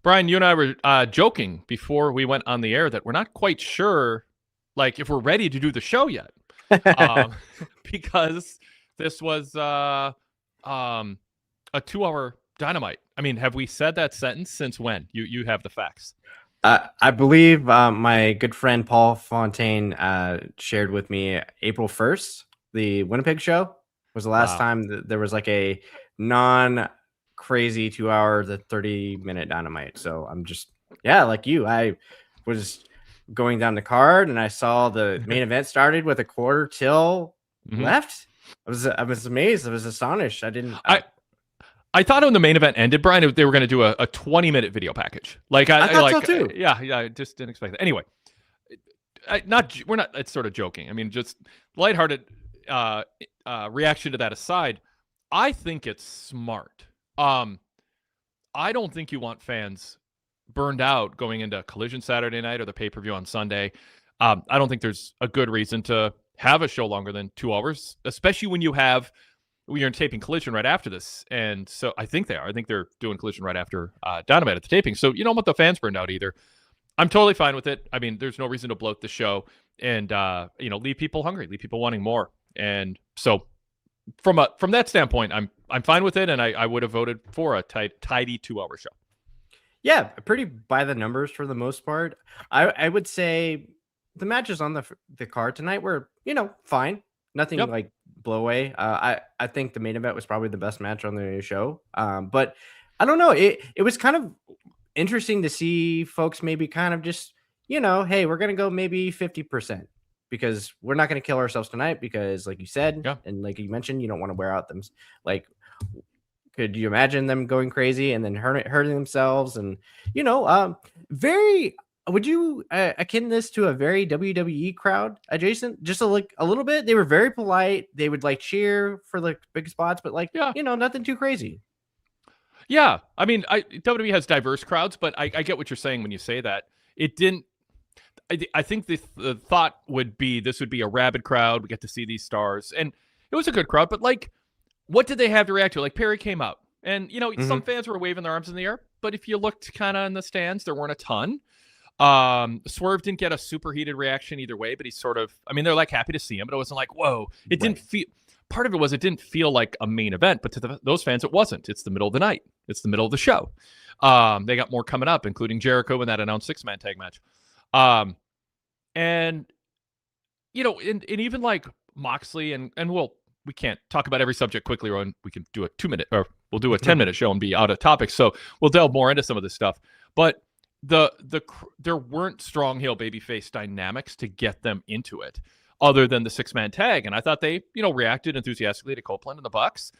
Brian, you and I were joking before we went on the air that we're not quite sure, like, if we're ready to do the show yet, um, because this was a 2-hour Dynamite. I mean, have we said that sentence since when? You have the facts. I believe my good friend Paul Fontaine shared with me April 1st. The Winnipeg show was the last time that there was like a non-crazy 2 hour, the 30-minute Dynamite. So I'm just, like you. I was going down the card and I saw the main event started with a quarter till left. I was amazed. I was astonished. I thought when the main event ended, Brian, they were going to do a 20-minute video package. Like I thought so too. Yeah, I just didn't expect that. Anyway, we're not. It's sort of joking. I mean, just lighthearted reaction to that aside. I think it's smart. I don't think you want fans burned out going into Collision Saturday night or the pay-per-view on Sunday. I don't think there's a good reason to have a show longer than 2 hours, especially when you're taping Collision right after this. And so I think they are. I think they're doing Collision right after Dynamite at the taping. So you don't want the fans burned out either. I'm totally fine with it. I mean, there's no reason to bloat the show and, leave people hungry, leave people wanting more. And so from that standpoint, I'm fine with it. And I would have voted for a tidy 2-hour show. Yeah, pretty by the numbers for the most part. I would say the matches on the card tonight were, fine. Nothing like blow away. I think the main event was probably the best match on the show. But I don't know. It was kind of interesting to see folks maybe kind of just, hey, we're going to go maybe 50% because we're not going to kill ourselves tonight because like you said, and like you mentioned, you don't want to wear out them. Like, could you imagine them going crazy and then hurting themselves? And, would you akin this to a very WWE crowd adjacent? Just a little bit. They were very polite. They would like cheer for the big spots, but nothing too crazy. Yeah, I mean, WWE has diverse crowds, but I get what you're saying when you say that. It didn't. I think the thought would be this would be a rabid crowd. We get to see these stars, and it was a good crowd. But like, what did they have to react to? Like Perry came out, and some fans were waving their arms in the air. But if you looked kind of in the stands, there weren't a ton. Swerve didn't get a super heated reaction either way, but he's sort of, I mean, they're like happy to see him, but it wasn't like, whoa, it didn't feel, part of it was, it didn't feel like a main event, but to those fans, it wasn't. It's the middle of the night. It's the middle of the show. They got more coming up, including Jericho in that announced 6-man tag match. And even like Moxley and we can't talk about every subject quickly, or we can do a 2-minute, or we'll do a 10-minute show and be out of topic. So we'll delve more into some of this stuff, but there weren't strong heel babyface dynamics to get them into it other than the 6-man tag. And I thought they, reacted enthusiastically to Copeland and the Bucks.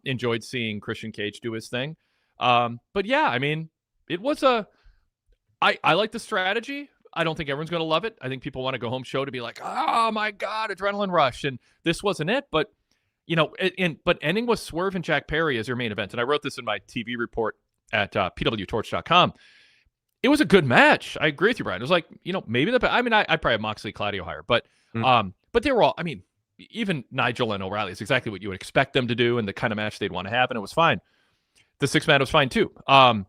Enjoyed seeing Christian Cage do his thing. But yeah, I mean, it was I like the strategy. I don't think everyone's going to love it. I think people want to go home show to be like, oh my God, adrenaline rush. And this wasn't it, but but ending with Swerve and Jack Perry as your main event. And I wrote this in my TV report at pwtorch.com. It was a good match. I agree with you, Brian. It was like, maybe I probably have Moxley, Claudio higher, but they were all, I mean, even Nigel and O'Reilly is exactly what you would expect them to do and the kind of match they'd want to have. And it was fine. The 6-man was fine too. 4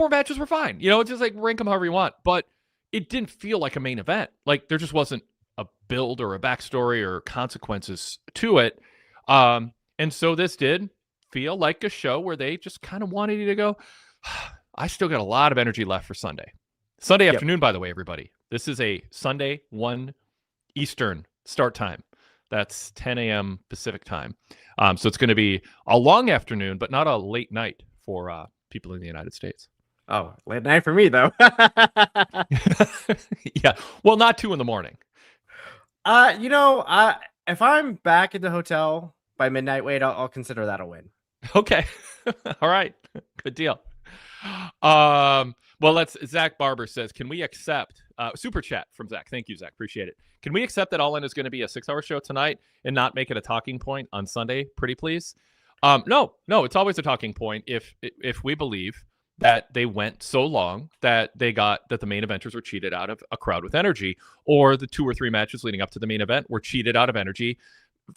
matches were fine. It's just like rank them however you want, but it didn't feel like a main event. Like there just wasn't a build or a backstory or consequences to it. And so this did feel like a show where they just kind of wanted you to go, I still got a lot of energy left for Sunday. Sunday afternoon, by the way, everybody. This is a Sunday 1 Eastern start time. That's 10 a.m. Pacific time. So it's going to be a long afternoon, but not a late night for people in the United States. Oh, late night for me, though. Yeah. Well, not 2 a.m. If I'm back at the hotel by midnight, Wade, I'll consider that a win. Okay. All right. Good deal. Well, Zach Barber says, can we accept super chat from Zach? Thank you, Zach. Appreciate it. Can we accept that All In is going to be a 6-hour show tonight and not make it a talking point on Sunday? Pretty please. No, it's always a talking point. If we believe that they went so long that the main eventers were cheated out of a crowd with energy, or the 2 or 3 matches leading up to the main event were cheated out of energy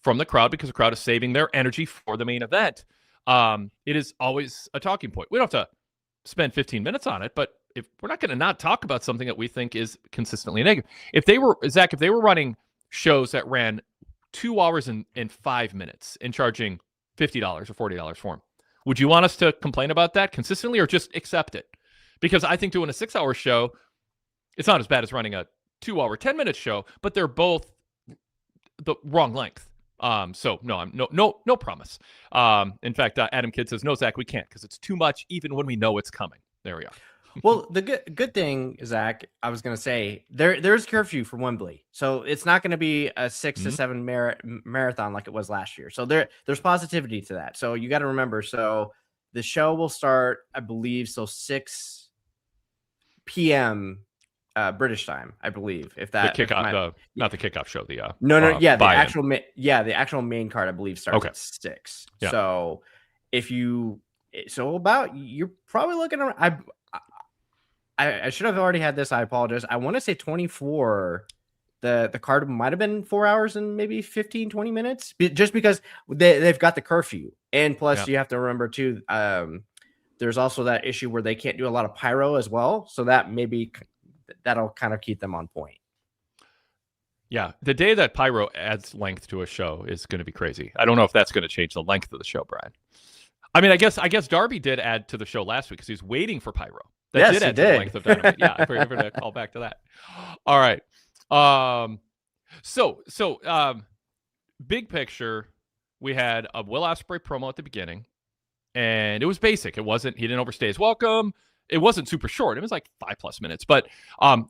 from the crowd because the crowd is saving their energy for the main event. It is always a talking point. We don't have to spend 15 minutes on it, but if we're not going to not talk about something that we think is consistently negative. If they were running shows that ran 2 hours and 5 minutes and charging $50 or $40 for them, would you want us to complain about that consistently or just accept it? Because I think doing a 6-hour show, it's not as bad as running a 2-hour, 10-minute show, but they're both the wrong length. So no, I'm no promise. In fact, Adam Kidd says, no, Zach, we can't because it's too much even when we know it's coming. There we are. Well, the good thing, Zach, I was going to say there's curfew for Wembley, so it's not going to be a 6 to 7 marathon like it was last year. So there's positivity to that. So you got to remember. So the show will start, I believe, 6 p.m. British time, I believe. If that the kickoff, not the kickoff show, the the actual main card, I believe, starts at 6. Yeah. So you're probably looking around. I should have already had this. I apologize. I want to say 24. The card might have been 4 hours and maybe 15, 20 minutes, just because they've got the curfew. And plus, you have to remember, too, there's also that issue where they can't do a lot of pyro as well. So that'll kind of keep them on point. Yeah. The day that pyro adds length to a show is going to be crazy. I don't know if that's going to change the length of the show, Brian. I mean, I guess Darby did add to the show last week because he was waiting for pyro. That did add to the length of Dynamite. Yeah, if we're going to call back to that. All right. So big picture, we had a Will Ospreay promo at the beginning, and it was basic. He didn't overstay his welcome. It wasn't super short. It was like 5+ minutes, but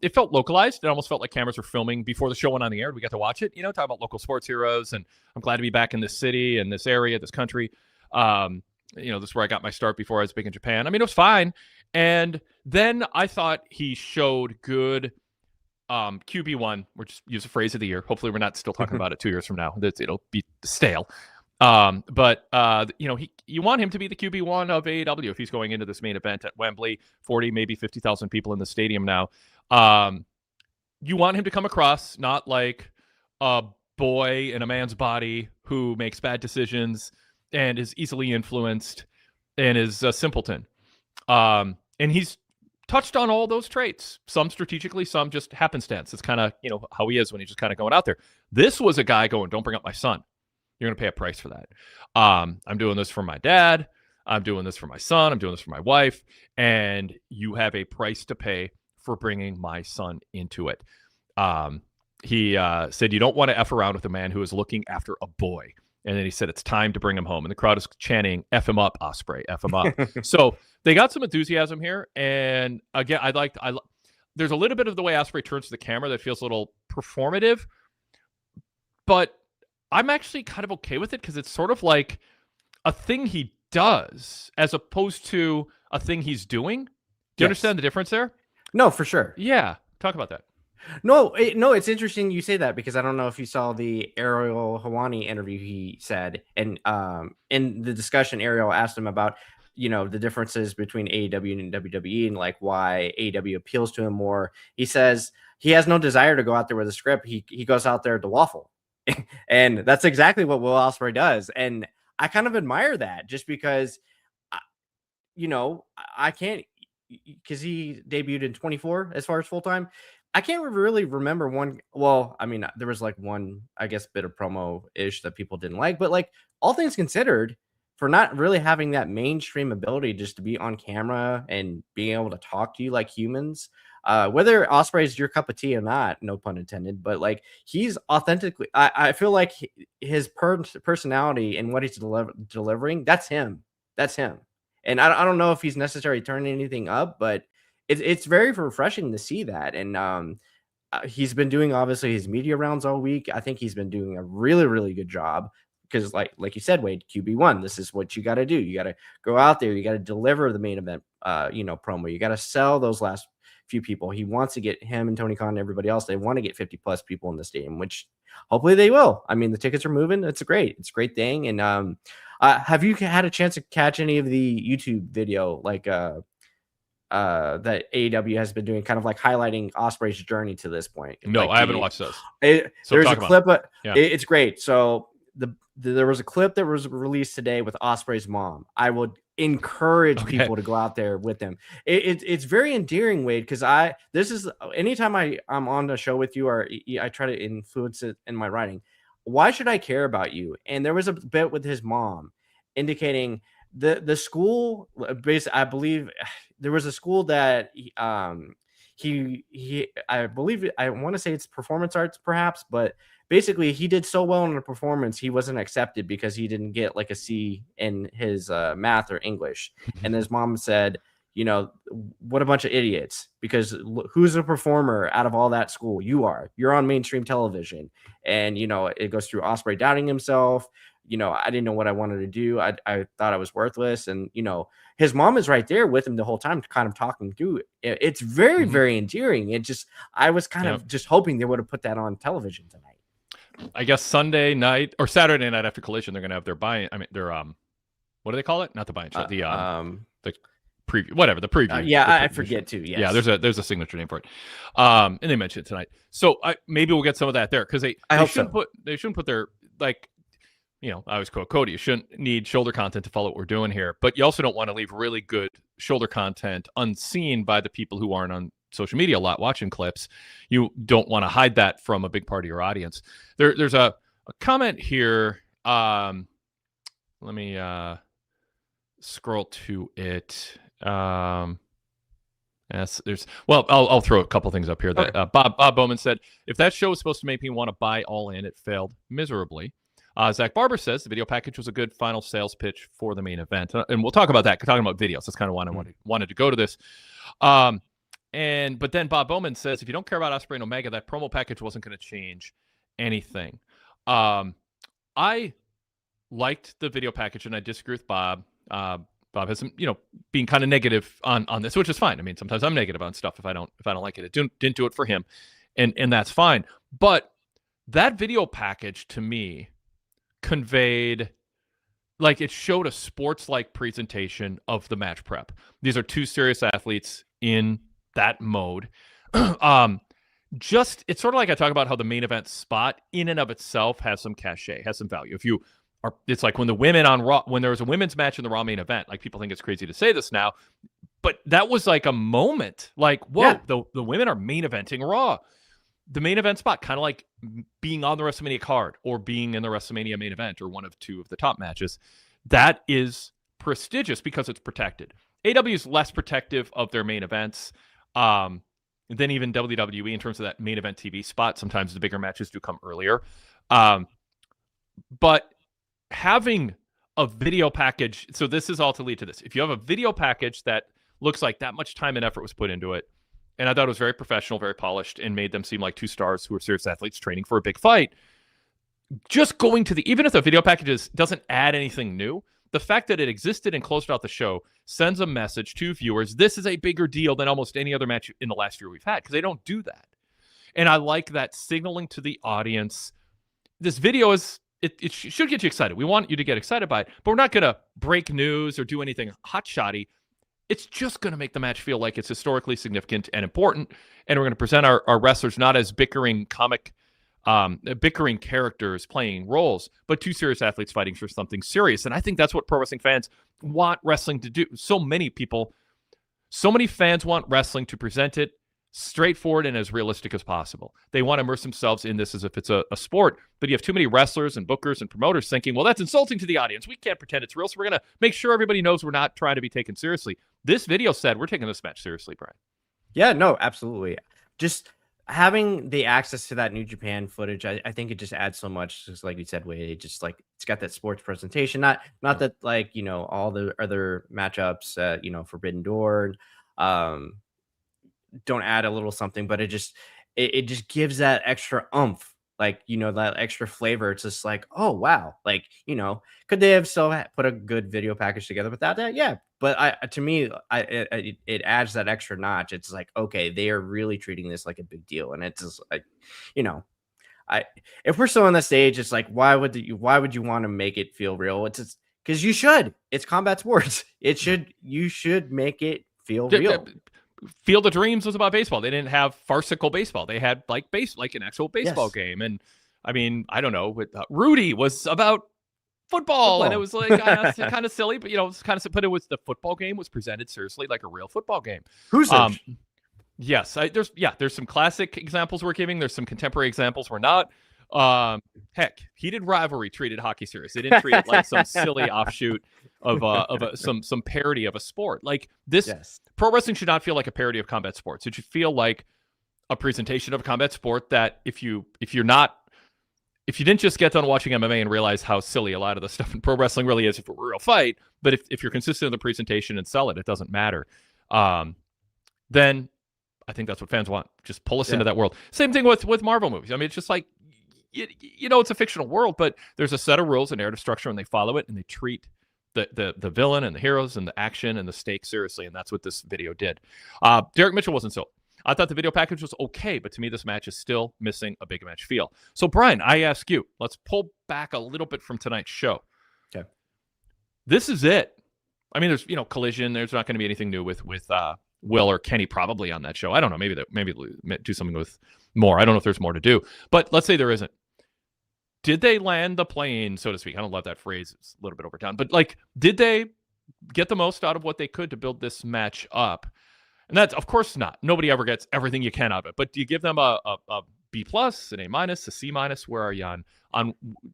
it felt localized. It almost felt like cameras were filming before the show went on the air. We got to watch it, talk about local sports heroes, and I'm glad to be back in this city and this area, this country. This is where I got my start before I was big in Japan. I mean, it was fine. And then I thought he showed good QB1. We'll just use a phrase of the year. Hopefully we're not still talking about it 2 years from now. It'll be stale. But you want him to be the QB1 of AEW if he's going into this main event at Wembley, 40, maybe 50,000 people in the stadium now. You want him to come across not like a boy in a man's body who makes bad decisions and is easily influenced and is a simpleton. And he's touched on all those traits, some strategically, some just happenstance. It's kind of, how he is when he's just kind of going out there. This was a guy going, don't bring up my son. You're going to pay a price for that. I'm doing this for my dad. I'm doing this for my son. I'm doing this for my wife. And you have a price to pay for bringing my son into it. He said, you don't want to F around with a man who is looking after a boy. And then he said, it's time to bring him home. And the crowd is chanting, F him up, Ospreay, F him up. So they got some enthusiasm here. And again, there's a little bit of the way Ospreay turns to the camera that feels a little performative. But I'm actually kind of okay with it because it's sort of like a thing he does as opposed to a thing he's doing. Do you understand the difference there? No, for sure. Yeah. Talk about that. No, it's interesting you say that because I don't know if you saw the Ariel Helwani interview he said. And in the discussion, Ariel asked him about, the differences between AEW and WWE and like why AEW appeals to him more. He says he has no desire to go out there with a script. He goes out there to waffle. And that's exactly what Will Ospreay does. And I kind of admire that just because, I can't, because he debuted in 24 as far as full time. I can't really remember one. Well, I mean, there was like one, I guess, bit of promo ish that people didn't like, but like all things considered, for not really having that mainstream ability just to be on camera and being able to talk to you like humans, whether Ospreay is your cup of tea or not, no pun intended, but like he's authentically, I feel like his personality and what he's delivering, that's him. And I don't know if he's necessarily turning anything up, but it's very refreshing to see that. And he's been doing obviously his media rounds all week. I think he's been doing a really, really good job because like you said, Wade, QB1, this is what you got to do. You got to go out there. You got to deliver the main event, promo. You got to sell those last few people. He wants to get him and Tony Khan and everybody else. They want to get 50+ people in the stadium, which hopefully they will. I mean, the tickets are moving. It's a great thing. And have you had a chance to catch any of the YouTube video like that AEW has been doing, kind of like highlighting Ospreay's journey to this point? No, like I haven't watched those. There's a clip, but yeah. It's great. So there was a clip that was released today with Ospreay's mom. I would encourage people to go out there with them. It's very endearing, Wade, because this is anytime I'm on the show with you or I try to influence it in my writing. Why should I care about you? And there was a bit with his mom indicating the school, basically, I believe there was a school that I believe, I want to say it's performance arts perhaps, but basically he did so well in the performance he wasn't accepted because he didn't get like a C in his math or English. And his mom said, what a bunch of idiots, because who's a performer out of all that school? You're on mainstream television. And it goes through Osprey doubting himself. I didn't know what I wanted to do. I thought I was worthless. And his mom is right there with him the whole time, kind of talking through it. It's very, very endearing. I was kind of just hoping they would have put that on television tonight. I guess Sunday night or Saturday night after Collision, they're going to have their buy-in. I mean, their what do they call it? Not the buy-in show. The preview, whatever, the preview. I forget too. Yes. Yeah, there's a signature name for it. And they mentioned it tonight. So maybe we'll get some of that there, because they shouldn't put their, like, I always quote Cody, you shouldn't need shoulder content to follow what we're doing here, but you also don't want to leave really good shoulder content unseen by the people who aren't on social media a lot watching clips. You don't want to hide that from a big part of your audience. There's a comment here. Let me scroll to it. Yes, I'll throw a couple things up here. That Bob Bowman said, if that show was supposed to make me want to buy All In, it failed miserably. Zach Barber says the video package was a good final sales pitch for the main event, and we'll talk about that. Talking about videos, that's kind of why I wanted to go to this. But then Bob Bowman says, if you don't care about Ospreay and Omega, that promo package wasn't going to change anything. I liked the video package, and I disagree with Bob. Bob has some, being kind of negative on this, which is fine. I mean, sometimes I'm negative on stuff if I don't like it. It didn't do it for him, and that's fine. But that video package to me conveyed, like, it showed a sports-like presentation of the match prep. These are two serious athletes in that mode. It's sort of like I talk about how the main event spot in and of itself has some cachet, has some value. It's like when the women on Raw, when there was a women's match in the Raw main event, like, people think it's crazy to say this now, but that was like a moment, like, whoa, the women are main eventing Raw. The main event spot, kind of like being on the WrestleMania card or being in the WrestleMania main event or one of two of the top matches. That is prestigious because it's protected. AEW is less protective of their main events than even WWE in terms of that main event TV spot. Sometimes the bigger matches do come earlier. But having a video package, so this is all to lead to this. If you have a video package that looks like that much time and effort was put into it, and I thought it was very professional, very polished, and made them seem like two stars who are serious athletes training for a big fight, just going to even if the video package doesn't add anything new, the fact that it existed and closed out the show sends a message to viewers. This is a bigger deal than almost any other match in the last year we've had, because they don't do that. And I like that signaling to the audience. This video it should get you excited. We want you to get excited by it, but we're not going to break news or do anything hot-shotty. It's just going to make the match feel like it's historically significant and important. And we're going to present our wrestlers not as bickering characters playing roles, but two serious athletes fighting for something serious. And I think that's what pro wrestling fans want wrestling to do. So many fans want wrestling to present it straightforward and as realistic as possible. They want to immerse themselves in this as if it's a sport, but you have too many wrestlers and bookers and promoters thinking, well, that's insulting to the audience. We can't pretend it's real, so we're going to make sure everybody knows we're not trying to be taken seriously. This video said we're taking this match seriously, Brian. Yeah, no, absolutely. Just having the access to that New Japan footage, I think it just adds so much. Just like you said, Wade, it just, like, it's got that sports presentation. Not that, like, all the other matchups, Forbidden Door, don't add a little something, but it just gives that extra oomph, like, that extra flavor. It's just like, oh wow, like, could they have still put a good video package together without that? Yeah, but to me, it adds that extra notch. It's like, okay, they are really treating this like a big deal, and it's just like, if we're still on the stage, it's like, why would you want to make it feel real? It's just because you should. It's combat sports. You should make it feel real. Field of Dreams was about baseball. They didn't have farcical baseball. They had like an actual baseball game. And I mean, I don't know. Rudy was about football. And it was like kind of silly, but it's kind of, but it was, the football game was presented seriously like a real football game. Who's Yes, there's some classic examples we're giving. There's some contemporary examples we're not. Heck, heated rivalry treated hockey serious. They didn't treat it like some silly offshoot of some parody of a sport. Like this, Yes. Pro wrestling should not feel like a parody of combat sports. It should feel like a presentation of a combat sport that if you didn't just get done watching MMA and realize how silly a lot of the stuff in pro wrestling really is if it were a real fight, but if you're consistent in the presentation and sell it, it doesn't matter. Then I think that's what fans want. Just pull us into that world. Same thing with Marvel movies. I mean, it's just like, it's a fictional world, but there's a set of rules and narrative structure, and they follow it, and they treat the villain and the heroes and the action and the stakes seriously, and that's what this video did. Derek Mitchell wasn't so. I thought the video package was okay, but to me, this match is still missing a big match feel. So, Brian, I ask you, let's pull back a little bit from tonight's show. Okay. This is it. I mean, there's, collision. There's not going to be anything new with Will or Kenny probably on that show. I don't know. Maybe do something with more. I don't know if there's more to do. But let's say there isn't. Did they land the plane, so to speak? I don't love that phrase. It's a little bit overdone. But, did they get the most out of what they could to build this match up? And that's, of course, not. Nobody ever gets everything you can out of it. But do you give them a B+, an A-, a C-? Where are you on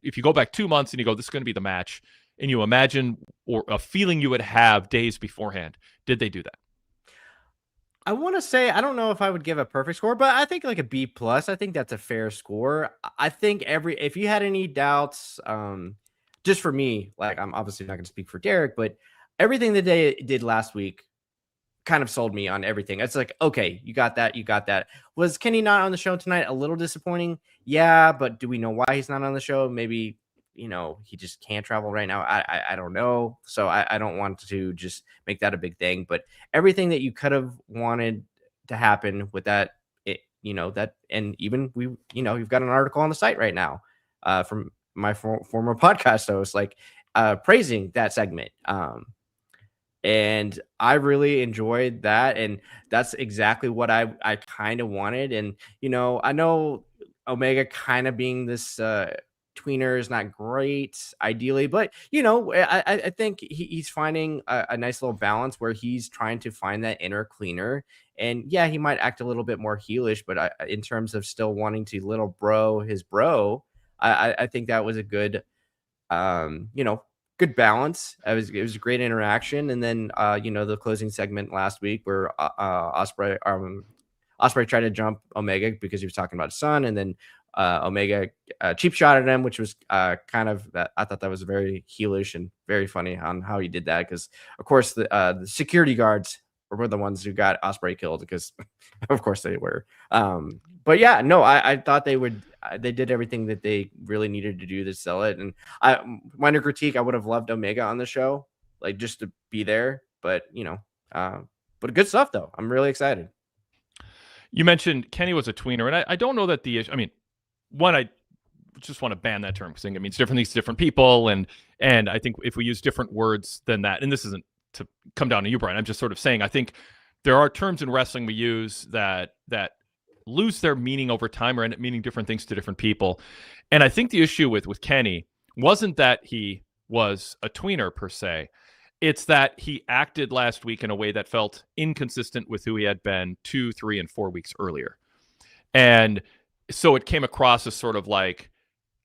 if you go back 2 months and you go, this is going to be the match, and you imagine or a feeling you would have days beforehand, did they do that? I want to say, I don't know if I would give a perfect score, but I think like a B+. I think that's a fair score. I think if you had any doubts, just for me, like I'm obviously not going to speak for Derek, but everything that they did last week kind of sold me on everything. It's like, okay, you got that. Was Kenny not on the show tonight a little disappointing? Yeah, but do we know why he's not on the show? Maybe, he just can't travel right now. I don't know. So I don't want to just make that a big thing, but everything that you could have wanted to happen with that, that, and even you've got an article on the site right now from my former podcast host, praising that segment. And I really enjoyed that. And that's exactly what I kind of wanted. And, I know Omega kind of being this tweener is not great ideally, but, I think he's finding a nice little balance where he's trying to find that inner cleaner. And yeah, he might act a little bit more heelish, but in terms of still wanting to little bro his bro, I think that was a good, good balance. It was a great interaction. And then, the closing segment last week where Ospreay tried to jump Omega because he was talking about his son, and then Omega cheap shot at him, which was kind of that. I thought that was very heelish and very funny on how he did that, because of course the security guards were the ones who got Ospreay killed, because of course they were. But yeah, no, I thought they did everything that they really needed to do to sell it. And minor critique, I would have loved Omega on the show, just to be there. But but good stuff though. I'm really excited. You mentioned Kenny was a tweener, and I don't know that the issue. I mean, one, I just want to ban that term because it means different things to different people, and I think if we use different words than that, and this isn't to come down to you, Brian, I'm just sort of saying I think there are terms in wrestling we use that lose their meaning over time or end up meaning different things to different people. And I think the issue with Kenny wasn't that he was a tweener per se. It's that he acted last week in a way that felt inconsistent with who he had been 2, 3, and 4 weeks earlier. And so it came across as sort of like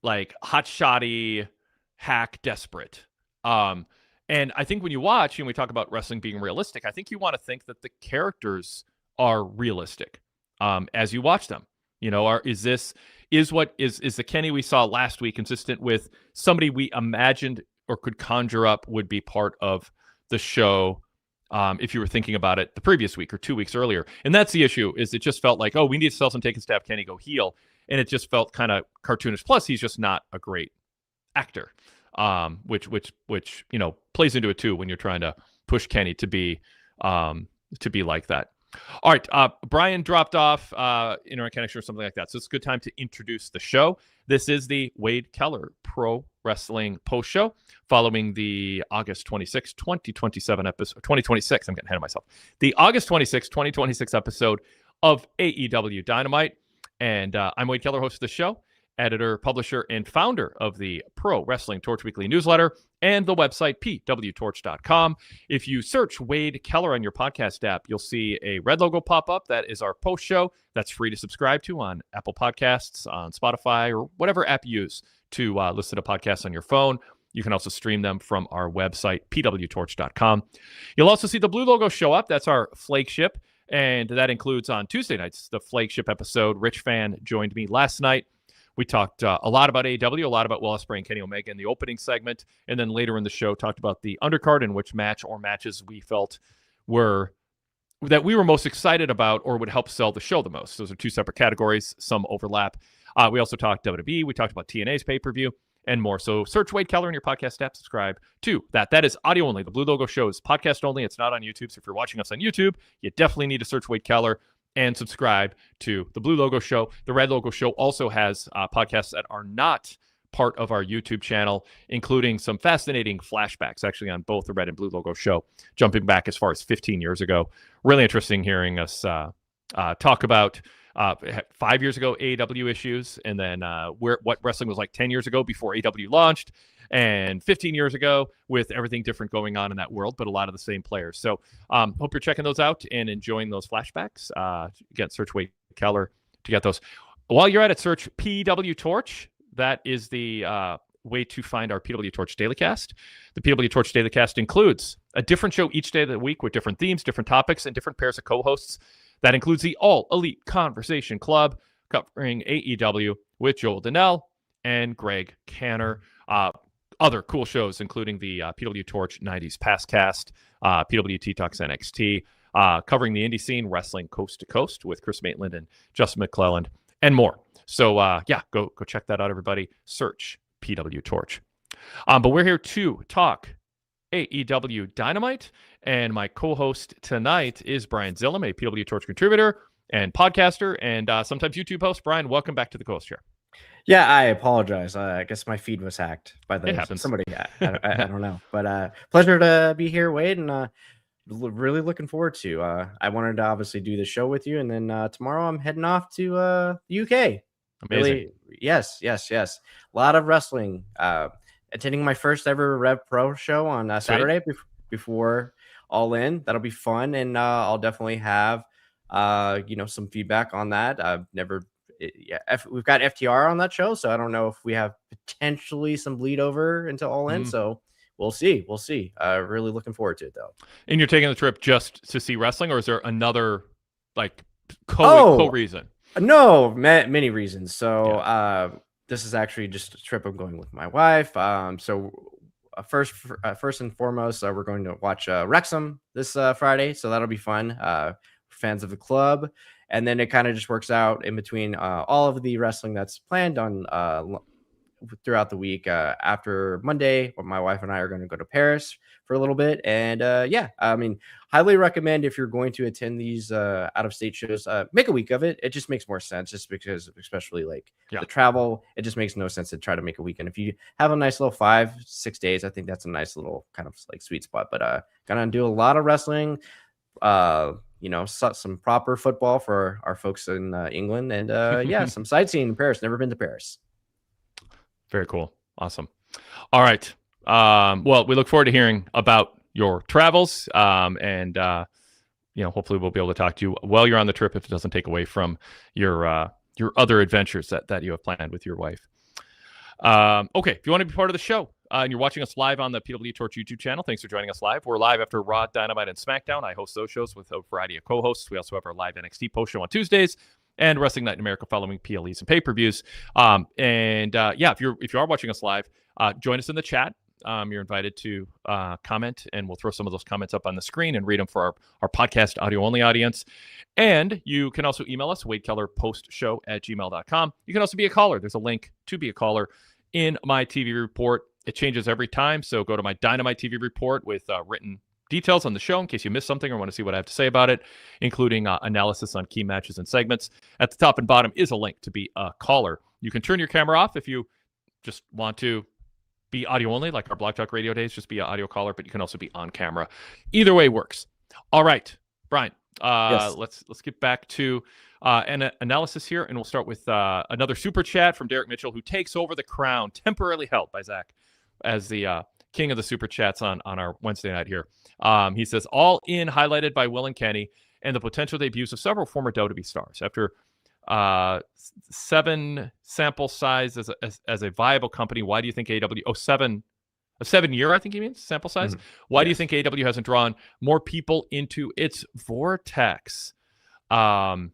hot-shotty, hack, desperate. And I think when you watch and we talk about wrestling being realistic, I think you want to think that the characters are realistic as you watch them. Is the Kenny we saw last week consistent with somebody we imagined or could conjure up would be part of the show if you were thinking about it the previous week or 2 weeks earlier? And that's the issue, is it just felt like, oh, we need to sell some take and stab Kenny, go heel. And it just felt kind of cartoonish. Plus, he's just not a great actor, which plays into it too when you're trying to push Kenny to be like that. All right, Brian dropped off internet connection or something like that, so it's a good time to introduce the show. This is the Wade Keller Pro Wrestling Post Show following the August 26, 2027 episode. 2026, I'm getting ahead of myself. The August 26, 2026 episode of AEW Dynamite, and I'm Wade Keller, host of the show. editor, publisher, and founder of the Pro Wrestling Torch Weekly newsletter and the website pwtorch.com. If you search Wade Keller on your podcast app, you'll see a red logo pop up. That is our post show. That's free to subscribe to on Apple Podcasts, on Spotify, or whatever app you use to listen to podcasts on your phone. You can also stream them from our website, pwtorch.com. You'll also see the blue logo show up. That's our flagship. And that includes on Tuesday nights, the flagship episode. Rich Fan joined me last night. We talked a lot about AEW, a lot about Will Ospreay and Kenny Omega in the opening segment. And then later in the show, talked about the undercard and which match or matches we felt that we were most excited about or would help sell the show the most. Those are two separate categories. Some overlap. We also talked WWE. We talked about TNA's pay-per-view and more. So search Wade Keller in your podcast app. Subscribe to that. That is audio only. The Blue Logo show is podcast only. It's not on YouTube. So if you're watching us on YouTube, you definitely need to search Wade Keller and subscribe to the Blue Logo show. The Red Logo show also has podcasts that are not part of our YouTube channel, including some fascinating flashbacks actually on both the Red and Blue Logo show, jumping back as far as 15 years ago. Really interesting hearing us talk about 5 years ago AEW issues, and then what wrestling was like 10 years ago before AEW launched, and 15 years ago with everything different going on in that world, but a lot of the same players. So hope you're checking those out and enjoying those flashbacks. Again, search Wade Keller to get those. While you're at it, search PWTorch. That is the way to find our PWTorch Dailycast. The PWTorch Dailycast includes a different show each day of the week with different themes, different topics, and different pairs of co-hosts. That includes the All Elite Conversation Club, covering AEW with Joel Donnell and Greg Canner. Other cool shows, including the PWTorch 90s Pastcast, PWT Talks NXT, covering the indie scene, Wrestling Coast to Coast with Chris Maitland and Justin McClelland, and more. So, go check that out, everybody. Search PWTorch. But we're here to talk AEW Dynamite, and my co-host tonight is Brian Zilem, a PWTorch contributor and podcaster, and sometimes YouTube host. Brian, welcome back to the co-host chair. Yeah, I apologize. I guess my feed was hacked by somebody. I don't know, but pleasure to be here, Wade, and really looking forward to. I wanted to obviously do the show with you, and then tomorrow I'm heading off to the UK. Amazing. Really, yes. A lot of wrestling. Attending my first ever Rev Pro show on Saturday before All In. That'll be fun, and I'll definitely have some feedback on that. I've never. We've got FTR on that show, so I don't know if we have potentially some bleed over into All In. So we'll see. Really looking forward to it, though. And you're taking the trip just to see wrestling, or is there another co-reason? No, many reasons. So this is actually just a trip I'm going with my wife. First and foremost, we're going to watch Wrexham this Friday, so that'll be fun. Fans of the club. And then it kind of just works out in between all of the wrestling that's planned on throughout the week. After Monday, my wife and I are going to go to Paris for a little bit. And highly recommend if you're going to attend these out-of-state shows, make a week of it. It just makes more sense, just because, especially the travel, it just makes no sense to try to make a weekend. If you have a nice little 5-6 days, I think that's a nice little kind of sweet spot. But gonna do a lot of wrestling. Some proper football for our folks in England, and some sightseeing in Paris. Never been to Paris. Very cool. Awesome. All right. Well, we look forward to hearing about your travels, and hopefully we'll be able to talk to you while you're on the trip if it doesn't take away from your other adventures that you have planned with your wife. Okay, if you want to be part of the show, and you're watching us live on the PWTorch YouTube channel, thanks for joining us live. We're live after Raw, Dynamite, and SmackDown. I host those shows with a variety of co-hosts. We also have our live NXT post show on Tuesdays, and Wrestling Night in America following PLEs and pay-per-views. If you are watching us live, join us in the chat. You're invited to comment, and we'll throw some of those comments up on the screen and read them for our podcast audio-only audience. And you can also email us, wadekellerpostshow@gmail.com. You can also be a caller. There's a link to be a caller in my TV report. It changes every time, so go to my Dynamite TV report with written details on the show in case you missed something or want to see what I have to say about it, including analysis on key matches and segments. At the top and bottom is a link to be a caller. You can turn your camera off if you just want to be audio only, like our Blog Talk Radio days, just be an audio caller, but you can also be on camera. Either way works. All right, Brian, Yes. Let's get back to an analysis here, and we'll start with another super chat from Derek Mitchell, who takes over the crown temporarily held by Zach as the king of the super chats on our Wednesday night here. He says, all in highlighted by Will and Kenny and the potential debuts of several former WWE stars. After 7 sample size as a viable company, why do you think AEW, a 7-year, I think he means, sample size. Why do you think AEW hasn't drawn more people into its vortex? Yeah,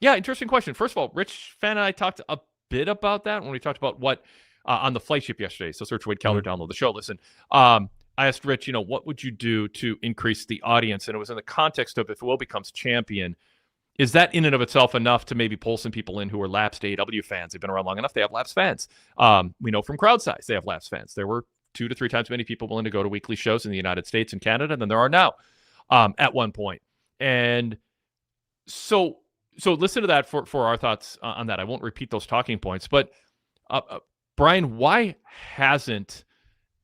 interesting question. First of all, Rich Fan and I talked a bit about that when we talked about what on the flagship yesterday. So search Wade Keller, download the show, listen. I asked Rich, what would you do to increase the audience? And it was in the context of if Will becomes champion, is that in and of itself enough to maybe pull some people in who are lapsed AEW fans? They've been around long enough. They have lapsed fans. We know from crowd size, they have lapsed fans. There were 2 to 3 times many people willing to go to weekly shows in the United States and Canada than there are now at one point. And so listen to that for our thoughts on that. I won't repeat those talking points, but Brian, why hasn't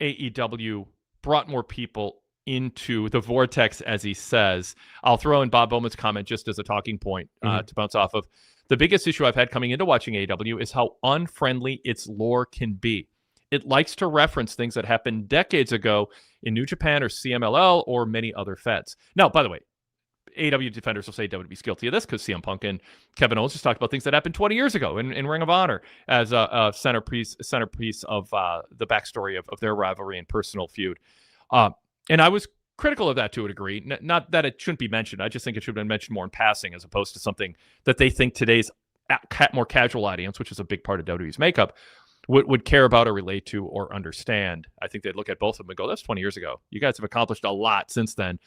AEW brought more people into the vortex, as he says? I'll throw in Bob Bowman's comment just as a talking point to bounce off of. The biggest issue I've had coming into watching AEW is how unfriendly its lore can be. It likes to reference things that happened decades ago in New Japan or CMLL or many other feds. Now, by the way, AEW defenders will say WWE's guilty of this because CM Punk and Kevin Owens just talked about things that happened 20 years ago in Ring of Honor as a centerpiece of the backstory of their rivalry and personal feud. And I was critical of that to a degree. Not that it shouldn't be mentioned. I just think it should have been mentioned more in passing as opposed to something that they think today's more casual audience, which is a big part of WWE's makeup, would care about or relate to or understand. I think they'd look at both of them and go, that's 20 years ago. You guys have accomplished a lot since then.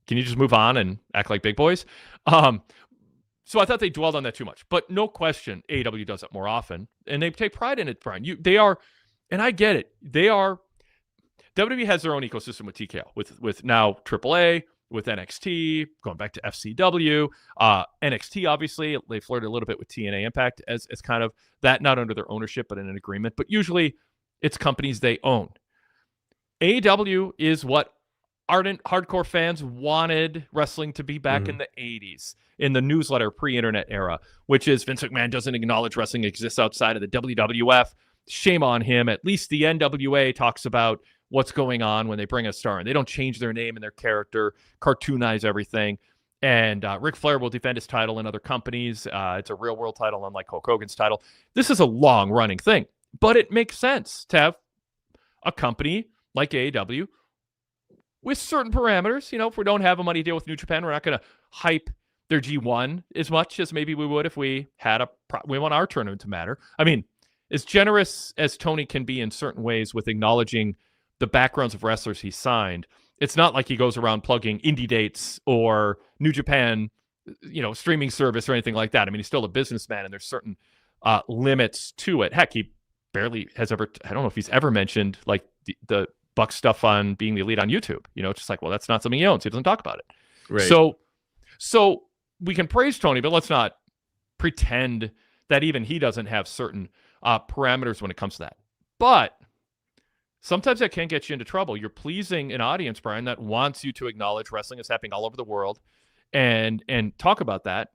Can you just move on and act like big boys? So I thought they dwelled on that too much. But no question, AEW does it more often. And they take pride in it, Brian. They are, and I get it, they are, WWE has their own ecosystem with TKO, with now AAA, with NXT, going back to FCW, NXT, obviously, they flirted a little bit with TNA Impact as kind of that, not under their ownership, but in an agreement. But usually it's companies they own. AEW is what ardent hardcore fans wanted wrestling to be back in the 80s, in the newsletter pre-internet era, which is Vince McMahon doesn't acknowledge wrestling exists outside of the WWF. Shame on him. At least the NWA talks about what's going on when they bring a star in. They don't change their name and their character, cartoonize everything. And Ric Flair will defend his title in other companies. It's a real world title, unlike Hulk Hogan's title. This is a long running thing, but it makes sense to have a company like AEW with certain parameters. If we don't have a money deal with New Japan, we're not going to hype their G1 as much as maybe we would if we had we want our tournament to matter. I mean, as generous as Tony can be in certain ways with acknowledging the backgrounds of wrestlers he signed, it's not like he goes around plugging indie dates or New Japan, streaming service or anything like that. I mean, he's still a businessman, and there's certain limits to it. Heck, he barely has ever, I don't know if he's ever mentioned like the Buck stuff on being the elite on YouTube. It's just like, well, that's not something he owns. He doesn't talk about it. Right. So we can praise Tony, but let's not pretend that even he doesn't have certain parameters when it comes to that. But sometimes that can get you into trouble. You're pleasing an audience, Brian, that wants you to acknowledge wrestling is happening all over the world and talk about that,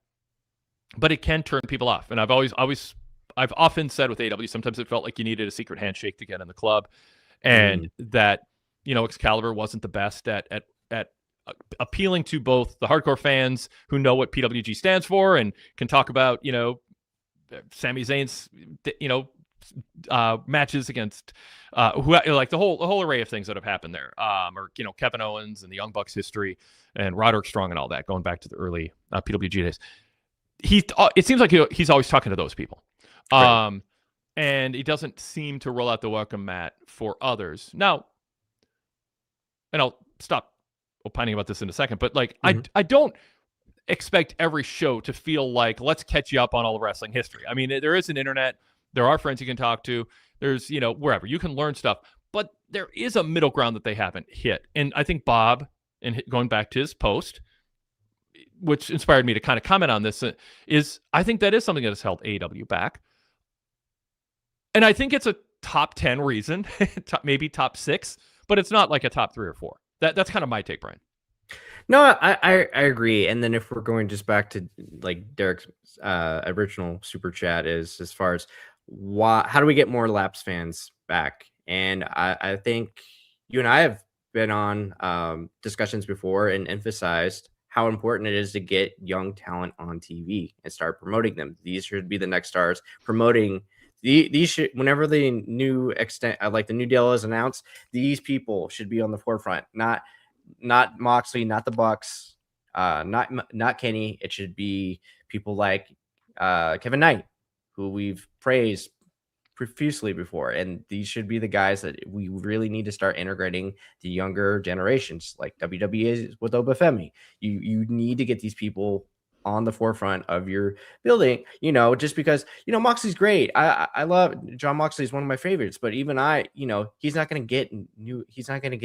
but it can turn people off. And I've often said with AEW, sometimes it felt like you needed a secret handshake to get in the club, and that Excalibur wasn't the best at appealing to both the hardcore fans who know what PWG stands for and can talk about Sami Zayn's matches against like the whole array of things that have happened there, or Kevin Owens and the Young Bucks history and Roderick Strong and all that, going back to the early PWG days. It seems like he's always talking to those people, right. And he doesn't seem to roll out the welcome mat for others. Now, and I'll stop opining about this in a second, but like I don't expect every show to feel like let's catch you up on all the wrestling history. I mean, there is an internet. There are friends you can talk to. There's, wherever you can learn stuff, but there is a middle ground that they haven't hit. And I think Bob, and going back to his post, which inspired me to kind of comment on this, is I think that is something that has held AEW back. And I think it's a top 10 reason, maybe top 6, but it's not like a top 3 or 4. That's kind of my take, Brian. No, I agree. And then if we're going just back to like Derek's original super chat is as far as how do we get more Laps fans back? And I think you and I have been on discussions before and emphasized how important it is to get young talent on TV and start promoting them. These should be the next stars. Promoting these should, whenever the new extent like the new deal is announced, these people should be on the forefront, not Moxley, not the Bucks, not Kenny. It should be people like Kevin Knight, who we've praised profusely before, and these should be the guys that we really need to start integrating the younger generations, like WWE is with Obafemi. You need to get these people on the forefront of your building, just because, Moxley's great. I love John Moxley is one of my favorites, but even he's not going to get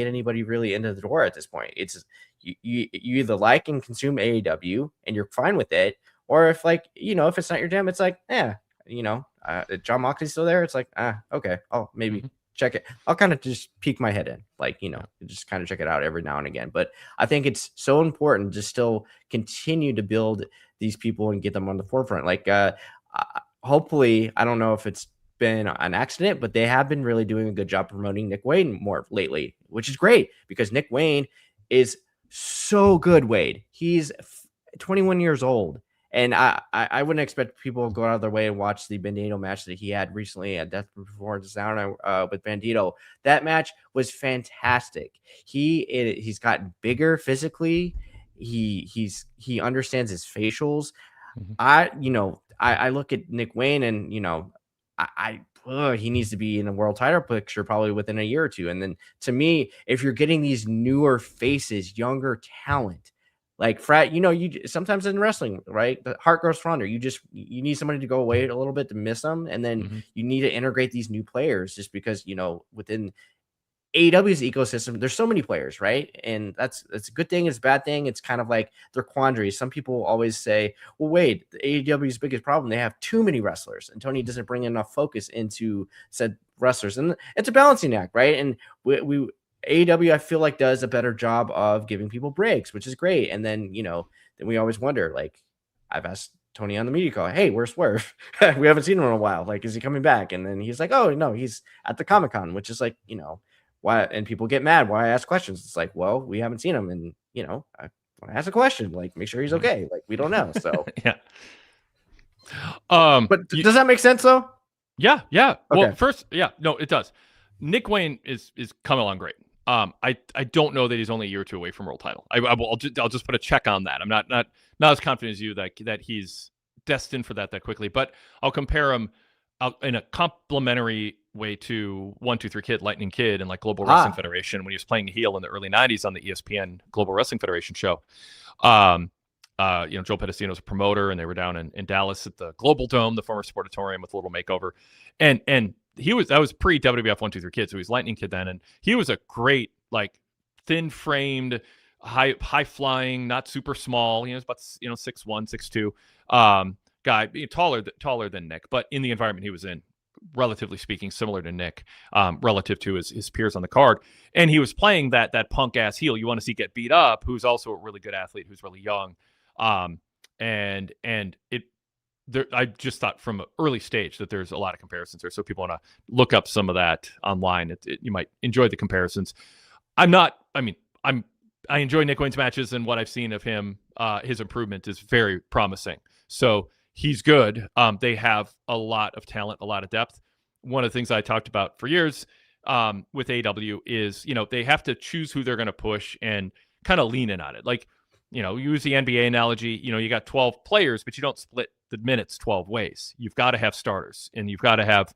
anybody really into the door at this point. It's you either like and consume AEW and you're fine with it, or if if it's not your jam, it's like, John Moxley's still there. It's like, okay, I'll maybe check it. I'll kind of just peek my head in, just kind of check it out every now and again. But I think it's so important to still continue to build these people and get them on the forefront. Hopefully, I don't know if it's been an accident, but they have been really doing a good job promoting Nick Wayne more lately, which is great because Nick Wayne is so good. Wade, he's 21 years old. And I wouldn't expect people to go out of their way and watch the Bandito match that he had recently at Death Before Dishonor with Bandito. That match was fantastic. He's gotten bigger physically. He understands his facials. I look at Nick Wayne and he needs to be in a world title picture probably within a year or two. And then to me, if you're getting these newer faces, younger talent, like Frat, you sometimes in wrestling, right? The heart grows fonder. You need somebody to go away a little bit to miss them. And then you need to integrate these new players just because, within AEW's ecosystem, there's so many players, right? And that's a good thing. It's a bad thing. It's kind of like their quandaries. Some people always say, well, wait, the AEW's biggest problem, they have too many wrestlers and Tony doesn't bring enough focus into said wrestlers. And it's a balancing act, right? And we AEW, I feel like, does a better job of giving people breaks, which is great. And then, then we always wonder, like, I've asked Tony on the media call, hey, where's Swerve? We haven't seen him in a while. Like, is he coming back? And then he's like, oh, no, he's at the Comic-Con, which is like, why? And people get mad why I ask questions. It's like, well, we haven't seen him. And, I want to ask a question, like, make sure he's okay. Like, we don't know. So, yeah. But does that make sense, though? Yeah. Okay. Well, first, no, it does. Nick Wayne is coming along great. I don't know that he's only a year or two away from world title. I'll just put a check on that. I'm not as confident as you that he's destined for that quickly, but I'll compare him in a complimentary way to 1-2-3 Kid, Lightning Kid, and like Global Wrestling Federation when he was playing heel in the early '90s on the ESPN Global Wrestling Federation show. Joe Pedicino's a promoter, and they were down in Dallas at the Global Dome, the former Sportatorium, with a little makeover, and that was pre WWF 1-2-3 Kid, so he was Lightning Kid then, and he was a great, like, thin framed, high flying, not super small. He was about 6'1", 6'2", guy, taller than Nick, but in the environment he was in, relatively speaking, similar to Nick, relative to his peers on the card, and he was playing that punk ass heel you want to see get beat up, who's also a really good athlete, who's really young, and it. I just thought from an early stage that there's a lot of comparisons there. So if people want to look up some of that online, you might enjoy the comparisons. I enjoy Nick Wayne's matches, and what I've seen of him, his improvement is very promising. So he's good. They have a lot of talent, a lot of depth. One of the things I talked about for years with AEW is, they have to choose who they're going to push and kind of lean in on it. Like, use the NBA analogy, you got 12 players, but you don't split the minutes 12 ways. You've got to have starters, and you've got to have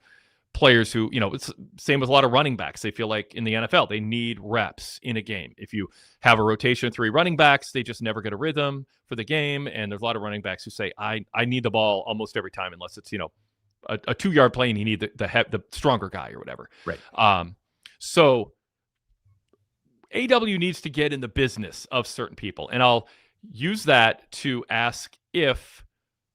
players who, it's same with a lot of running backs. They feel like in the NFL, they need reps in a game. If you have a rotation of 3 running backs, they just never get a rhythm for the game. And there's a lot of running backs who say, I need the ball almost every time, unless it's, a 2-yard play and you need the stronger guy or whatever. Right. So AEW needs to get in the business of certain people. And I'll use that to ask if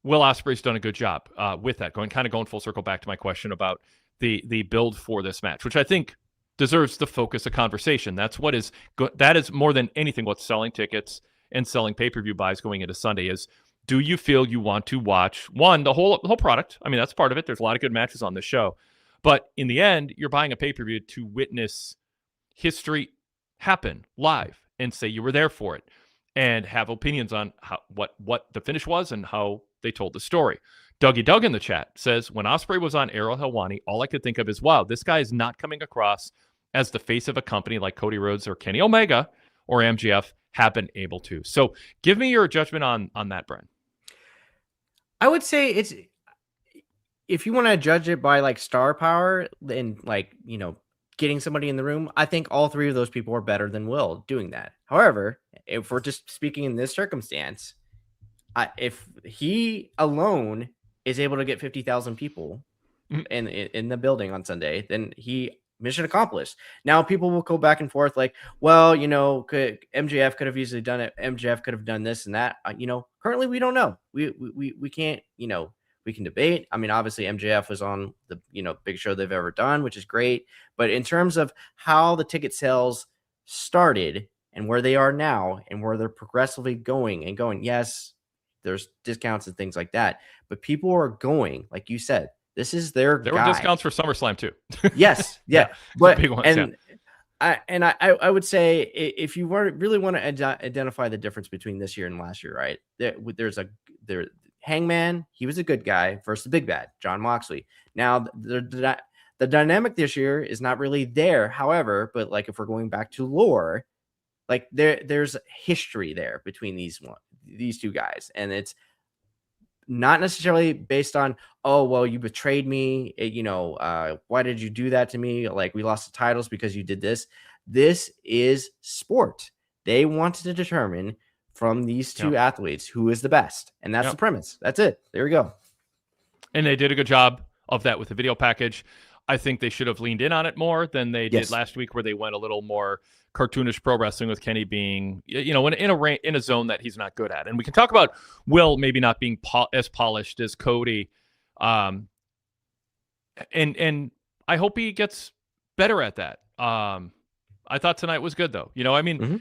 Will Ospreay's done a good job with that, going full circle back to my question about the build for this match, which I think deserves the focus of conversation. That is more than anything what's selling tickets and selling pay-per-view buys going into Sunday is, do you feel you want to watch the whole product? I mean, that's part of it. There's a lot of good matches on this show, but in the end, you're buying a pay-per-view to witness history happen live and say you were there for it and have opinions on what the finish was and how they told the story. Dougie Doug in the chat says, when Ospreay was on Ariel Helwani, all I could think of is, wow, this guy is not coming across as the face of a company like Cody Rhodes or Kenny Omega or MJF have been able to. So give me your judgment on that, Brian. I would say it's, if you want to judge it by like star power and like, getting somebody in the room, I think all three of those people are better than Will doing that. However, if we're just speaking in this circumstance, if he alone is able to get 50,000 people in the building on Sunday, then mission accomplished. Now people will go back and forth like, well, MJF could have easily done it. MJF could have done this and that. Currently we don't know. We can't, we can debate. I mean, obviously MJF was on the, biggest show they've ever done, which is great. But in terms of how the ticket sales started and where they are now and where they're progressively going, yes, there's discounts and things like that, but people are going, like you said, this is their guy. There were discounts for SummerSlam too. Yes. Yeah. But, big ones, I would say if you really want to identify the difference between this year and last year, right? There's Hangman, he was a good guy versus the big bad, John Moxley. Now the dynamic this year is not really there. However, but like if we're going back to lore, like there's history there between these two guys, and it's not necessarily based on, oh, well, you betrayed me. Why did you do that to me? Like we lost the titles because you did this. This is sport. They wanted to determine from these two athletes who is the best. And that's the premise. That's it. There we go. And they did a good job of that with the video package. I think they should have leaned in on it more than they did last week, where they went a little more cartoonish pro wrestling with Kenny being, in a zone that he's not good at. And we can talk about Will maybe not being as polished as Cody. And I hope he gets better at that. I thought tonight was good though.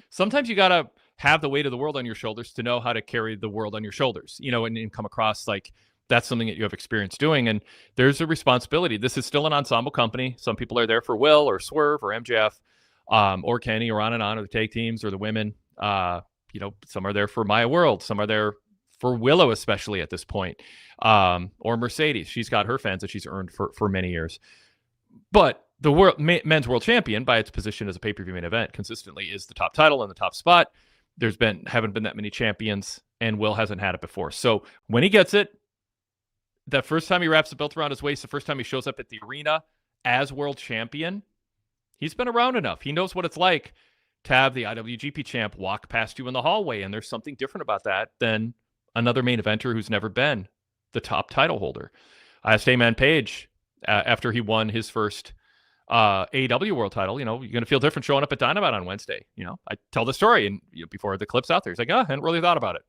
Sometimes you got to have the weight of the world on your shoulders to know how to carry the world on your shoulders, and come across like that's something that you have experience doing. And there's a responsibility. This is still an ensemble company. Some people are there for Will or Swerve or MJF, or Kenny, or on, or the tag teams, or the women. Some are there for Maya World. Some are there for Willow, especially at this point, or Mercedes. She's got her fans that she's earned for many years. But the men's world champion, by its position as a pay-per-view main event, consistently is the top title in the top spot. Haven't been that many champions, and Will hasn't had it before. So when he gets it, that first time he wraps the belt around his waist, the first time he shows up at the arena as world champion, he's been around enough. He knows what it's like to have the IWGP champ walk past you in the hallway, and there's something different about that than another main eventer who's never been the top title holder. I asked Heyman Page after he won his first AEW world title, you're going to feel different showing up at Dynamite on Wednesday. I tell the story, and before the clip's out there, he's like, I hadn't really thought about it.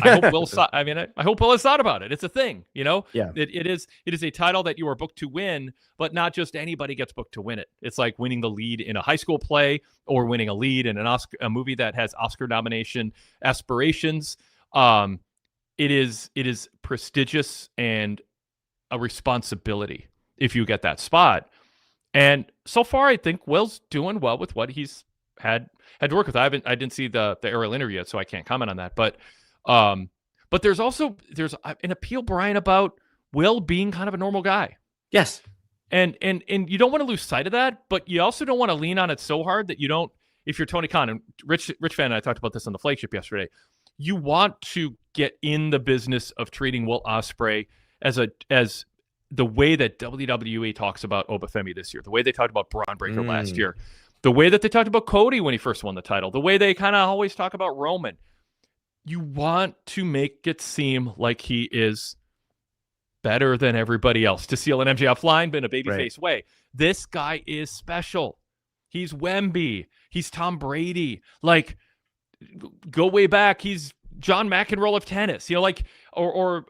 I hope Will has thought about it. It's a thing, Yeah. It is a title that you are booked to win, but not just anybody gets booked to win it. It's like winning the lead in a high school play or winning a lead in a movie that has Oscar nomination aspirations. It is prestigious and a responsibility if you get that spot. And so far, I think Will's doing well with what he's had to work with. I didn't see the Ariel interview yet, so I can't comment on that. But there's an appeal, Brian, about Will being kind of a normal guy. Yes. And you don't want to lose sight of that, but you also don't want to lean on it so hard that you don't, if you're Tony Khan, and Rich Fan and I talked about this on the flagship yesterday, you want to get in the business of treating Will Ospreay as the way that WWE talks about Obafemi this year, the way they talked about Braun Breaker last year, the way that they talked about Cody when he first won the title, the way they kind of always talk about Roman. You want to make it seem like he is better than everybody else, to steal an MJF line, but in a babyface way. This guy is special. He's Wemby. He's Tom Brady. Like, go way back. He's John McEnroe of tennis, or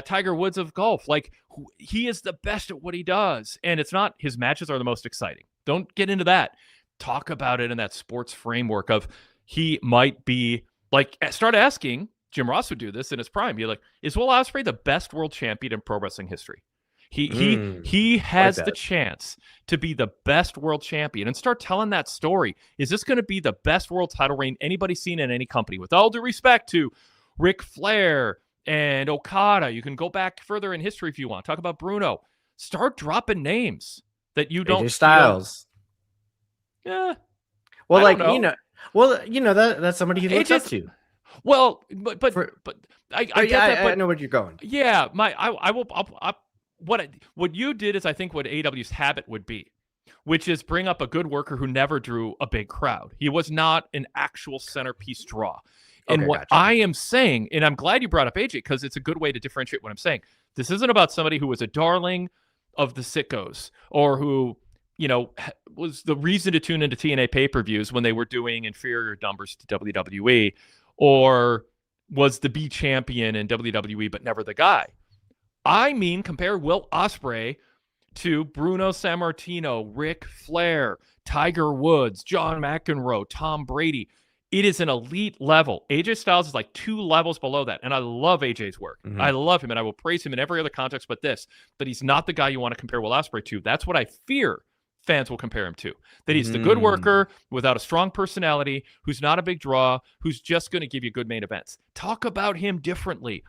Tiger Woods of golf. Like, he is the best at what he does. And it's not his matches are the most exciting. Don't get into that. Talk about it in that sports framework of he might be like, start asking. Jim Ross would do this in his prime. You're like, is Will Ospreay the best world champion in pro wrestling history? He has the chance to be the best world champion, and start telling that story. Is this going to be the best world title reign anybody's seen in any company? With all due respect to Ric Flair and Okada, you can go back further in history if you want. Talk about Bruno. Start dropping names that you don't. AJ Styles. Yeah. Well, like that's somebody he looks up to. Well, but I get that. But I know where you're going. Yeah, what you did is I think what AEW's habit would be, which is bring up a good worker who never drew a big crowd. He was not an actual centerpiece draw. And what I am saying, and I'm glad you brought up AJ because it's a good way to differentiate what I'm saying. This isn't about somebody who was a darling of the sickos or who, was the reason to tune into TNA pay-per-views when they were doing inferior numbers to WWE, or was the B champion in WWE but never the guy. I mean, compare Will Ospreay to Bruno Sammartino, Ric Flair, Tiger Woods, John McEnroe, Tom Brady. It is an elite level. AJ Styles is like 2 levels below that, and I love AJ's work. Mm-hmm. I love him, and I will praise him in every other context but this. But he's not the guy you want to compare Will Ospreay to. That's what I fear fans will compare him to. That he's the good worker without a strong personality, who's not a big draw, who's just going to give you good main events. Talk about him differently.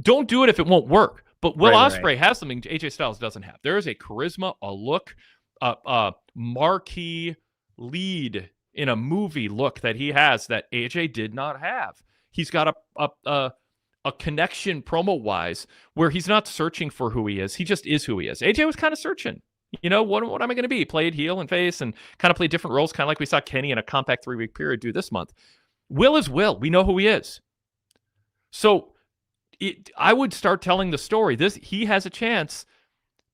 Don't do it if it won't work. But Will Ospreay has something AJ Styles doesn't have. There is a charisma, a look, a marquee lead in a movie look that he has that AJ did not have. He's got a connection promo-wise where he's not searching for who he is. He just is who he is. AJ was kind of searching. What am I going to be? Played heel and face and kind of played different roles, kind of like we saw Kenny in a compact 3-week period do this month. Will is Will. We know who he is. So I would start telling the story. He has a chance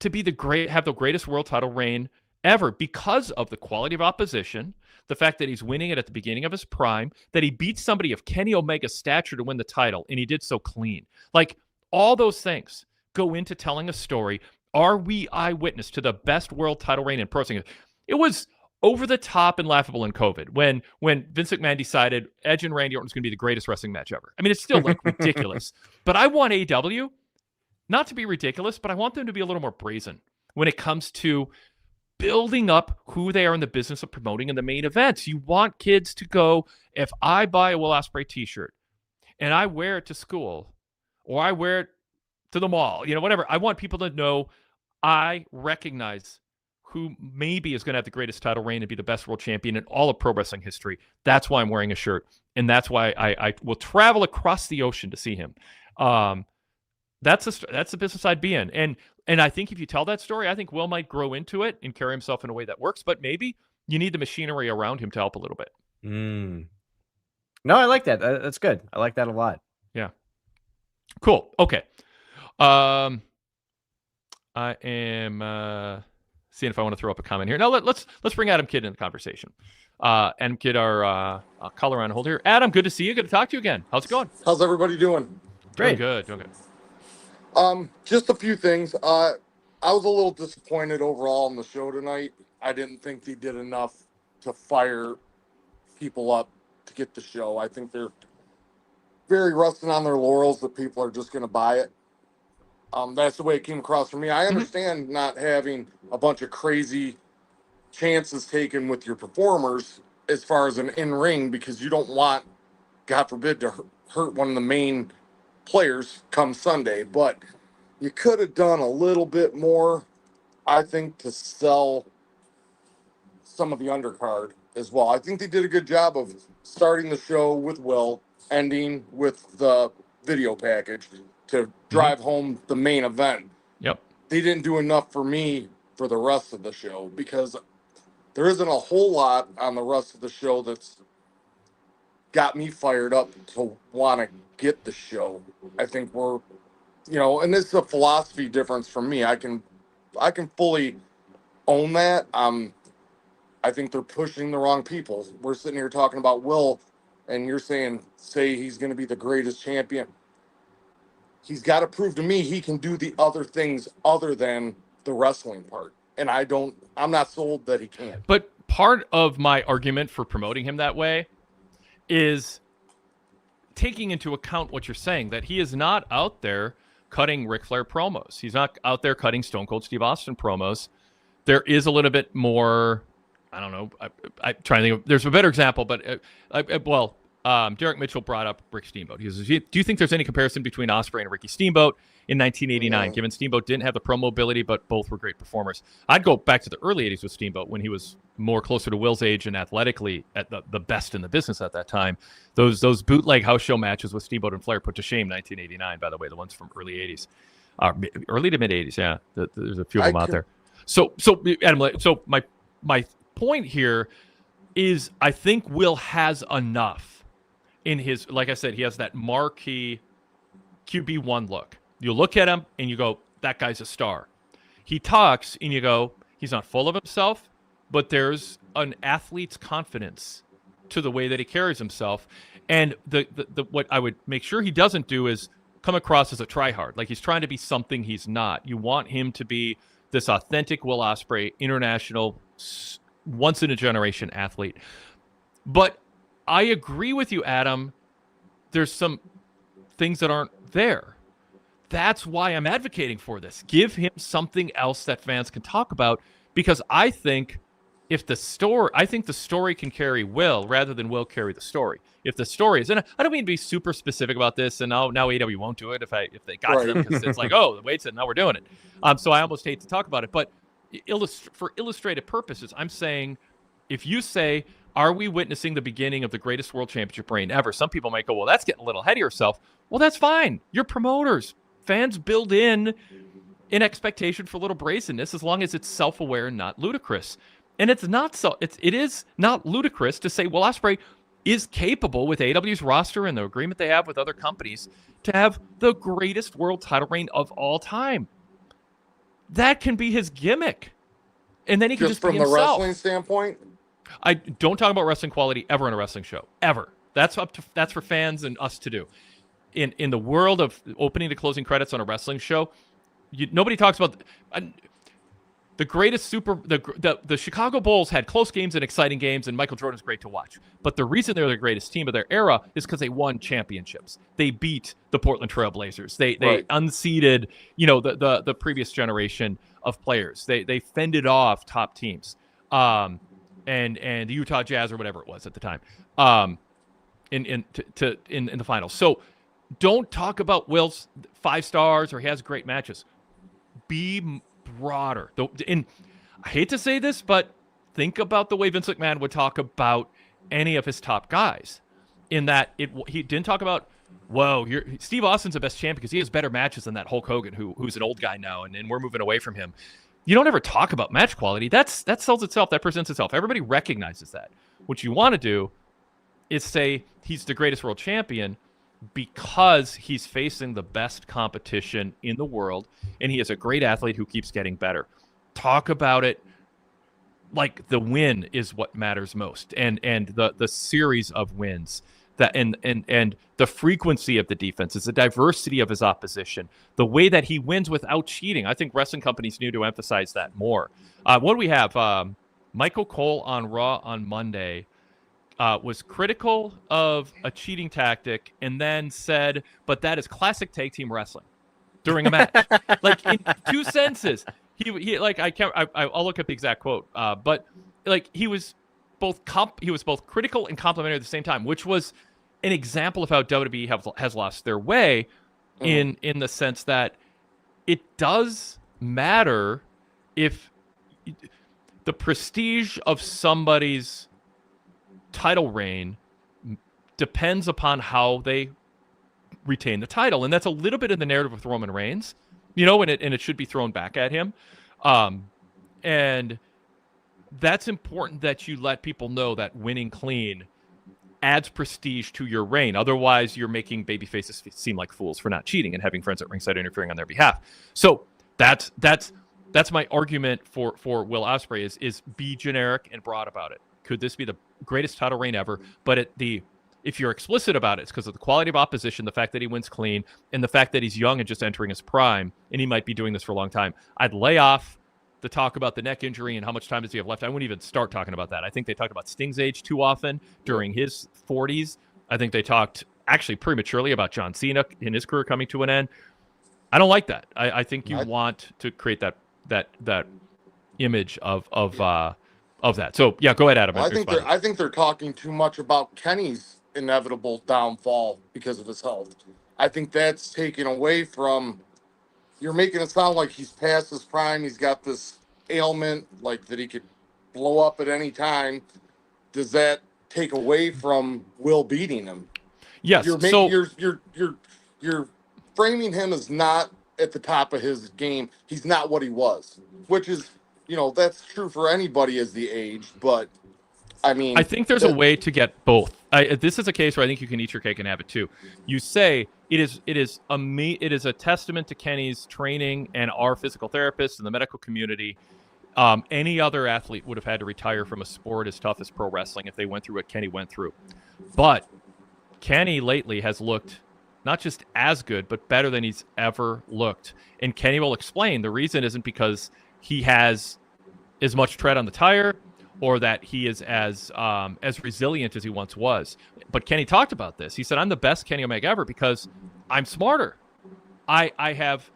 to be have the greatest world title reign ever because of the quality of opposition, the fact that he's winning it at the beginning of his prime, that he beat somebody of Kenny Omega's stature to win the title, and he did so clean. Like, all those things go into telling a story. Are we eyewitness to the best world title reign in pro wrestling? It was over the top and laughable in COVID when Vince McMahon decided Edge and Randy Orton was going to be the greatest wrestling match ever. I mean, it's still like ridiculous. But I want AEW not to be ridiculous, but I want them to be a little more brazen when it comes to building up who they are in the business of promoting in the main events. You want kids to go, if I buy a Will Ospreay t-shirt and I wear it to school or I wear it to the mall, whatever, I want people to know I recognize who maybe is going to have the greatest title reign and be the best world champion in all of pro wrestling history. That's why I'm wearing a shirt. And that's why I will travel across the ocean to see him. That's the business I'd be in. And I think if you tell that story, I think Will might grow into it and carry himself in a way that works. But maybe you need the machinery around him to help a little bit. No, I like that. That's good. I like that a lot. Yeah. Cool. Okay. I am seeing if I want to throw up a comment here. Now let's bring Adam Kidd in the conversation. Adam Kidd, our caller on hold here. Adam, good to see you. Good to talk to you again. How's it going? How's everybody doing? Great. Doing good. Just a few things. I was a little disappointed overall in the show tonight. I didn't think they did enough to fire people up to get the show. I think they're very resting on their laurels that people are just going to buy it. That's the way it came across for me. I understand not having a bunch of crazy chances taken with your performers as far as an in-ring, because you don't want, God forbid, to hurt one of the main players come Sunday. But you could have done a little bit more, I think, to sell some of the undercard as well. I think they did a good job of starting the show with Will, ending with the video package to drive home the main event. Yep. They didn't do enough for me for the rest of the show, because there isn't a whole lot on the rest of the show that's got me fired up to want to get the show. I think we're, and it's a philosophy difference for me. I can fully own that. I think they're pushing the wrong people. We're sitting here talking about Will, and you're say he's going to be the greatest champion. He's got to prove to me he can do the other things other than the wrestling part. And I'm not sold that he can. But part of my argument for promoting him that way is taking into account what you're saying, that he is not out there cutting Ric Flair promos. He's not out there cutting Stone Cold Steve Austin promos. There is a little bit more, I don't know, I'm trying to think of, there's a better example, but, Derek Mitchell brought up Rick Steamboat. He says, do you think there's any comparison between Ospreay and Ricky Steamboat in 1989, given Steamboat didn't have the promo ability, but both were great performers? I'd go back to the early 80s with Steamboat when he was more closer to Will's age and athletically at the best in the business at that time. Those bootleg house show matches with Steamboat and Flair put to shame 1989, by the way, the ones from early 80s. Early to mid 80s, yeah. There's a few of them out there. So Adam, so my point here is I think Will has enough in his, like I said, he has that marquee QB1 look. You look at him and you go, that guy's a star. He talks and you go, he's not full of himself, but there's an athlete's confidence to the way that he carries himself. And the what I would make sure he doesn't do is come across as a tryhard, like he's trying to be something he's not. You want him to be this authentic Will Ospreay, international, once-in-a-generation athlete. But I agree with you, Adam. There's some things that aren't there. That's why I'm advocating for this. Give him something else that fans can talk about, because I think the story can carry Will rather than Will carry the story. If the story is, and I don't mean to be super specific about this, and now AEW won't do it if they got to them, because it's like, oh, Wade said, now we're doing it. So I almost hate to talk about it, but for illustrative purposes, I'm saying, if you say, are we witnessing the beginning of the greatest world championship reign ever? Some people might go, well, that's getting a little ahead of yourself. Well, that's fine. You're promoters. Fans build in an expectation for a little brazenness as long as it's self-aware and not ludicrous. And it is not ludicrous to say, well, Ospreay is capable with AEW's roster and the agreement they have with other companies to have the greatest world title reign of all time. That can be his gimmick. And then he can just be himself. From the wrestling standpoint? I don't talk about wrestling quality ever in a wrestling show, ever. That's for fans and us to do. In the world of opening to closing credits on a wrestling show, nobody talks about the greatest the Chicago Bulls had close games and exciting games, and Michael Jordan's great to watch. But the reason they're the greatest team of their era is because they won championships. They beat the Portland Trail Blazers. They unseated, the previous generation of players. They fended off top teams. And the Utah Jazz or whatever it was at the time, in the finals. So don't talk about Will's 5 stars or he has great matches. Be broader. And I hate to say this, but think about the way Vince McMahon would talk about any of his top guys. In that he didn't talk about, whoa, Steve Austin's the best champion because he has better matches than that Hulk Hogan, who's an old guy now, and we're moving away from him. You don't ever talk about match quality. That sells itself. That presents itself. Everybody recognizes that. What you want to do is say he's the greatest world champion because he's facing the best competition in the world, and he is a great athlete who keeps getting better. Talk about it like the win is what matters most, and the series of wins. And the frequency of the defenses, the diversity of his opposition, the way that he wins without cheating. I think wrestling companies need to emphasize that more. What do we have? Michael Cole on Raw on Monday was critical of a cheating tactic and then said, but that is classic tag team wrestling during a match. Like in 2 sentences. He like I'll look up the exact quote. But like he was both critical and complimentary at the same time, which was an example of how WWE has lost their way in the sense that it does matter if the prestige of somebody's title reign depends upon how they retain the title. And that's a little bit in the narrative with Roman Reigns, and it should be thrown back at him. And that's important that you let people know that winning clean adds prestige to your reign. Otherwise, you're making babyfaces seem like fools for not cheating and having friends at ringside interfering on their behalf. So that's my argument for Will Ospreay is be generic and broad about it. Could this be the greatest title reign ever? But if you're explicit about it, it's because of the quality of opposition, the fact that he wins clean, and the fact that he's young and just entering his prime, and he might be doing this for a long time. I'd lay off the talk about the neck injury and how much time does he have left. I wouldn't even start talking about that. I think they talked about Sting's age too often during his 40s. I think they talked actually prematurely about John Cena in his career coming to an end. I don't like that. I think you want to create that image of that. So yeah, go ahead, Adam. Well, I think they're talking too much about Kenny's inevitable downfall because of his health. I think that's taken away from. You're making it sound like he's past his prime. He's got this ailment, like that he could blow up at any time. Does that take away from Will beating him? Yes. You're framing him as not at the top of his game. He's not what he was, which is, that's true for anybody as the age. But I mean, I think there's a way to get both. This is a case where I think you can eat your cake and have it too. You say it is a testament to Kenny's training and our physical therapists and the medical community. Any other athlete would have had to retire from a sport as tough as pro wrestling if they went through what Kenny went through. But Kenny lately has looked not just as good, but better than he's ever looked. And Kenny will explain the reason isn't because he has as much tread on the tire or that he is as resilient as he once was. But Kenny talked about this. He said, I'm the best Kenny Omega ever because I'm smarter. I have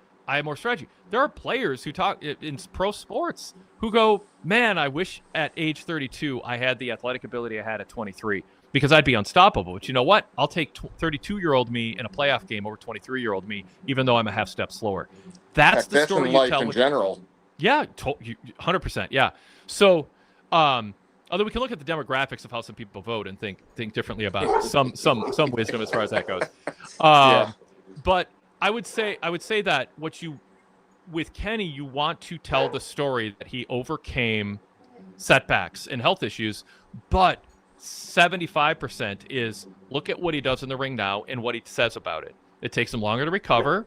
more strategy. There are players who talk in pro sports who go, man, I wish at age 32 I had the athletic ability I had at 23 because I'd be unstoppable. But you know what? I'll take 32-year-old me in a playoff game over 23-year-old me, even though I'm a half step slower. That's the story you tell in general. Yeah, 100%. Yeah. So, although we can look at the demographics of how some people vote and think differently about some wisdom as far as that goes. But I would say that with Kenny, you want to tell the story that he overcame setbacks and health issues, but 75% is look at what he does in the ring now and what he says about it. It takes him longer to recover.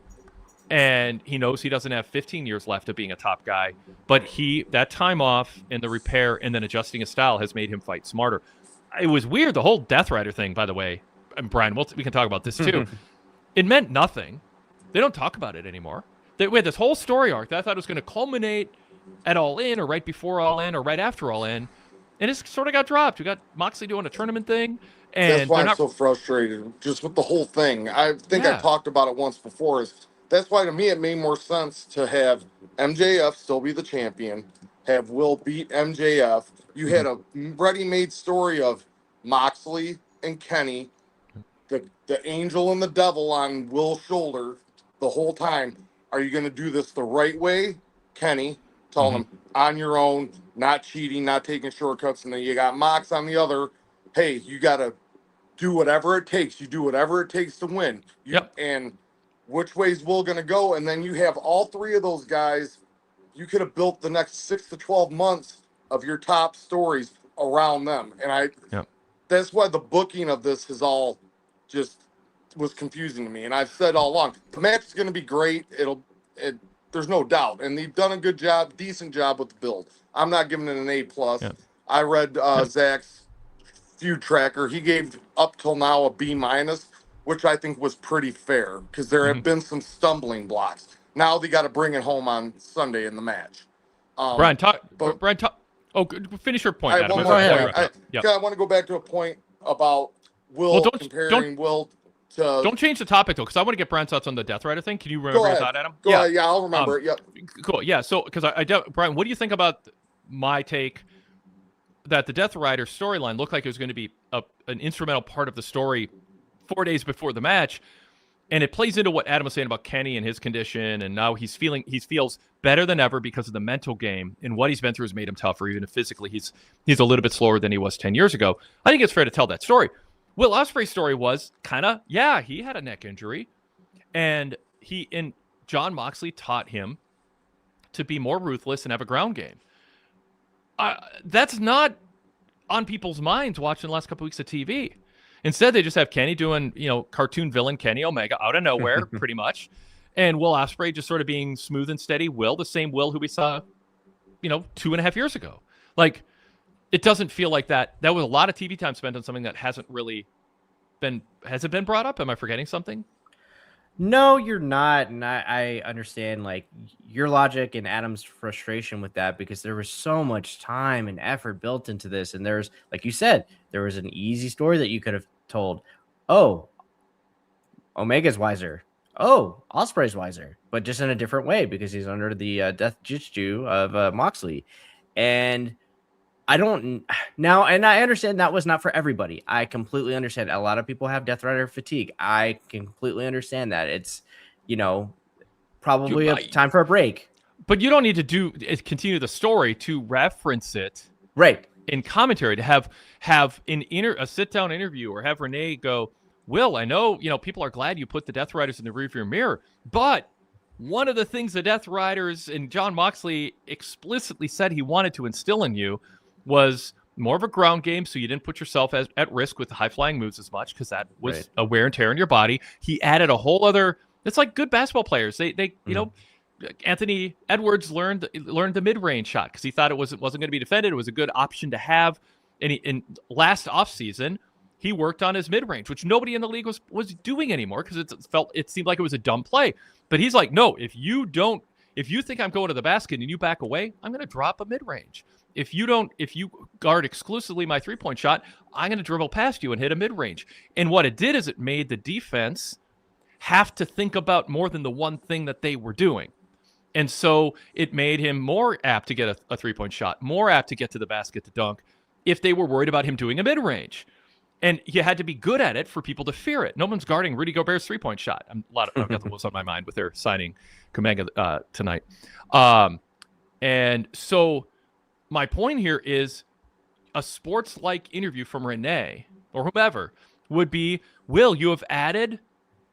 And he knows he doesn't have 15 years left of being a top guy, but that time off and the repair and then adjusting his style has made him fight smarter. It was weird, the whole Death Rider thing, by the way. And Brian, we can talk about this too. It meant nothing. They don't talk about it anymore. We had this whole story arc that I thought was going to culminate at All In or right before All In or right after All In, and it sort of got dropped. We got Moxley doing a tournament thing. And that's why I'm so frustrated just with the whole thing. I think I talked about it once before. That's why, to me, it made more sense to have MJF still be the champion, have Will beat MJF. You had a ready-made story of Moxley and Kenny, the angel and the devil on Will's shoulder the whole time. Are you going to do this the right way, Kenny? Telling him, on your own, not cheating, not taking shortcuts. And then you got Mox on the other. Hey, you got to do whatever it takes. You do whatever it takes to win. And which way's Will going to go? And then you have all three of those guys. You could have built the next 6 to 12 months of your top stories around them. And that's why the booking of this has all just was confusing to me. And I've said all along, the match is going to be great. There's no doubt. And they've done a good job, decent job with the build. I'm not giving it an A+. I read Zach's feud tracker. He gave up till now a B-, which I think was pretty fair because there have been some stumbling blocks. Now they got to bring it home on Sunday in the match. Brian, talk. Oh, finish your point. Adam. I want to go back to a point about Will comparing Will to. Don't change the topic though, because I want to get Brian's thoughts on the Death Rider thing. Can you remember your thought, Adam? Go ahead. Yeah, I'll remember it. Yep. Cool. Yeah. So, because Brian, what do you think about my take that the Death Rider storyline looked like it was going to be an instrumental part of the story 4 days before the match, and it plays into what Adam was saying about Kenny and his condition, and now he feels better than ever because of the mental game, and what he's been through has made him tougher, even if physically he's a little bit slower than he was 10 years ago. I think it's fair to tell that story. Will Ospreay's story was he had a neck injury, and John Moxley taught him to be more ruthless and have a ground game. That's not on people's minds watching the last couple weeks of TV. Instead, they just have Kenny doing, cartoon villain Kenny Omega out of nowhere, pretty much. And Will Ospreay just sort of being smooth and steady the same Will who we saw, 2.5 years ago. Like, it doesn't feel like that. That was a lot of TV time spent on something that hasn't really been, has it been brought up? Am I forgetting something? No, you're not. And I understand like your logic and Adam's frustration with that because there was so much time and effort built into this. And there's, like you said, there was an easy story that you could have told. Oh, Omega's wiser. Oh, Osprey's wiser, but just in a different way because he's under the death jutsu of Moxley. And I don't now, and I understand that was not for everybody. I completely understand. A lot of people have Death Rider fatigue. I completely understand that. It's, you know, probably a time for a break. But you don't need to continue the story to reference it, right? In commentary, to have a sit down interview, or have Renee go, Will, I know people are glad you put the Death Riders in the rearview mirror, but one of the things the Death Riders and Jon Moxley explicitly said he wanted to instill in you was more of a ground game, so you didn't put yourself at risk with the high-flying moves as much, because that was a wear and tear in your body. He added a whole other... It's like good basketball players. They Anthony Edwards learned the mid-range shot because he thought it wasn't going to be defended. It was a good option to have. And in last offseason, he worked on his mid-range, which nobody in the league was doing anymore because it seemed like it was a dumb play. But he's like, no, if you think I'm going to the basket and you back away, I'm going to drop a mid-range. If you guard exclusively my three-point shot, I'm going to dribble past you and hit a mid-range. And what it did is it made the defense have to think about more than the one thing that they were doing. And so it made him more apt to get a three-point shot, more apt to get to the basket to dunk if they were worried about him doing a mid-range. And you had to be good at it for people to fear it. No one's guarding Rudy Gobert's three-point shot. I've got the wolves on my mind with their signing Kumenga tonight. And so my point here is a sports-like interview from Renee or whomever would be, Will, you have added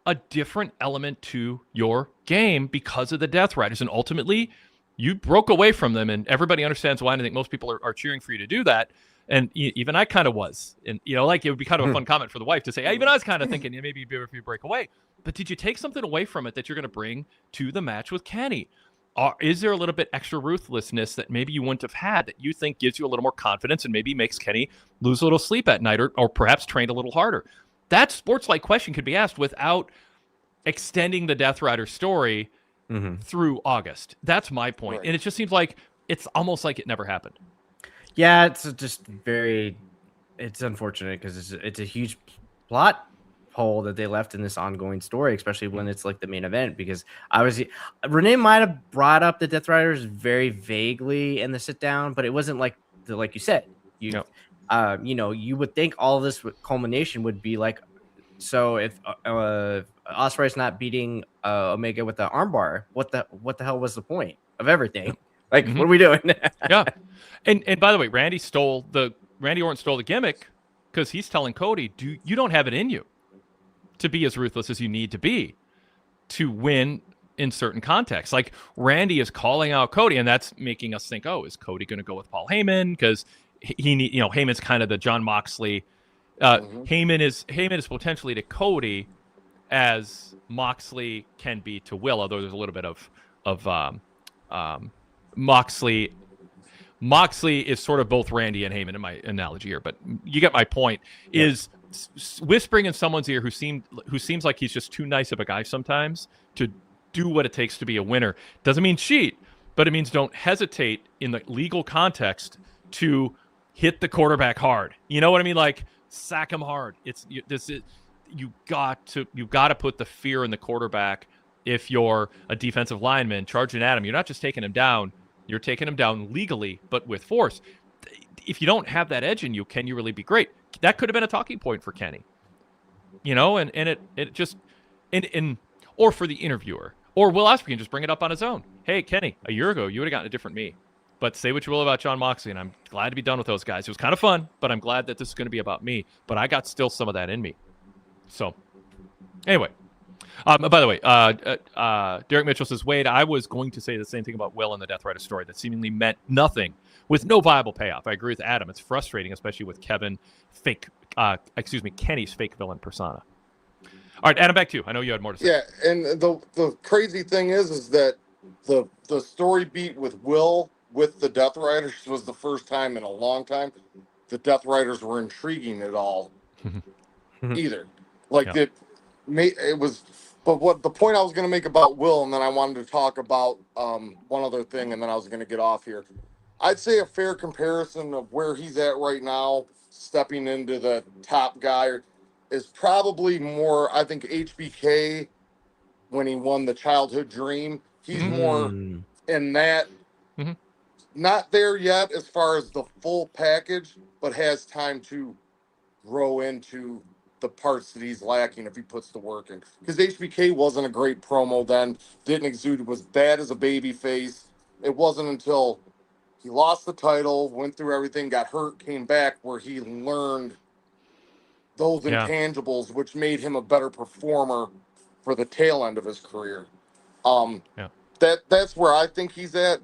a different element to your game because of the Death Riders. And ultimately, you broke away from them, and everybody understands why. And I think most people are cheering for you to do that. And even I kind of was. And, like it would be kind of a fun comment for the wife to say, even I was kind of thinking, maybe you'd be if you break away. But did you take something away from it that you're going to bring to the match with Kenny? Is there a little bit extra ruthlessness that maybe you wouldn't have had that you think gives you a little more confidence and maybe makes Kenny lose a little sleep at night or perhaps train a little harder? That sports-like question could be asked without extending the Death Rider story through August. That's my point. Right. And it just seems like it's almost like it never happened. Yeah, it's unfortunate because it's a huge plot hole that they left in this ongoing story, especially when it's like the main event. Because Renee might have brought up the Death Riders very vaguely in the sit down, but it wasn't like you said. You would think all this culmination would be like, so if Osprey's not beating Omega with the armbar, what the hell was the point of everything? Like, what are we doing? Yeah. And by the way, Randy Orton stole the gimmick because he's telling Cody, you don't have it in you to be as ruthless as you need to be to win in certain contexts. Like, Randy is calling out Cody, and that's making us think, is Cody going to go with Paul Heyman? Because Heyman's kind of the Jon Moxley. Heyman is potentially to Cody as Moxley can be to Will, although there's a little bit of Moxley is sort of both Randy and Heyman in my analogy here, but you get my point. Yeah. Is whispering in someone's ear who seems like he's just too nice of a guy sometimes to do what it takes to be a winner. Doesn't mean cheat, but it means don't hesitate in the legal context to hit the quarterback hard. You know what I mean? Like, sack him hard. You got to put the fear in the quarterback. If you're a defensive lineman charging at him, you're not just taking him down. You're taking him down legally, but with force. If you don't have that edge in you, can you really be great? That could have been a talking point for Kenny. And it just or for the interviewer. Or Will Ospreay can just bring it up on his own. Hey, Kenny, a year ago, you would have gotten a different me. But say what you will about Jon Moxley, and I'm glad to be done with those guys. It was kind of fun, but I'm glad that this is going to be about me. But I got still some of that in me. So, anyway. By the way, Derek Mitchell says, Wade, I was going to say the same thing about Will and the Death Rider story that seemingly meant nothing with no viable payoff. I agree with Adam. It's frustrating, especially with Kenny's fake villain persona. All right, Adam, back to you. I know you had more to say. Yeah, and the crazy thing is that the story beat with Will with the Death Riders was the first time in a long time the Death Riders were intriguing at all either. Like, it was But what the point I was going to make about Will, and then I wanted to talk about one other thing, and then I was going to get off here. I'd say a fair comparison of where he's at right now, stepping into the top guy, is probably more, I think, HBK when he won the Childhood Dream. He's more in that, not there yet as far as the full package, but has time to grow into the parts that he's lacking if he puts the work in. Because HBK wasn't a great promo then, didn't exude, was bad as a baby face. It wasn't until he lost the title, went through everything, got hurt, came back, where he learned those intangibles, which made him a better performer for the tail end of his career. That's where I think he's at.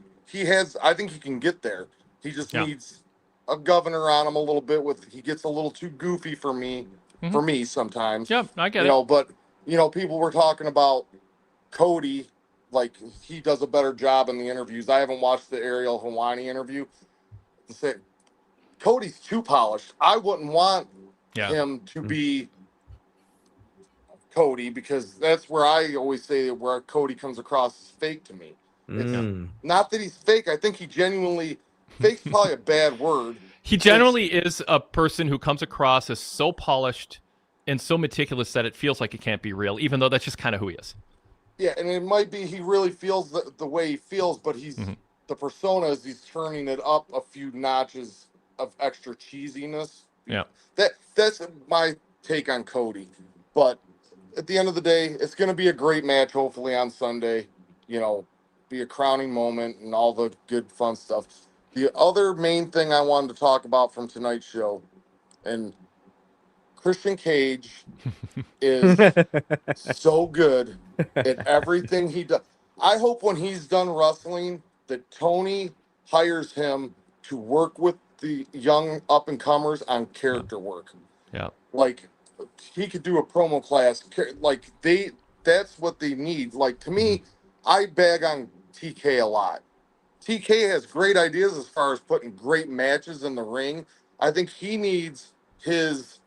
I think he can get there. He just needs a governor on him a little bit. He gets a little too goofy for me sometimes. Yeah, I get it. But people were talking about Cody, like he does a better job in the interviews. I haven't watched the Ariel Helwani interview. To say Cody's too polished. I wouldn't want him to be Cody, because that's where I always say where Cody comes across as fake to me. It's not that he's fake. I think he genuinely, fake's probably a bad word. He generally is a person who comes across as so polished and so meticulous that it feels like it can't be real, even though that's just kind of who he is. Yeah, and it might be he really feels the way he feels, but he's the persona is he's turning it up a few notches of extra cheesiness. Yeah. That's my take on Cody. But at the end of the day, it's going to be a great match, hopefully, on Sunday. Be a crowning moment and all the good, fun stuff. The other main thing I wanted to talk about from tonight's show, and Christian Cage is so good at everything he does. I hope when he's done wrestling that Tony hires him to work with the young up-and-comers on character work. Yeah. Like, he could do a promo class. Like, that's what they need. Like, to me, I bag on TK a lot. TK has great ideas as far as putting great matches in the ring. I think he needs his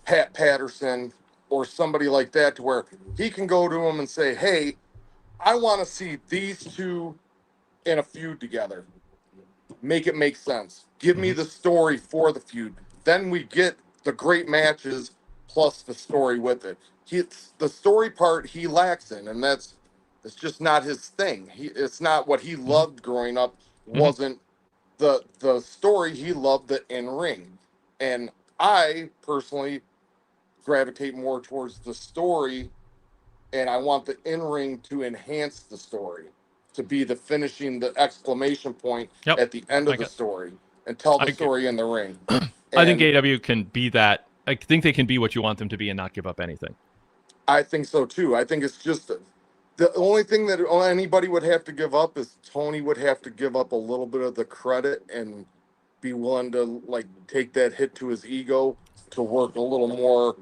Pat Patterson or somebody like that to where he can go to him and say, hey, I want to see these two in a feud together. Make it make sense. Give me the story for the feud. Then we get the great matches plus the story with it. The story part he lacks in, and it's just not his thing. It's not what he loved growing up. Wasn't the story. He loved the in-ring. And I personally gravitate more towards the story, and I want the in-ring to enhance the story, to be the finishing, the exclamation point at the end of the story, and tell the story in the ring. I think AEW can be that. I think they can be what you want them to be and not give up anything. I think so too. I think it's just the only thing that anybody would have to give up is Tony would have to give up a little bit of the credit and be willing to take that hit to his ego to work a little more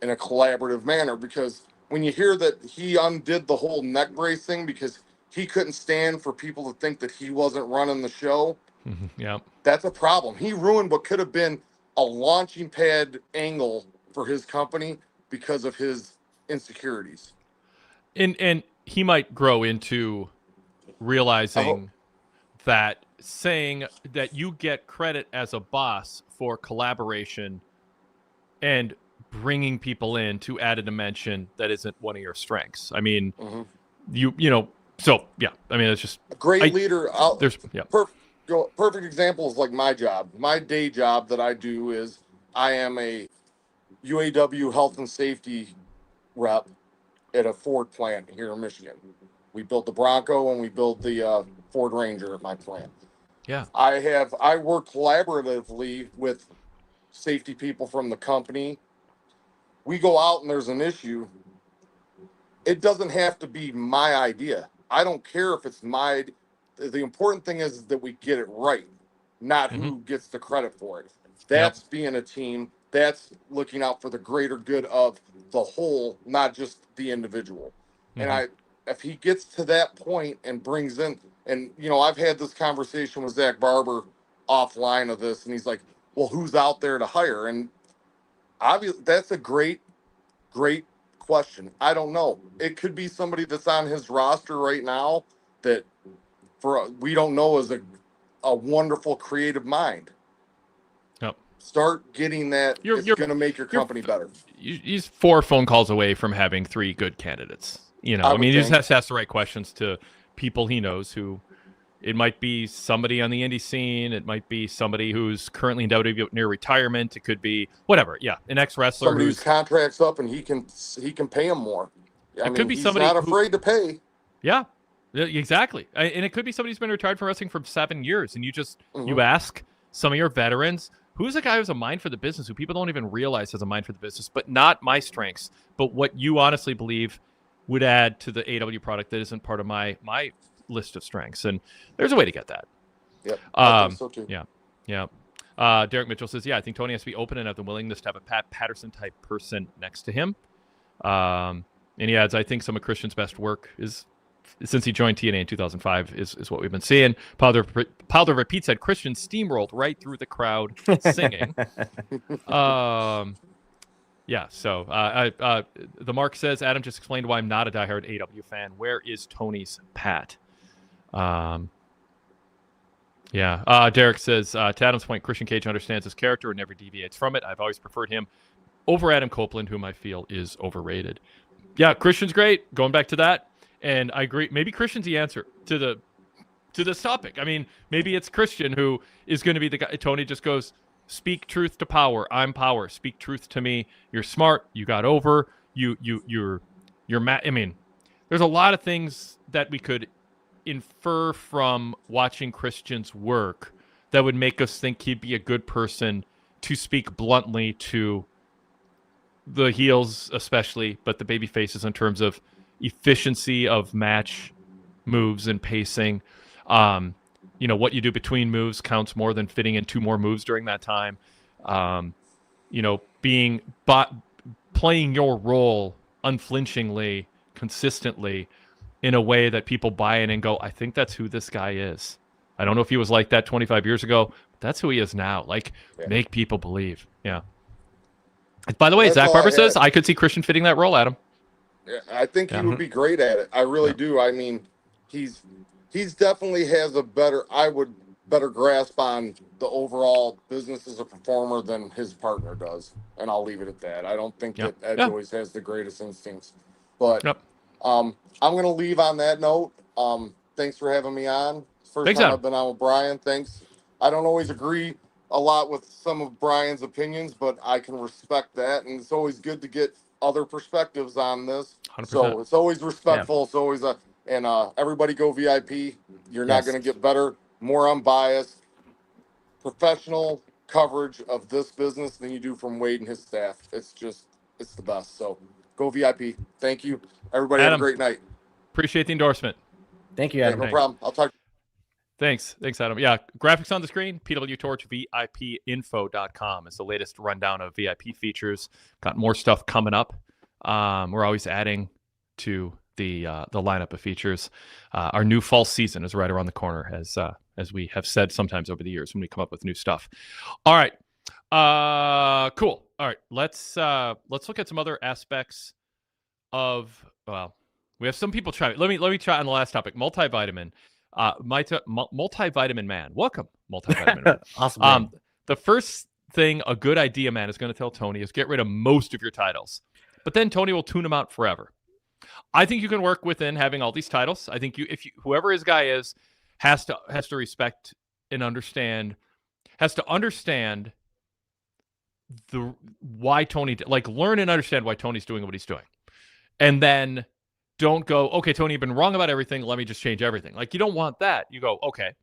in a collaborative manner. Because when you hear that he undid the whole neck brace thing because he couldn't stand for people to think that he wasn't running the show, that's a problem. He ruined what could have been a launching pad angle for his company because of his insecurities. And he might grow into realizing that saying that you get credit as a boss for collaboration and bringing people in to add a dimension that isn't one of your strengths. I mean, so yeah. I mean, it's just a great leader. Perfect example is like my job. My day job that I do is I am a UAW health and safety rep at a Ford plant here in Michigan. We built the Bronco and we built the Ford Ranger at my plant. Yeah. I work collaboratively with safety people from the company. We go out and there's an issue. It doesn't have to be my idea. I don't care if it's the important thing is that we get it right, not who gets the credit for it. That's being a team. That's looking out for the greater good of the whole, not just the individual. And if he gets to that point and brings in, and I've had this conversation with Zach Barber offline of this, and he's like, well, who's out there to hire? And obviously that's a great question. I don't know. It could be somebody that's on his roster right now that we don't know is a wonderful creative mind. Yep. Start getting that. It's going to make your company better. He's 4 phone calls away from having 3 good candidates. You know, I mean, he just has to ask the right questions to people he knows who. It might be somebody on the indie scene. It might be somebody who's currently in WWE near retirement. It could be whatever. Yeah, an ex-wrestler whose contract's up and he can pay him more. It could be somebody not afraid to pay. Yeah, exactly. And it could be somebody who's been retired from wrestling for 7 years. And you just you ask some of your veterans, who's a guy who's a mind for the business, who people don't even realize has a mind for the business, but not my strengths, but what you honestly believe would add to the AEW product that isn't part of my list of strengths. And there's a way to get that. Yep. I think so too. Yeah. Derek Mitchell says, I think Tony has to be open and have the willingness to have a Pat Patterson type person next to him. And he adds, I think some of Christian's best work is since he joined TNA in 2005 is what we've been seeing. Powder Repeat said Christian steamrolled right through the crowd singing. So the Mark says, Adam just explained why I'm not a diehard AEW fan. Where is Tony's Pat? Derek says, to Adam's point, Christian Cage understands his character and never deviates from it. I've always preferred him over Adam Copeland, whom I feel is overrated. Yeah, Christian's great. Going back to that. And I agree. Maybe Christian's the answer to this topic. I mean, maybe it's Christian who is going to be the guy. Tony just goes, speak truth to power. I'm power. Speak truth to me. You're smart. You got over. You're I mean, there's a lot of things that we could infer from watching Christian's work that would make us think he'd be a good person to speak bluntly to the heels, especially, but the baby faces in terms of efficiency of match moves and pacing. What you do between moves counts more than fitting in 2 more moves during that time. Playing your role unflinchingly, consistently, in a way that people buy in and go, I think that's who this guy is. I don't know if he was like that 25 years ago, but that's who he is now. Make people believe. Yeah. By the way, Zach Barber says, I could see Christian fitting that role, Adam. Yeah, I think he would be great at it. I really do. I mean, he's definitely has a better grasp on the overall business as a performer than his partner does. And I'll leave it at that. I don't think that Ed always has the greatest instincts. But I'm going to leave on that note. Thanks for having me on. First time I've been on with Brian. Thanks. I don't always agree a lot with some of Brian's opinions, but I can respect that. And it's always good to get other perspectives on this. 100%. So it's always respectful. It's always everybody go VIP. You're not going to get better, more unbiased, professional coverage of this business than you do from Wade and his staff. It's the best. So go VIP. Thank you. Everybody Adam, have a great night. Appreciate the endorsement. Thank you, Adam. No problem. I'll talk. Thanks, Adam. Yeah, graphics on the screen, pwtorchvipinfo.com is the latest rundown of VIP features. Got more stuff coming up. We're always adding to the lineup of features. Our new fall season is right around the corner, as we have said sometimes over the years when we come up with new stuff. All right, cool. All right, let's look at some other aspects of. Well, we have some people try. Let me try on the last topic, multivitamin. Multivitamin Man. Welcome, Multivitamin Man. Awesome. The first thing a good idea man is going to tell Tony is get rid of most of your titles, but then Tony will tune them out forever. I think you can work within having all these titles. I think whoever his guy is has to respect and understand, why Tony, learn and understand why Tony's doing what he's doing, and then don't go, okay, Tony, you've been wrong about everything. Let me just change everything. You don't want that. You go, okay,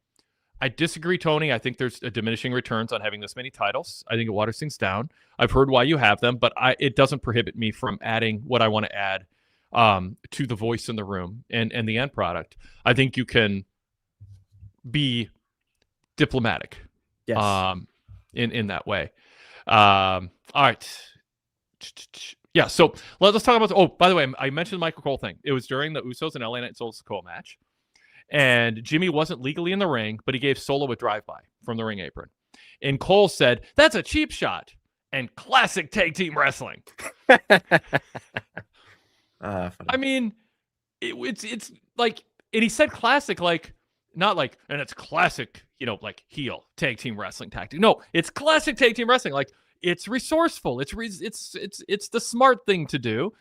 I disagree, Tony. I think there's a diminishing returns on having this many titles. I think it waters things down. I've heard why you have them, but it doesn't prohibit me from adding what I want to add to the voice in the room and the end product. I think you can be diplomatic in that way. All right. Yeah, so let's talk about. Oh, by the way, I mentioned the Michael Cole thing. It was during the Usos and LA Knight Solo Sikoa match, and Jimmy wasn't legally in the ring, but he gave Solo a drive-by from the ring apron, and Cole said, "That's a cheap shot and classic tag team wrestling." Funny. I mean, it's like, and he said classic, like, not like, and it's classic, like heel tag team wrestling tactic. No, it's classic tag team wrestling. Like, it's resourceful. It's the smart thing to do,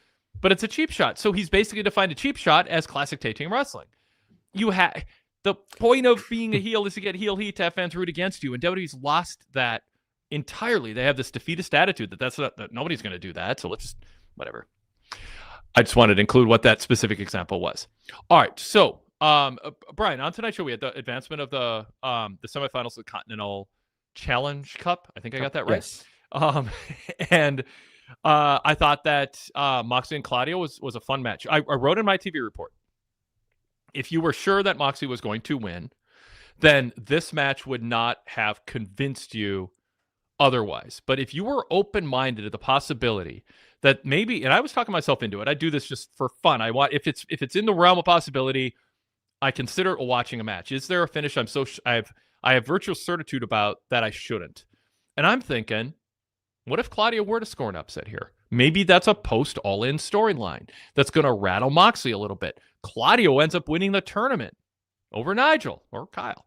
but it's a cheap shot. So he's basically defined a cheap shot as classic tag team wrestling. The point of being a heel is to get heel heat, to have fans root against you, and WWE's lost that entirely. They have this defeatist attitude that nobody's going to do that. So let's whatever. I just wanted to include what that specific example was. All right, so Brian, on tonight's show we had the advancement of the semifinals of the Continental Challenge Cup. I think I got that right. Yes. And I thought that Moxley and Claudio was a fun match. I wrote in my TV report, if you were sure that Moxley was going to win, then this match would not have convinced you otherwise. But if you were open-minded to the possibility that maybe, and I was talking myself into it, I do this just for fun. If it's in the realm of possibility, I consider watching a match. Is there a finish I have virtual certitude about that I shouldn't? And I'm thinking, what if Claudio were to score an upset here? Maybe that's a post all-in storyline that's going to rattle Moxley a little bit. Claudio ends up winning the tournament over Nigel or Kyle.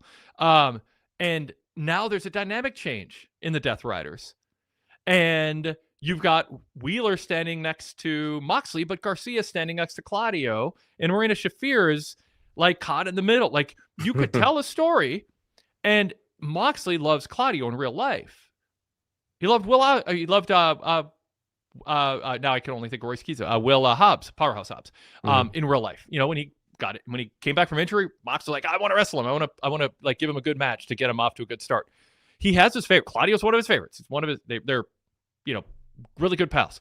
And now there's a dynamic change in the Death Riders. And you've got Wheeler standing next to Moxley, but Garcia standing next to Claudio. And Marina Shafir is like caught in the middle. Like, you could tell a story. And Moxley loves Claudio in real life. He loved now I can only think of Royce Keys. Will Hobbs, Powerhouse Hobbs, in real life. When he came back from injury, Mox was like, I want to wrestle him. I want to like give him a good match to get him off to a good start. He has his favorite. Claudio's one of his favorites. It's one of his. They're really good pals.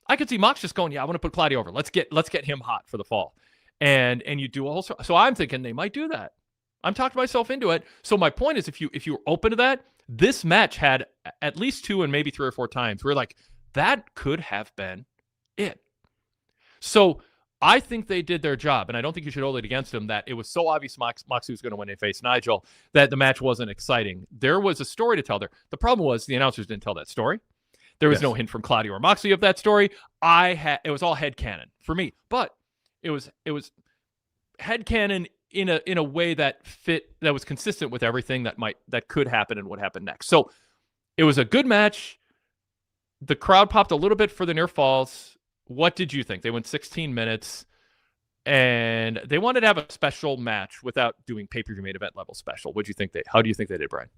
I could see Mox just going, I want to put Claudio over. Let's get him hot for the fall, and you do also. So I'm thinking they might do that. I'm talking myself into it. So my point is, if you're open to that, this match had at least 2 and maybe 3 or 4 times where like that could have been it. So I think they did their job, and I don't think you should hold it against them that it was so obvious Moxley was going to win and face Nigel that the match wasn't exciting. There was a story to tell there. The problem was the announcers didn't tell that story. There was no hint from Claudio or Moxley of that story. It was all headcanon for me, but it was headcanon in a way that was consistent with everything that could happen and would happen next. So it was a good match. The crowd popped a little bit for the near falls. What did you think? They went 16 minutes, and they wanted to have a special match without doing pay-per-view main event level special. How do you think they did, Brian?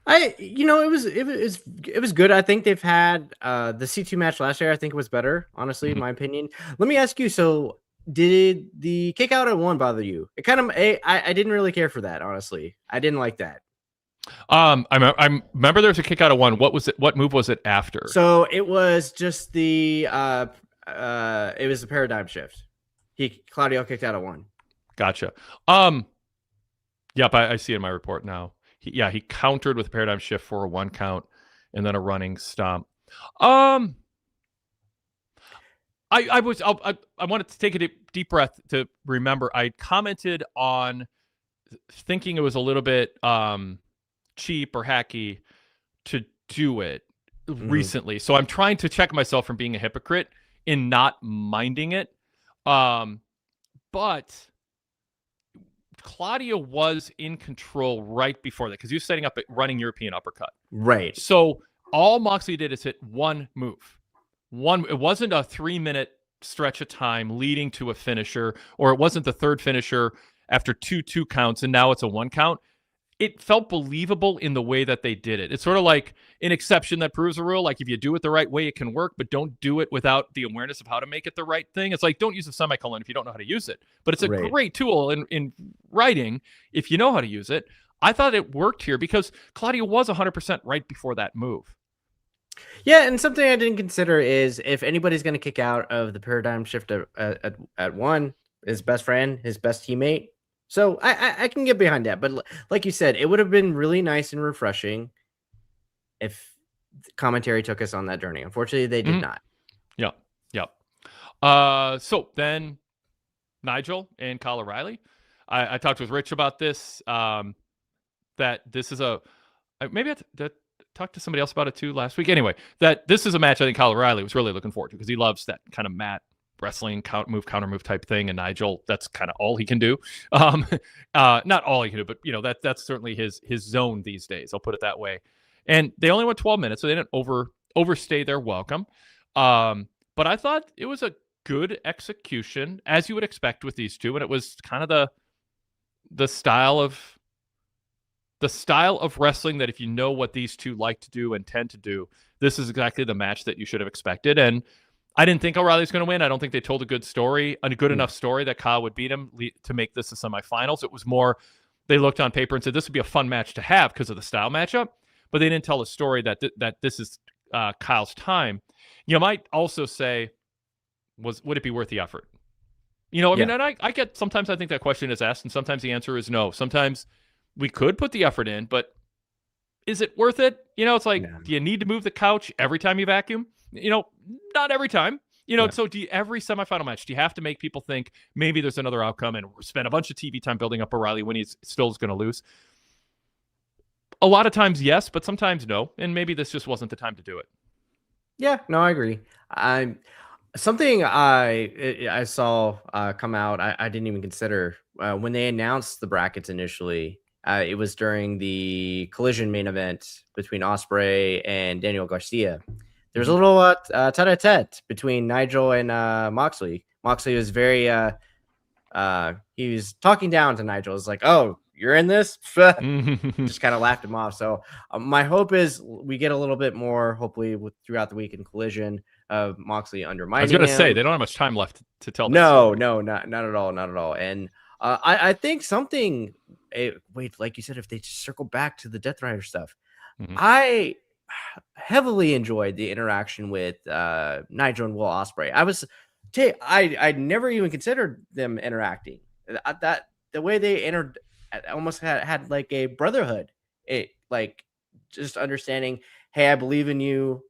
It was good. I think they've had the C2 match last year. I think it was better, honestly, in my opinion. Let me ask you. So, did the kick out at 1 bother you? It kind of. I didn't really care for that, honestly. I didn't like that. I remember there was a kick out of 1. What was it? What move was it after? So it was just the it was the paradigm shift. Claudio kicked out of 1. Gotcha. Yep, I see it in my report now. He countered with a paradigm shift for a 1 count and then a running stomp. I wanted to take a deep breath to remember. I commented on thinking it was a little bit cheap or hacky to do it recently. So I'm trying to check myself from being a hypocrite in not minding it. But Claudio was in control right before that because he was setting up a running European uppercut. Right. So all Moxley did is hit 1 move. It wasn't a 3-minute stretch of time leading to a finisher, or it wasn't the third finisher after 2 counts, and now it's a 1 count. It felt believable in the way that they did it. It's sort of like an exception that proves a rule. Like if you do it the right way, it can work, but don't do it without the awareness of how to make it the right thing. It's like, don't use a semicolon if you don't know how to use it. But it's a great tool in writing if you know how to use it. I thought it worked here because Claudio was 100% right before that move. Yeah, and something I didn't consider is if anybody's going to kick out of the paradigm shift at 1, his best friend, his best teammate. So I can get behind that. But like you said, it would have been really nice and refreshing if commentary took us on that journey. Unfortunately, they did not. Yep. So then Nigel and Kyle O'Reilly. I talked with Rich about this, that this is maybe I talked to somebody else about it too last week. Anyway, that this is a match I think Kyle O'Reilly was really looking forward to because he loves that kind of mat wrestling counter move type thing, and Nigel, that's kind of all he can do. Not all he can do, but that's certainly his zone these days. I'll put it that way. And they only went 12 minutes, so they didn't overstay their welcome. But I thought it was a good execution, as you would expect with these two, and it was kind of the style of wrestling that, if you know what these two like to do and tend to do, this is exactly the match that you should have expected. And I didn't think O'Reilly's going to win. I don't think they told a good story, a good enough story that Kyle would beat him to make this a semifinals. It was more, they looked on paper and said this would be a fun match to have because of the style matchup, but they didn't tell a story that this is Kyle's time. You might also say, would it be worth the effort? I mean, and I get, sometimes I think that question is asked, and sometimes the answer is no. Sometimes we could put the effort in, but is it worth it? It's like, do you need to move the couch every time you vacuum? Not every time. So do you, every semifinal match, do you have to make people think maybe there's another outcome and spend a bunch of TV time building up O'Reilly when he's still going to lose? A lot of times, yes, but sometimes no. And maybe this just wasn't the time to do it. Yeah, no, I agree. Something I saw come out, I didn't even consider when they announced the brackets initially. It was during the Collision main event between Ospreay and Daniel Garcia. There was a little tete-a-tete between Nigel and Moxley. Moxley was very he was talking down to Nigel. It's like, oh, you're in this? Just kind of laughed him off. So my hope is we get a little bit more, hopefully, throughout the week in Collision of Moxley undermining. I was going to say, they don't have much time left to tell. No, not at all. And I think something, wait, like you said, if they just circle back to the Death Rider stuff, I heavily enjoyed the interaction with Nigel and Will Ospreay. I never even considered them interacting. That the way they entered almost had like a brotherhood. It like just understanding, hey, I believe in you.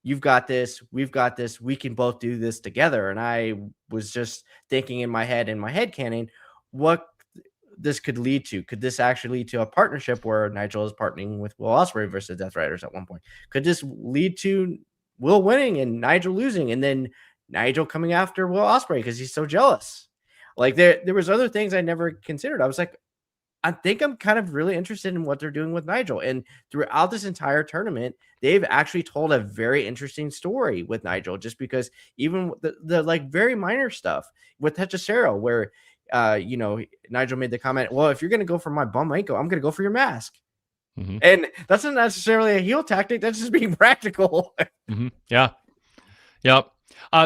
You've got this. We've got this. We can both do this together. And I was just thinking in my head canon, what this could lead to. Could this actually lead to a partnership where Nigel is partnering with Will Ospreay versus Death Riders at one point? Could this lead to Will winning and Nigel losing, and then Nigel coming after Will Ospreay because he's so jealous? Like there was other things I never considered. I was like, I think I'm kind of really interested in what they're doing with Nigel. And throughout this entire tournament, they've actually told a very interesting story with Nigel, just because even the like very minor stuff with Hechicero, where Nigel made the comment, well, if you're going to go for my bum ankle, I'm going to go for your mask. And that's not necessarily a heel tactic. That's just being practical. Yeah. Yep.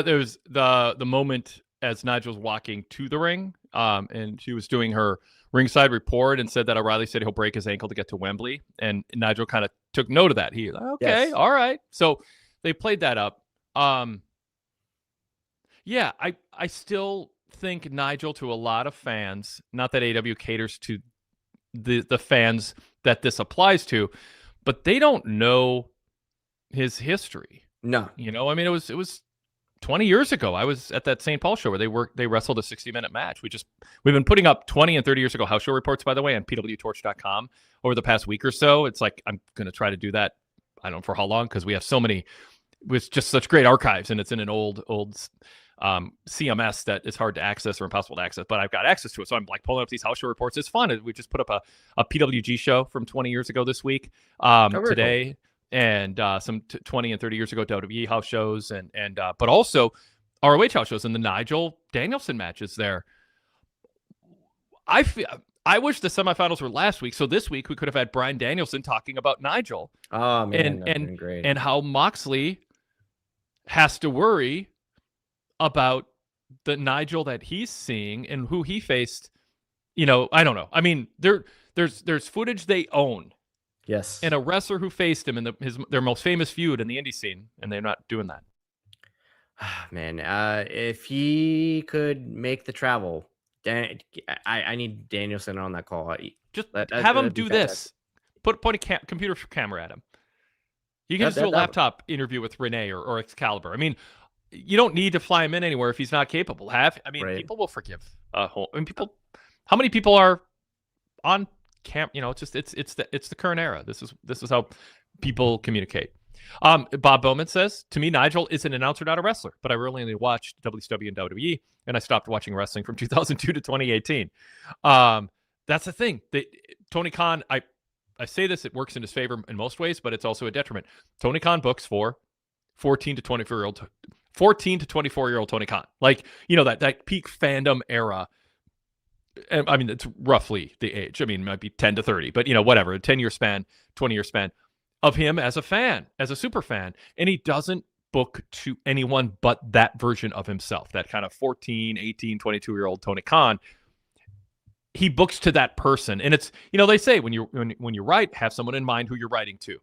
There was the moment as Nigel's walking to the ring, and she was doing her ringside report and said that O'Reilly said he'll break his ankle to get to Wembley, and Nigel kind of took note of that. He okay, yes. All right. So they played that up. Yeah, I still think Nigel, to a lot of fans, not that AEW caters to the fans that this applies to, but they don't know his history. No. I mean, it was 20 years ago. I was at that St. Paul show where they wrestled a 60-minute match. We've been putting up 20 and 30 years ago house show reports, by the way, on pwtorch.com over the past week or so. It's like, I'm going to try to do that. I don't know for how long, because we have so many, with just such great archives, and it's in an old CMS that is hard to access or impossible to access, but I've got access to it. So I'm like pulling up these house show reports. It's fun. We just put up a PWG show from 20 years ago this week, today. Cool. And some 20 and 30 years ago WWE house shows, and but also ROH house shows, and the Nigel Danielson matches there. I wish the semifinals were last week, so this week we could have had Bryan Danielson talking about Nigel. Oh man, and great. And how Moxley has to worry about the Nigel that he's seeing and who he faced. I don't know. I mean, there's footage they own. Yes. And a wrestler who faced him in their most famous feud in the indie scene, and they're not doing that. Man, if he could make the travel, I need Danielson on that call. Just have him do this. Point a computer camera at him. You can just do a laptop interview with Renee or Excalibur. I mean, you don't need to fly him in anywhere if he's not capable. People will forgive. How many people are on camp? It's the current era. This is how people communicate. Bob Bowman says, to me, Nigel is an announcer, not a wrestler, but I really only watched WCW and WWE, and I stopped watching wrestling from 2002 to 2018. That's the thing. Tony Khan, I say this, it works in his favor in most ways, but it's also a detriment. Tony Khan books for 14 to 24-year-old Tony Khan. Like, that peak fandom era. And, I mean, it's roughly the age. I mean, it might be 10 to 30, but, whatever, a 10-year span, 20-year span of him as a fan, as a super fan. And he doesn't book to anyone but that version of himself, that kind of 14, 18, 22-year-old Tony Khan. He books to that person. And it's, they say when you write, have someone in mind who you're writing to.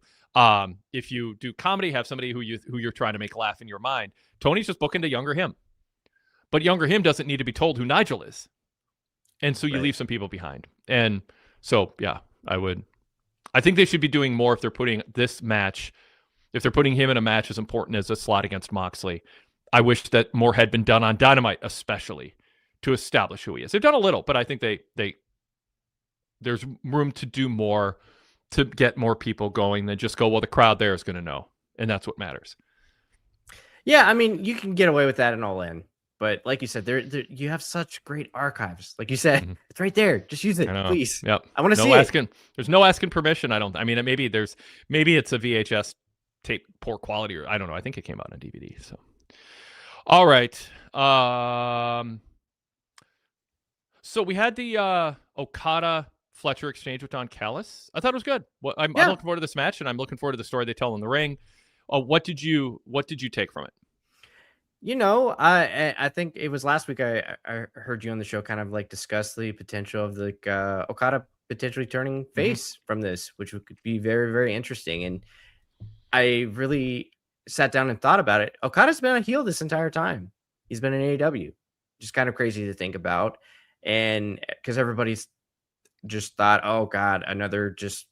If you do comedy, have somebody who you're trying to make laugh in your mind. Tony's just booking to younger him. But younger him doesn't need to be told who Nigel is. And so you leave some people behind. And so, yeah, I think they should be doing more if they're putting this match, if they're putting him in a match as important as a slot against Moxley. I wish that more had been done on Dynamite, especially to establish who he is. They've done a little, but I think there's room to do more to get more people going than just go, well, the crowd there is going to know. And that's what matters. Yeah, I mean, you can get away with that in All In. But like you said, there you have such great archives. Like you said, It's right there. Just use it, please. Yep. I want to see it. There's no asking permission. Maybe it's a VHS tape, poor quality, or I don't know. I think it came out on DVD. So, all right. So we had the Okada Fletcher exchange with Don Callis. I thought it was good. I'm looking forward to this match, and I'm looking forward to the story they tell in the ring. What did you take from it? I think it was last week I heard you on the show kind of like discuss the potential of the Okada potentially turning face from this, which could be very, very interesting. And I really sat down and thought about it. Okada's been a heel this entire time. He's been in AEW. Just kind of crazy to think about. And because everybody's just thought, oh God, another just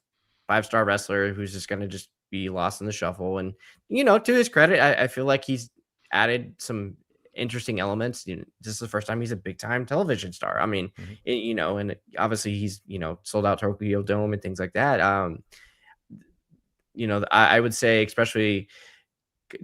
5-star wrestler who's just going to just be lost in the shuffle. And, to his credit, I feel like he's added some interesting elements. This is the first time he's a big time television star. I mean, and obviously he's, sold out Tokyo Dome and things like that. I would say, especially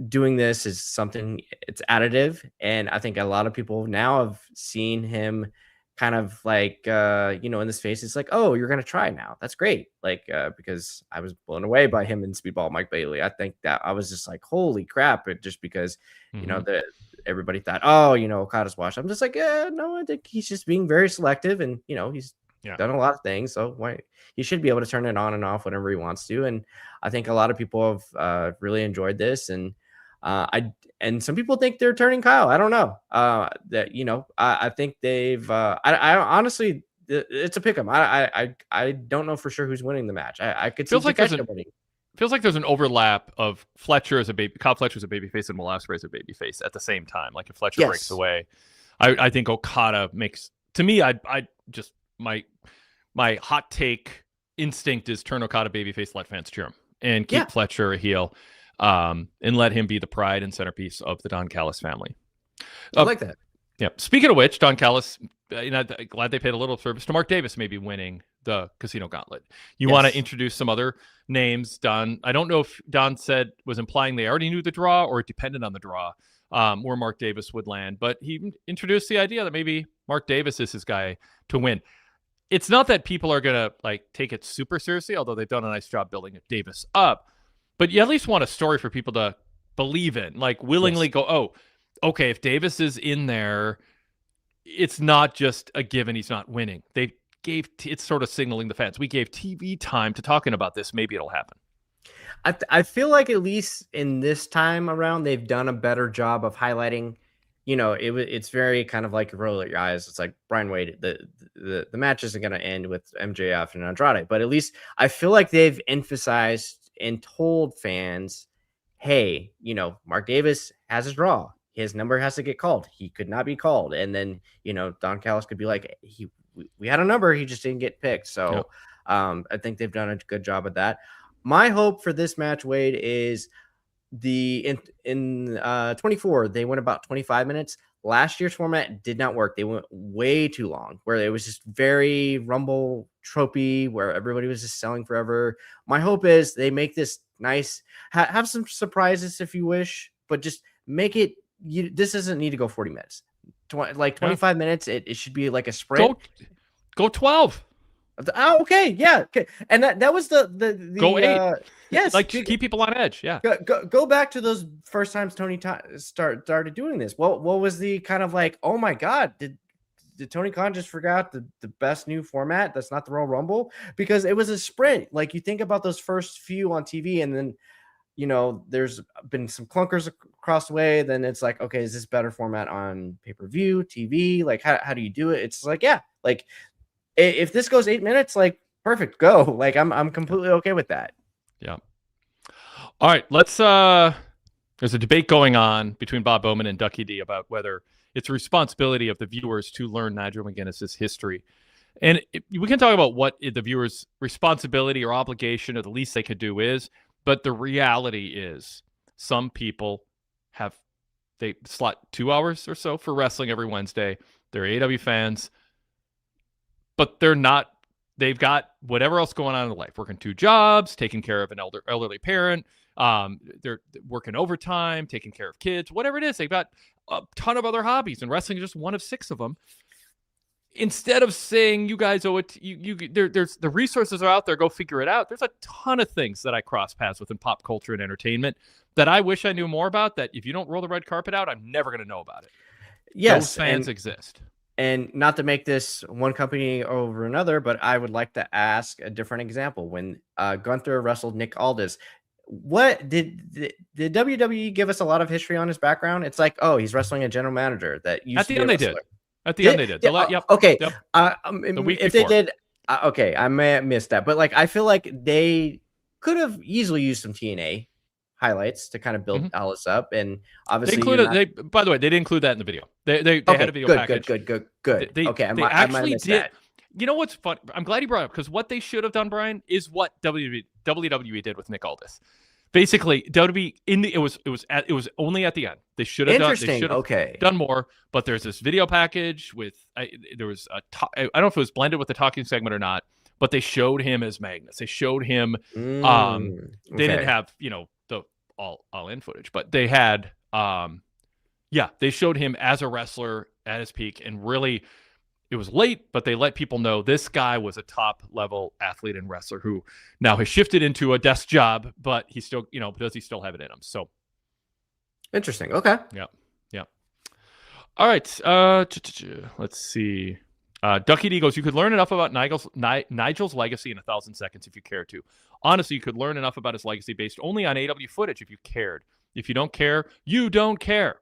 doing this is something, it's additive. And I think a lot of people now have seen him kind of like, in this phase, it's like, oh, you're going to try now. That's great. Like, because I was blown away by him in Speedball Mike Bailey. I think that I was just like, holy crap. It just because, everybody thought, oh, Okada's washed. I'm just like, no, I think he's just being very selective and, he's done a lot of things. So he should be able to turn it on and off whenever he wants to. And I think a lot of people have really enjoyed this. And and some people think they're turning Kyle. I don't know. I think they've. I honestly, it's a pick 'em. I don't know for sure who's winning the match. I could feels like there's an overlap of Fletcher as a baby, Kyle Fletcher as a babyface, and Will Ospreay as a babyface at the same time. Like if Fletcher breaks away, I think Okada makes. To me, I just my hot take instinct is turn Okada babyface, let fans cheer him, and keep Fletcher a heel. And let him be the pride and centerpiece of the Don Callis family. I like that. Yeah. Speaking of which, Don Callis, glad they paid a little service to Mark Davis, maybe winning the Casino Gauntlet. You want to introduce some other names, Don? I don't know if Don was implying they already knew the draw or it depended on the draw, where Mark Davis would land. But he introduced the idea that maybe Mark Davis is his guy to win. It's not that people are gonna take it super seriously, although they've done a nice job building Davis up. But you at least want a story for people to believe in, like willingly go, oh, okay, if Davis is in there, it's not just a given he's not winning. They gave, it's sort of signaling the fans, we gave TV time to talking about this. Maybe it'll happen. I feel like at least in this time around, they've done a better job of highlighting, it's very kind of like roll your eyes. It's like Brian Wade, the match isn't going to end with MJF and Andrade, but at least I feel like they've emphasized and told fans, hey, Mark Davis has his draw. His number has to get called. He could not be called. And then, Don Callis could be like, we had a number. He just didn't get picked. So I think they've done a good job of that. My hope for this match, Wade, is in 24, they went about 25 minutes. Last year's format did not work. They went way too long, where it was just very Rumble tropey, where everybody was just selling forever. My hope is they make this nice, have some surprises if you wish, but just make it. This doesn't need to go 40 minutes. 25 minutes. It should be like a sprint. Go 12. Oh, okay, yeah, okay. And that was the go 8. Yes, like keep people on edge. Yeah, go back to those first times Tony started doing this. What was the kind of like? Oh my God, did Tony Khan just forgot the best new format? That's not the Royal Rumble, because it was a sprint. Like, you think about those first few on TV, and then there's been some clunkers across the way. Then it's like, okay, is this better format on pay-per-view TV? Like, how do you do it? It's like, yeah, like, if this goes 8 minutes, like, perfect, go. Like, I'm completely okay with that. Yeah. All right, let's there's a debate going on between Bob Bowman and Ducky D about whether it's a responsibility of the viewers to learn Nigel McGuinness's history. And we can talk about what the viewers' responsibility or obligation, or the least they could do, is. But the reality is, some people they slot 2 hours or so for wrestling every Wednesday. They're AEW fans, but they've got whatever else going on in their life, working 2 jobs, taking care of an elderly parent. They're working overtime, taking care of kids, whatever it is. They've got a ton of other hobbies, and wrestling is just one of 6 of them. Instead of saying, you guys owe it, there's the resources are out there, go figure it out. There's a ton of things that I cross paths with in pop culture and entertainment that I wish I knew more about, that if you don't roll the red carpet out, I'm never going to know about it. Yes. Those fans exist. And not to make this one company over another, but I would like to ask a different example. When Gunther wrestled Nick Aldis, what did WWE give us a lot of history on his background? It's like, oh, he's wrestling a general manager that used to be a wrestler. At the end they did. Yep. Okay. Yep. The week if before. They did, okay, I may have missed that, but like, I feel like they could have easily used some TNA highlights to kind of build Alice up, and obviously by the way, they didn't include that in the video. They had a video package. Good. They actually did. That. You know what's fun? I'm glad you brought it up, because what they should have done, Brian, is what WWE did with Nick Aldis. Basically, WWE it was only at the end. They should have done more. But there's this video package with there was I don't know if it was blended with the talking segment or not, but they showed him as Magnus. They showed him. They didn't have the all in footage, but they had they showed him as a wrestler at his peak, and really. It was late, but they let people know this guy was a top-level athlete and wrestler who now has shifted into a desk job, but he still, does he still have it in him? So interesting. Okay. Yeah. All right. Let's see. Ducky D goes, you could learn enough about Nigel's legacy in 1,000 seconds if you care to. Honestly, you could learn enough about his legacy based only on AEW footage if you cared. If you don't care, you don't care.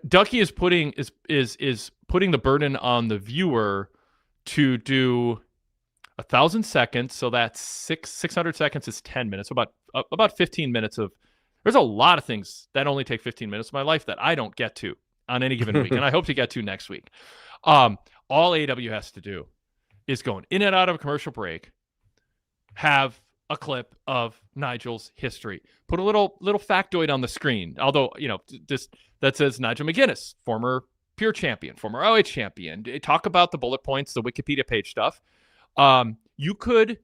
Ducky is putting the burden on the viewer to do 1,000 seconds, so that's 600 seconds is 10 minutes, so about 15 minutes of. There's a lot of things that only take 15 minutes of my life that I don't get to on any given week, and I hope to get to next week. All AEW has to do is go in and out of a commercial break, have a clip of Nigel's history, put a little factoid on the screen, although just that says Nigel McGuinness, former Pure champion, former OH champion. Talk about the bullet points, the Wikipedia page stuff. You could,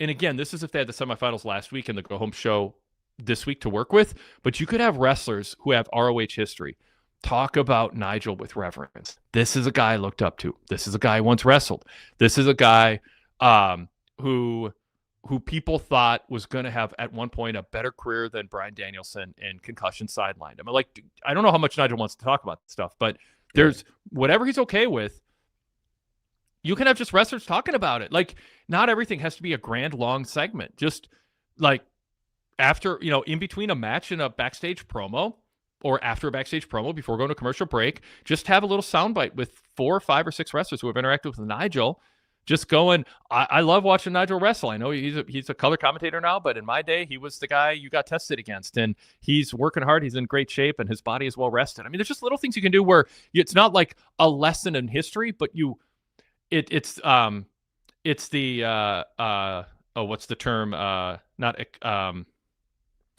and again, this is if they had the semifinals last week and the go home show this week to work with, but you could have wrestlers who have ROH history talk about Nigel with reverence. This is a guy I looked up to. This is a guy I once wrestled. This is a guy who people thought was going to have at one point a better career than Bryan Danielson, and concussion sidelined him. I don't know how much Nigel wants to talk about stuff, but there's whatever he's okay with. You can have just wrestlers talking about it. Like, not everything has to be a grand long segment. Just like after, in between a match and a backstage promo, or after a backstage promo before going to commercial break, just have a little soundbite with 4, 5, or 6 wrestlers who have interacted with Nigel. Just going, I love watching Nigel wrestle. I know he's a color commentator now, but in my day, he was the guy you got tested against, and he's working hard. He's in great shape, and his body is well rested. I mean, there's just little things you can do where it's not like a lesson in history, but it's the what's the term?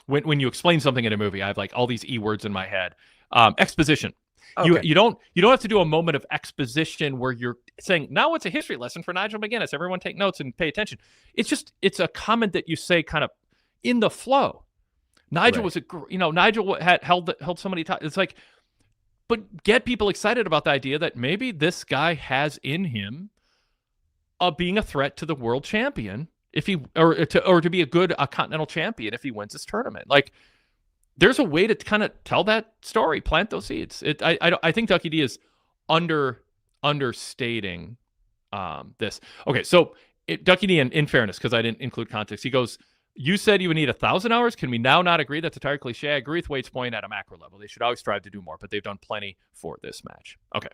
when you explain something in a movie, I have like all these E words in my head. Exposition. Okay. You don't have to do a moment of exposition where you're saying, now it's a history lesson for Nigel McGuinness. Everyone take notes and pay attention. It's a comment that you say kind of in the flow. Nigel was Nigel had held so many times. It's like, but get people excited about the idea that maybe this guy has in him being a threat to the world champion if he or to be a continental champion if he wins this tournament. Like, there's a way to kind of tell that story, plant those seeds. I think Ducky D is understating this. Okay, so Ducky D, in fairness, because I didn't include context, he goes, you said you would need 1,000 hours. Can we now not agree that's a tired cliche? I agree with Wade's point at a macro level. They should always strive to do more, but they've done plenty for this match. Okay.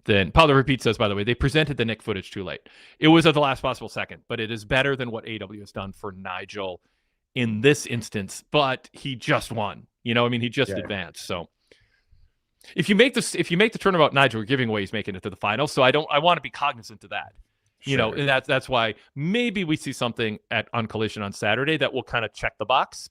Then pwtorchvip says, by the way, they presented the Nick footage too late. It was at the last possible second, but it is better than what AEW has done for Nigel in this instance, but he just won. He just advanced. So if you make the tournament about Nigel, you're giving away he's making it to the final. So I want to be cognizant of that. And that's why maybe we see something on Collision on Saturday that will kind of check the box.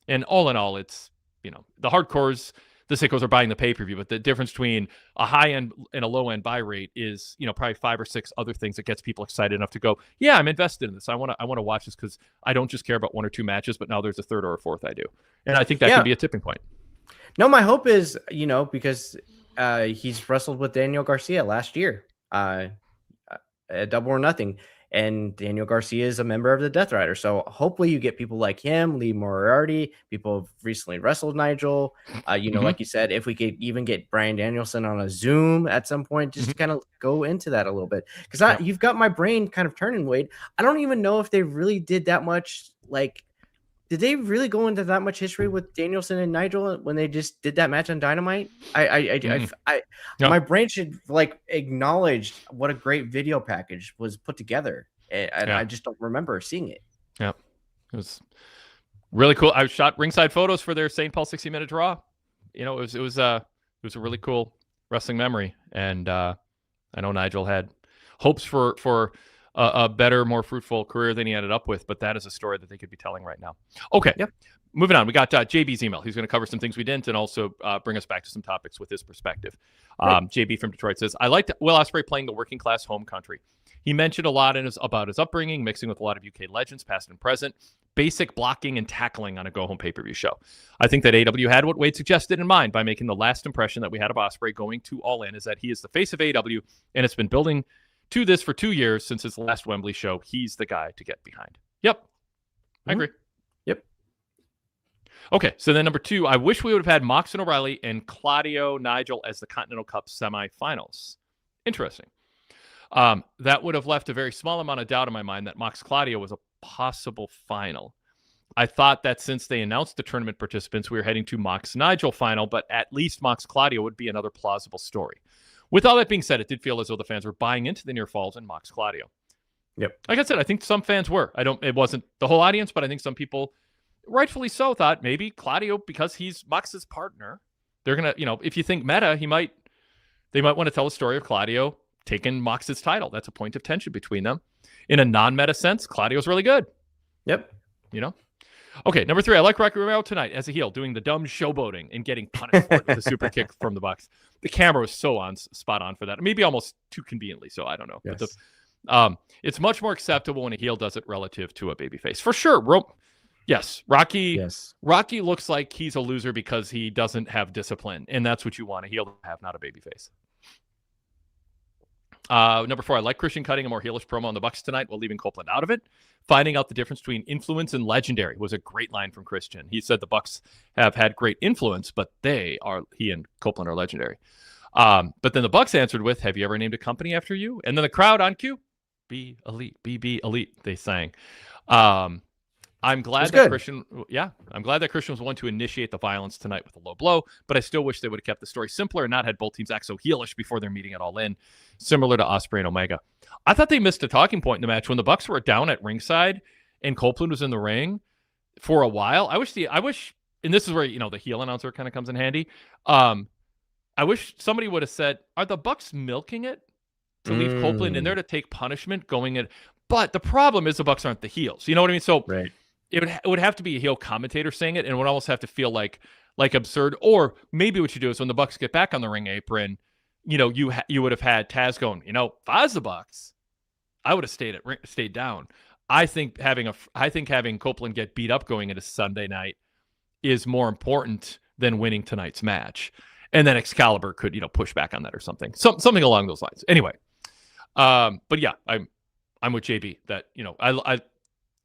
And all in all, it's, the hardcores, the sickos are buying the pay-per-view, but the difference between a high-end and a low-end buy rate is, probably 5 or 6 other things that gets people excited enough to go, yeah, I'm invested in this. I want to watch this because I don't just care about 1 or 2 matches, but now there's a 3rd or a 4th I do. And I think that can be a tipping point. No, my hope is, because he's wrestled with Daniel Garcia last year at Double or Nothing. And Daniel Garcia is a member of the Death Rider. So hopefully you get people like him, Lee Moriarty. People have recently wrestled Nigel. Like you said, if we could even get Bryan Danielson on a Zoom at some point, just to kind of go into that a little bit. Because you've got my brain kind of turning, Wade. I don't even know if they really did that much. Like, did they really go into that much history with Danielson and Nigel when they just did that match on Dynamite? My brain should acknowledge what a great video package was put together, and I just don't remember seeing it. Yeah, it was really cool. I shot ringside photos for their St. Paul 60-minute draw. It was a really cool wrestling memory, and I know Nigel had hopes for a better, more fruitful career than he ended up with, but that is a story that they could be telling right now. Okay, moving on. We got JB's email. He's going to cover some things we didn't and also bring us back to some topics with his perspective. JB from Detroit says, I liked Will Ospreay playing the working class home country. He mentioned a lot about his upbringing, mixing with a lot of UK legends, past and present, basic blocking and tackling on a go-home pay-per-view show. I think that AEW had what Wade suggested in mind by making the last impression that we had of Ospreay going to All In is that he is the face of AEW, and it's been building to this for 2 years since his last Wembley show. He's the guy to get behind. Yep. I agree. Yep. Okay, so then number 2, I wish we would have had Mox and O'Reilly and Claudio Nigel as the Continental Cup semifinals. Interesting. That would have left a very small amount of doubt in my mind that Mox Claudio was a possible final. I thought that since they announced the tournament participants, we were heading to Mox Nigel final, but at least Mox Claudio would be another plausible story. With all that being said, it did feel as though the fans were buying into the near falls and Mox Claudio. Yep. Like I said, I think some fans were. It wasn't the whole audience, but I think some people, rightfully so, thought maybe Claudio, because he's Mox's partner, they're gonna, if you think meta, they might want to tell a story of Claudio taking Mox's title. That's a point of tension between them. In a non-meta sense, Claudio's really good. Yep. Okay, number 3, I like Rocky Romero tonight as a heel, doing the dumb showboating and getting punished for it with a super kick from the Bucks. The camera was so spot on for that. Maybe almost too conveniently so, I don't know. Yes. But it's much more acceptable when a heel does it relative to a babyface. For sure. Rocky looks like he's a loser because he doesn't have discipline, and that's what you want a heel to have, not a babyface. Number 4, I like Christian cutting a more heelish promo on the Bucks tonight while leaving Copeland out of it. Finding out the difference between influence and legendary was a great line from Christian. He said the Bucks have had great influence, but he and Copeland are legendary. But then the Bucks answered with, have you ever named a company after you? And then the crowd on cue, be elite, be elite, they sang. I'm glad that Christian was one to initiate the violence tonight with a low blow, but I still wish they would have kept the story simpler and not had both teams act so heelish before their meeting at All In, similar to Ospreay and Omega. I thought they missed a talking point in the match when the Bucks were down at ringside and Copeland was in the ring for a while. I wish, and this is where the heel announcer kind of comes in handy. I wish somebody would have said, "Are the Bucks milking it to leave Copeland in there to take punishment going in?" But the problem is the Bucks aren't the heels. You know what I mean? So. Right. it would have to be a heel commentator saying it, and it would almost have to feel like absurd. Or maybe what you do is when the Bucks get back on the ring apron, you would have had Taz going, if I was the Bucks, I would have stayed down. I think having Copeland get beat up going into Sunday night is more important than winning tonight's match. And then Excalibur could, push back on that or something. Something along those lines. Anyway. But yeah, I'm with JB that, I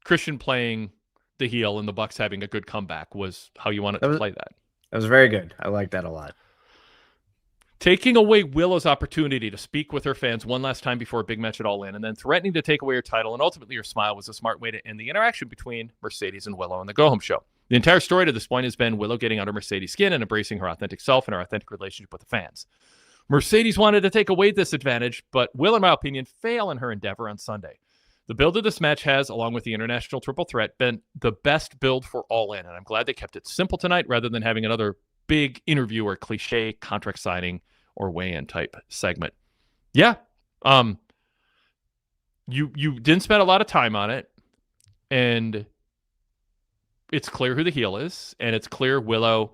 Christian playing the heel and the Bucks having a good comeback was how you wanted to play that. That was very good. I like that a lot. Taking away Willow's opportunity to speak with her fans one last time before a big match at All In, and then threatening to take away her title and ultimately her smile was a smart way to end the interaction between Mercedes and Willow on the Go Home show. The entire story to this point has been Willow getting under Mercedes' skin and embracing her authentic self and her authentic relationship with the fans. Mercedes wanted to take away this advantage, but will, in my opinion, fail in her endeavor on Sunday. The build of this match has, along with the international triple threat, been the best build for All In, and I'm glad they kept it simple tonight rather than having another big interview or cliche contract signing or weigh-in type segment. Yeah. You didn't spend a lot of time on it, and it's clear who the heel is, and it's clear Willow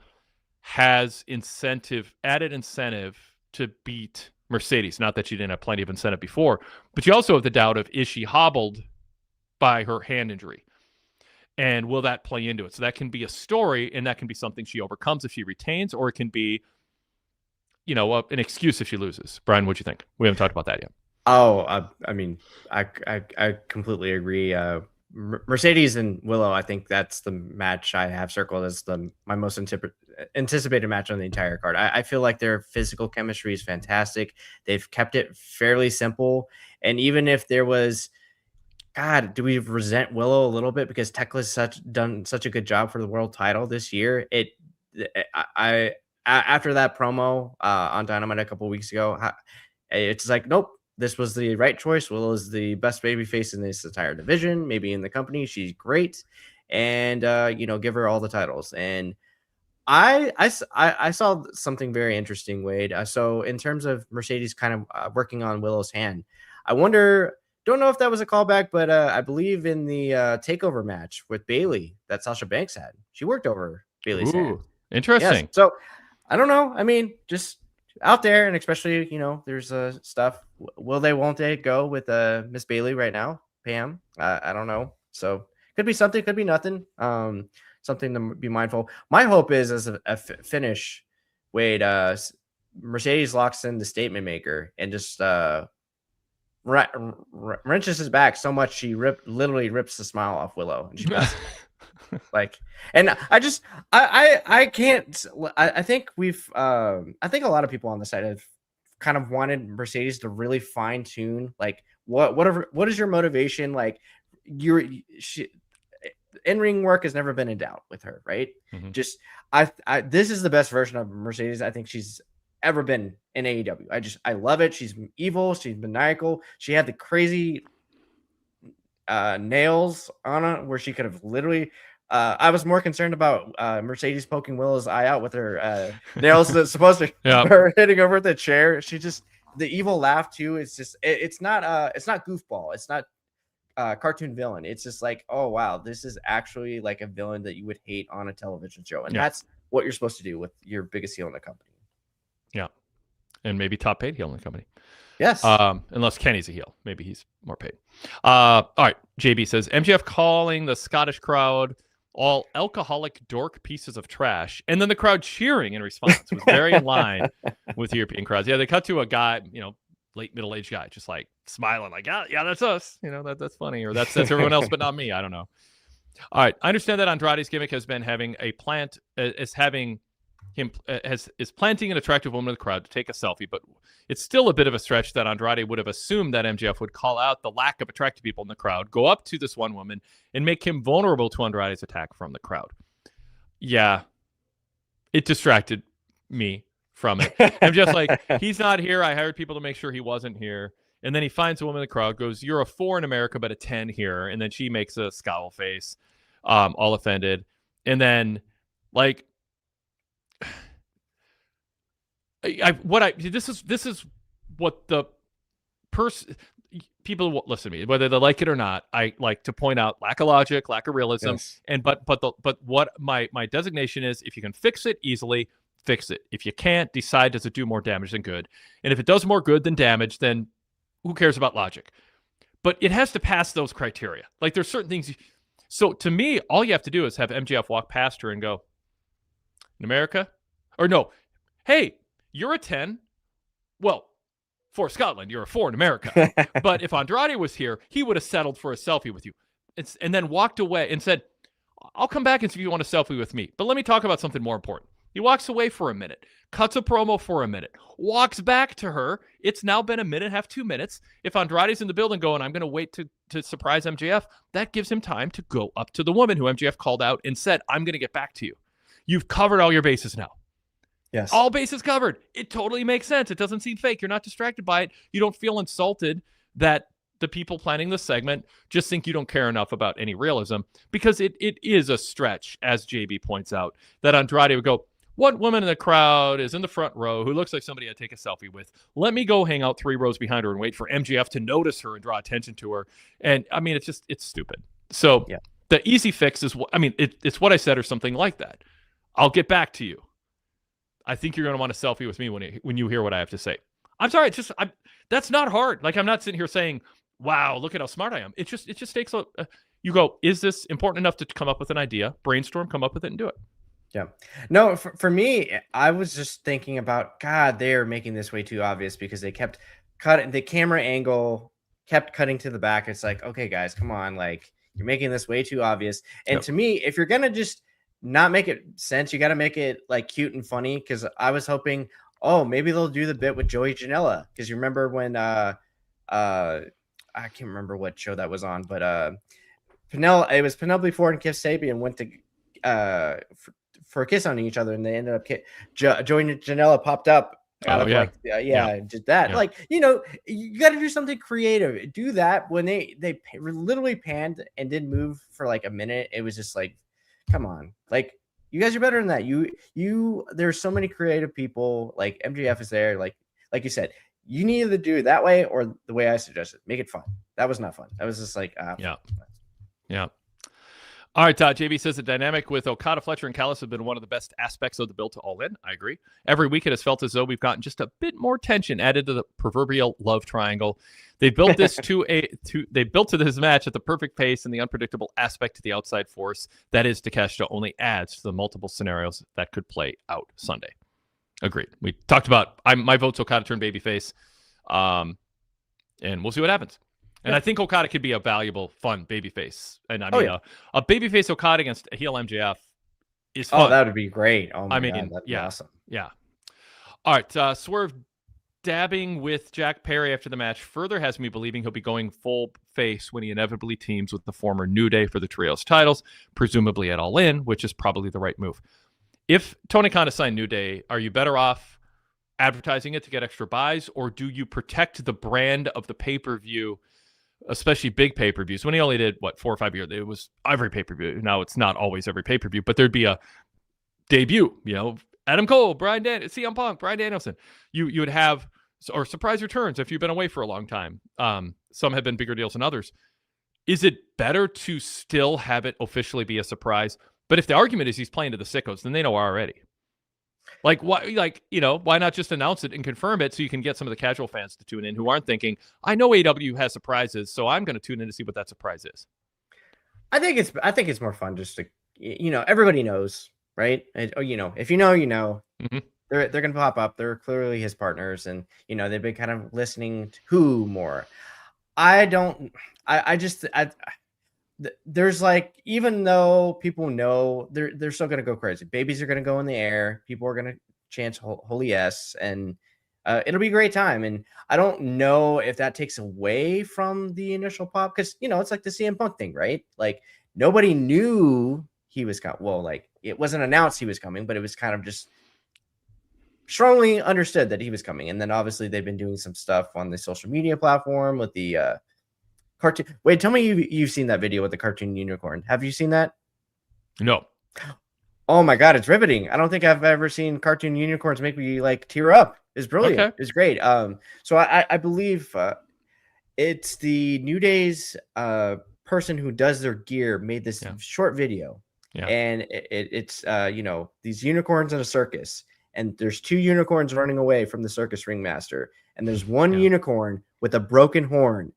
has added incentive to beat Mercedes. Not that she didn't have plenty of incentive before, but you also have the doubt of, is she hobbled by her hand injury? And will that play into it? So that can be a story, and that can be something she overcomes if she retains, or it can be, an excuse if she loses. Brian, what'd you think? We haven't talked about that yet. Oh, I mean, I completely agree. Mercedes and Willow, I think that's the match I have circled as my most anticipated match on the entire card. I feel like their physical chemistry is fantastic. They've kept it fairly simple. And even if there was, God, do we resent Willow a little bit because Tekla's done such a good job for the world title this year? After that promo on Dynamite a couple weeks ago, it's like, nope. This was the right choice. Willow is the best babyface in this entire division, maybe in the company. She's great, and give her all the titles. And I saw something very interesting, Wade. So in terms of Mercedes kind of working on Willow's hand, I wonder. Don't know if that was a callback, but I believe in the takeover match with Bayley that Sasha Banks had, she worked over Bayley's hand. Interesting. Yes. So I don't know. I mean, just out there, and especially, there's stuff. Will they, won't they go with Miss Bayley right now, Pam? I don't know. So could be something, could be nothing. Something to be mindful. My hope is as a finish, Wade, Mercedes locks in the statement maker and just wrenches his back so much she literally rips the smile off Willow, and she passes. And I can't. I think I think a lot of people on the site have kind of wanted Mercedes to really fine tune, what is your motivation? Like, in-ring work has never been in doubt with her, right? Mm-hmm. Just this is the best version of Mercedes I think she's ever been in AEW. I love it. She's evil. She's maniacal. She had the crazy nails on it where she could have literally. I was more concerned about Mercedes poking Willow's eye out with her nails that's supposed to her hitting over the chair. She just, the evil laugh too. It's just it's not goofball. It's not cartoon villain. It's just like, oh wow, this is actually like a villain that you would hate on a television show, and that's what you're supposed to do with your biggest heel in the company. Yeah, and maybe top paid heel in the company. Yes. Unless Kenny's a heel, maybe he's more paid. All right. JB says MJF calling the Scottish crowd all alcoholic dork pieces of trash, and then the crowd cheering in response was very in line with European crowds. Yeah, they cut to a guy, late middle-aged guy, just like smiling, like, yeah, that's us. That's funny, or that's everyone else, but not me. I don't know. All right, I understand that Andrade's gimmick has been having a plant, is planting an attractive woman in the crowd to take a selfie, but it's still a bit of a stretch that Andrade would have assumed that MJF would call out the lack of attractive people in the crowd, go up to this one woman, and make him vulnerable to Andrade's attack from the crowd. Yeah, it distracted me from it. I'm just like, he's not here. I hired people to make sure he wasn't here. And then he finds a woman in the crowd, goes, "You're a 4 in America, but a 10 here." And then she makes a scowl face, all offended. And then, like, this is what the person, people listen to me, whether they like it or not. I like to point out lack of logic, lack of realism, Yes. and but what my designation is: if you can fix it easily, fix it. If you can't, decide does it do more damage than good, and if it does more good than damage, then who cares about logic? But it has to pass those criteria. Like there's certain things. So to me, all you have to do is have MJF walk past her and go, "In America," or no, "Hey, you're a 10. Well, for Scotland, you're a 4 in America. But if Andrade was here, he would have settled for a selfie with you." And then walked away and said, "I'll come back and see if you want a selfie with me. But let me talk about something more important." He walks away for a minute, cuts a promo for a minute, walks back to her. It's now been a minute and a half, 2 minutes. If Andrade's in the building going, "I'm going to wait to surprise MJF," that gives him time to go up to the woman who MJF called out and said, "I'm going to get back to you. You've covered all your bases now." Yes. All bases covered. It totally makes sense. It doesn't seem fake. You're not distracted by it. You don't feel insulted that the people planning this segment just think you don't care enough about any realism, because it is a stretch, as JB points out, that Andrade would go, "What woman in the crowd is in the front row who looks like somebody I'd take a selfie with? Let me go hang out 3 rows behind her and wait for MJF to notice her and draw attention to her." And I mean, it's stupid. So yeah. The easy fix is, it's what I said or something like that. "I'll get back to you. I think you're going to want a selfie with me when you hear what I have to say." I'm sorry. That's not hard. Like, I'm not sitting here saying, "Wow, look at how smart I am." It just takes you go, is this important enough to come up with an idea, brainstorm, come up with it, and do it. Yeah. No, for me, I was just thinking about, God, they're making this way too obvious, because they kept cutting the camera angle, kept cutting to the back. It's like, okay, guys, come on. Like, you're making this way too obvious. And Yep. to me, if you're going to just not make it sense, you got to make it like cute and funny. Because I was hoping, oh, maybe they'll do the bit with Joey Janela. Because you remember when I can't remember what show that was on, but it was Penelope Ford and Kip Sabian went to for a kiss on each other, and they ended up Joey Janela popped up out of just that. Yeah. Like, you got to do something creative. Do that. When they literally panned and didn't move for like a minute, it was just like, come on, like, you guys are better than that. There's so many creative people. Like, MJF is there. Like you said, you needed to do it that way or the way I suggested. Make it fun. That was not fun. That was just like, yeah. All right, JB says the dynamic with Okada, Fletcher, and Callis have been one of the best aspects of the build to All In. I agree. Every week it has felt as though we've gotten just a bit more tension added to the proverbial love triangle. They built this they built to this match at the perfect pace, and the unpredictable aspect to the outside force that is Takeshita only adds to the multiple scenarios that could play out Sunday. Agreed. We talked about my vote's Okada turn babyface, and we'll see what happens. And I think Okada could be a valuable, fun babyface. And I mean, a babyface Okada against a heel MJF is fun. Oh, that would be great. Oh my God, that'd be awesome. Yeah. All right. Swerve dabbing with Jack Perry after the match further has me believing he'll be going full face when he inevitably teams with the former New Day for the trios titles, presumably at All In, which is probably the right move. If Tony Khan signed New Day, are you better off advertising it to get extra buys, or do you protect the brand of the pay-per-view, especially big pay-per-views? When he only did 4 or 5 years, it was every pay-per-view. Now it's not always every pay-per-view, but there'd be a debut, Adam Cole, CM Punk, Bryan Danielson. You would have, or surprise returns if you've been away for a long time. Some have been bigger deals than others. Is it better to still have it officially be a surprise? But if the argument is he's playing to the sickos, then they know already. Like, why? Like, why not just announce it and confirm it so you can get some of the casual fans to tune in who aren't thinking, I know AEW has surprises, so I'm going to tune in to see what that surprise is. I think it's more fun just to, everybody knows, right? And, if you know, Mm-hmm. they're going to pop up. They're clearly his partners, and they've been kind of listening to who more. There's like, even though people know, they're still going to go crazy. Babies are going to go in the air. People are going to chant holy yes, and it'll be a great time. And I don't know if that takes away from the initial pop, because it's like the CM Punk thing, right? Like, nobody knew he was coming. Well, like, it wasn't announced he was coming, but it was kind of just strongly understood that he was coming. And then obviously they've been doing some stuff on the social media platform with the cartoon. Wait, tell me you've seen that video with the cartoon unicorn. Have you seen that? No. Oh my God, it's riveting. I don't think I've ever seen cartoon unicorns make me like tear up. It's brilliant. Okay. It's great. So I believe It's the New Day's person who does their gear made this short video. Yeah. And it's these unicorns in a circus, and there's 2 unicorns running away from the circus ringmaster, and there's one unicorn with a broken horn,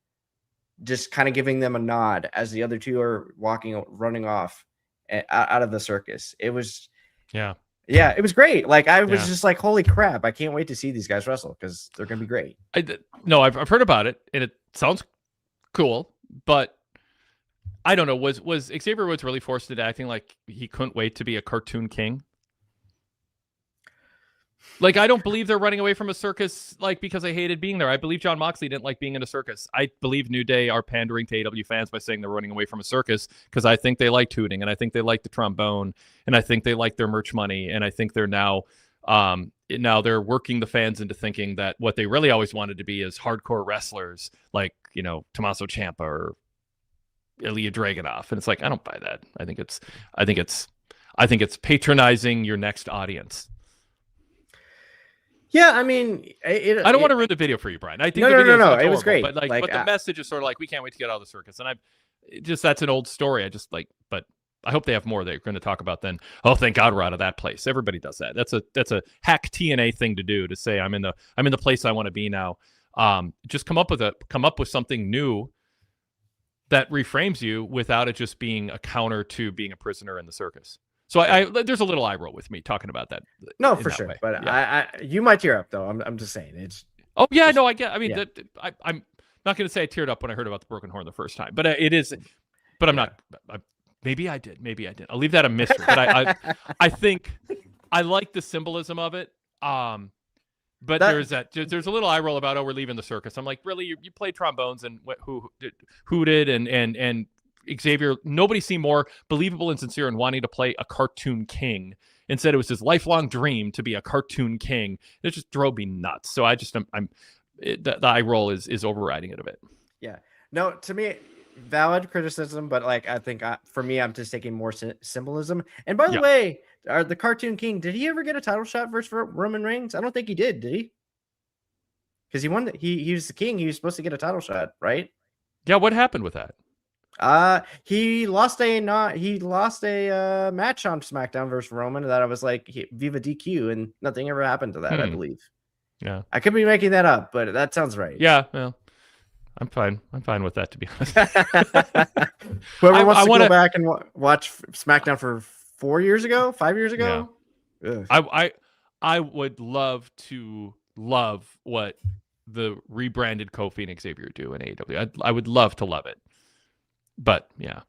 just kind of giving them a nod as the other 2 are running off out of the circus. It was it was great. Like I was just like, holy crap, I can't wait to see these guys wrestle because they're gonna be great. I've heard about it and it sounds cool, but I don't know. Was Xavier Woods really forced into acting like he couldn't wait to be a cartoon king? Like, I don't believe they're running away from a circus like because they hated being there. I believe John Moxley didn't like being in a circus. I believe New Day are pandering to AEW fans by saying they're running away from a circus because I think they like tooting, and I think they like the trombone, and I think they like their merch money, and I think they're now they're working the fans into thinking that what they really always wanted to be is hardcore wrestlers like, Tommaso Ciampa or Ilya Dragunov. And it's like, I don't buy that. I think it's patronizing your next audience. Yeah, I mean, I don't want to ruin the video for you, Brian. I think no, it was great. But but the message is sort of like, we can't wait to get out of the circus, and that's an old story. But I hope they have more they're going to talk about. Then, oh, thank God we're out of that place. Everybody does that. That's a hack TNA thing to do, to say I'm in the place I want to be now. Just come up with something new that reframes you without it just being a counter to being a prisoner in the circus. So there's a little eye roll with me talking about that. No, for sure. Way. But yeah. You might tear up though. I'm just saying it's. Oh yeah, no, I get. I mean, I'm not going to say I teared up when I heard about the broken horn the first time, but it is. But I'm not. Maybe I did. I'll leave that a mystery. But I think I like the symbolism of it. But there's a little eye roll about, we're leaving the circus. I'm like, really? You play trombones and who hooted and Xavier, nobody seemed more believable and sincere in wanting to play a cartoon king. Instead, it was his lifelong dream to be a cartoon king. It just drove me nuts. So the eye roll is overriding it a bit. Yeah. No, to me, valid criticism, but like I think for me, I'm just taking more symbolism. And by the way, the cartoon king, did he ever get a title shot versus Roman Reigns? I don't think he did he? Because he won. He was the king. He was supposed to get a title shot, right? Yeah. What happened with that? He lost a match on SmackDown versus Roman that I was like Viva DQ, and nothing ever happened to that. I believe. Yeah, I could be making that up, but that sounds right. Yeah, well, I'm fine with that, to be honest. Whoever wants to go back and watch SmackDown for 5 years ago. Yeah. I would love what the rebranded Kofi and Xavier do in AEW. I would love to love it. But yeah.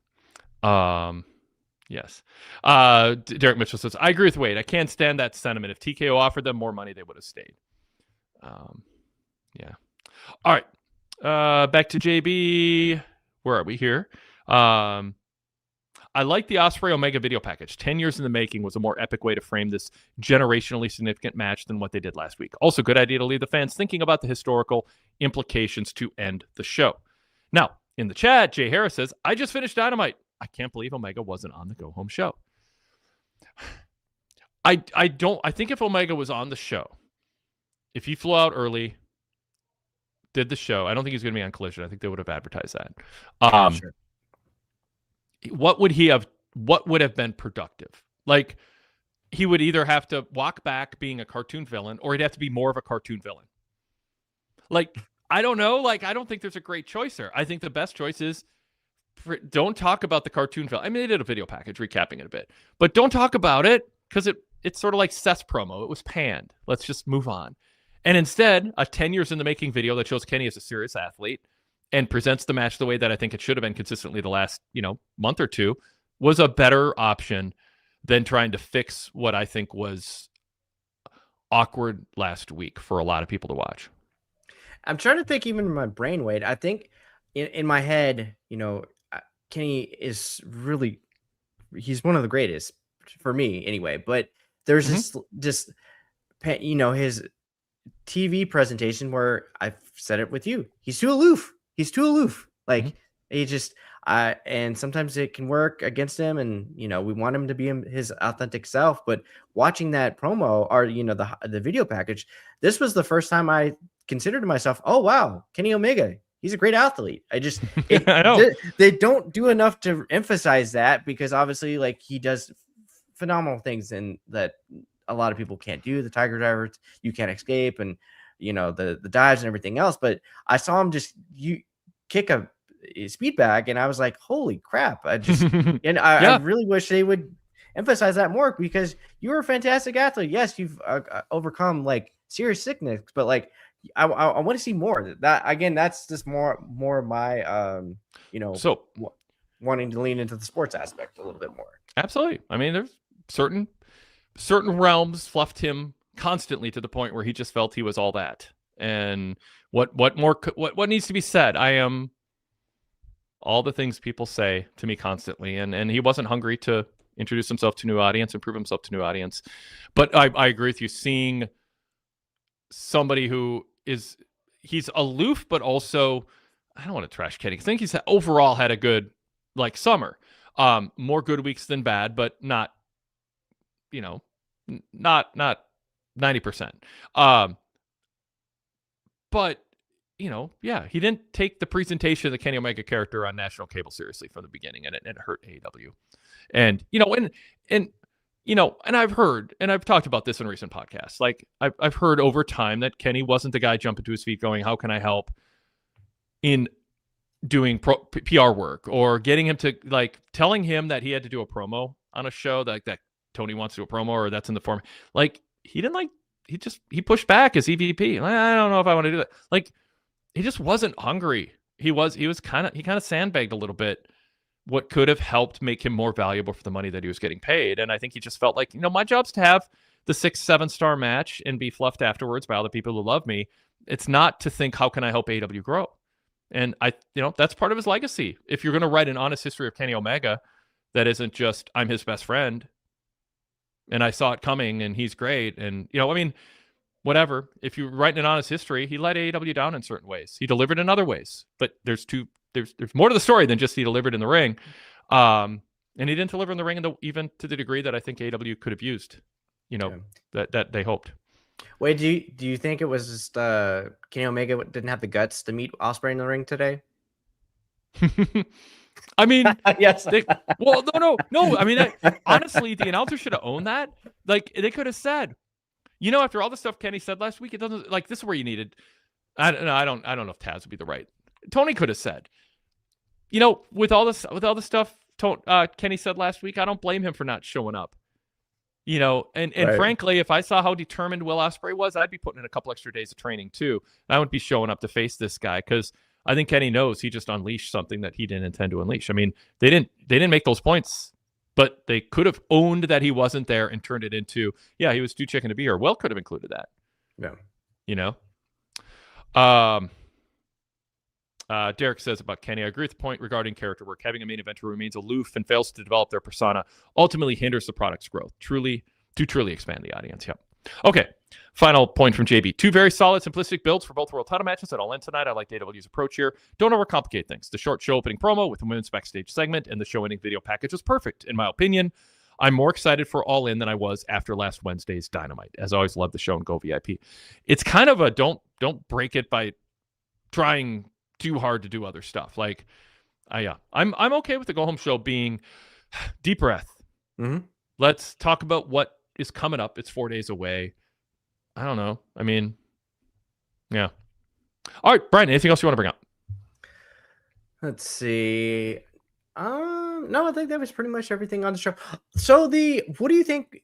Yes. Derek Mitchell says, I agree with Wade. I can't stand that sentiment. If TKO offered them more money, they would have stayed. Yeah. All right. Back to JB. Where are we here? I like the Ospreay Omega video package. 10 years in the making was a more epic way to frame this generationally significant match than what they did last week. Also, good idea to leave the fans thinking about the historical implications to end the show. Now, in the chat, Jay Harris says, I just finished Dynamite. I can't believe Omega wasn't on the go-home show. I think if Omega was on the show, if he flew out early, did the show, I don't think he's going to be on Collision. I think they would have advertised that. Sure. What would have been productive? Like, he would either have to walk back being a cartoon villain, or he'd have to be more of a cartoon villain. Like, I don't know. Like, I don't think there's a great choice there. I think the best choice is don't talk about the cartoon villain. I mean, they did a video package recapping it a bit, but don't talk about it because it's sort of like Seth's promo. It was panned. Let's just move on. And instead, a 10 years in the making video that shows Kenny as a serious athlete and presents the match the way that I think it should have been consistently the last, month or two was a better option than trying to fix what I think was awkward last week for a lot of people to watch. I'm trying to think even in my brain, Wade. I think in my head, Kenny is really, he's one of the greatest for me anyway, but there's his TV presentation where I've said it with you. He's too aloof. Like he just, and sometimes it can work against him, and we want him to be his authentic self. But watching that promo or the video package, this was the first time I considered to myself, oh wow, Kenny Omega, he's a great athlete. I know. they don't do enough to emphasize that, because obviously like he does phenomenal things and that a lot of people can't do. The Tiger Driver, you can't escape, and the dives and everything else. But I saw him just kick a speed bag, and I was like, holy crap. I really wish they would emphasize that more, because you're a fantastic athlete. Yes, you've overcome like serious sickness, but like I want to see more. That again, that's just more of my wanting to lean into the sports aspect a little bit more. Absolutely. I mean, there's certain realms fluffed him constantly to the point where he just felt he was all that. And what needs to be said? I am all the things people say to me constantly, and he wasn't hungry to introduce himself to a new audience and prove himself to a new audience. But I agree with you, seeing somebody who he's aloof, but also, I don't want to trash Kenny. I think he's overall had a good like summer. More good weeks than bad, but not 90%. But he didn't take the presentation of the Kenny Omega character on national cable seriously from the beginning, and it hurt AEW. And and I've heard, and I've talked about this in recent podcasts, like I've heard over time that Kenny wasn't the guy jumping to his feet going, how can I help in doing PR work, or getting him to like telling him that he had to do a promo on a show that Tony wants to do a promo, or that's in the form. Like he didn't like, he pushed back as EVP. I don't know if I want to do that. Like he just wasn't hungry. He kind of sandbagged a little bit what could have helped make him more valuable for the money that he was getting paid. And I think he just felt like, my job's to have the 6-7 star match and be fluffed afterwards by all the people who love me. It's not to think, how can I help AEW grow? And that's part of his legacy. If you're going to write an honest history of Kenny Omega, that isn't just, I'm his best friend and I saw it coming and he's great. And, whatever. If you write an honest history, he let AEW down in certain ways. He delivered in other ways, but there's more to the story than just he delivered in the ring. And he didn't deliver in the ring even to the degree that I think AEW could have used, that they hoped. Wait, do you think it was just Kenny Omega didn't have the guts to meet Ospreay in the ring today? I mean, yes. No. I mean, honestly, the announcer should have owned that. Like, they could have said, after all the stuff Kenny said last week, it doesn't, like, this is where you needed. I don't know if Taz would be the right. Tony could have said, with all the stuff Kenny said last week, I don't blame him for not showing up. And right. Frankly, if I saw how determined Will Ospreay was, I'd be putting in a couple extra days of training too. I wouldn't be showing up to face this guy, because I think Kenny knows he just unleashed something that he didn't intend to unleash. I mean, they didn't make those points, but they could have owned that he wasn't there and turned it into, he was too chicken to be here. Will could have included that. Yeah. Derek says about Kenny, I agree with the point regarding character work. Having a main eventer who remains aloof and fails to develop their persona ultimately hinders the product's growth, truly expand the audience. Yep. Okay. Final point from JB. 2 very solid, simplistic builds for both world title matches that all in tonight. I like AEW's approach here. Don't overcomplicate things. The short show opening promo with the women's backstage segment and the show ending video package was perfect, in my opinion. I'm more excited for All In than I was after last Wednesday's Dynamite. As always, love the show and go VIP. It's kind of a don't break it by trying too hard to do other stuff. Like, I'm okay with the go home show being deep breath. Mm-hmm. Let's talk about what is coming up. It's 4 days away. I don't know. I mean, yeah. All right, Brian, anything else you want to bring up? Let's see. No, I think that was pretty much everything on the show. So what do you think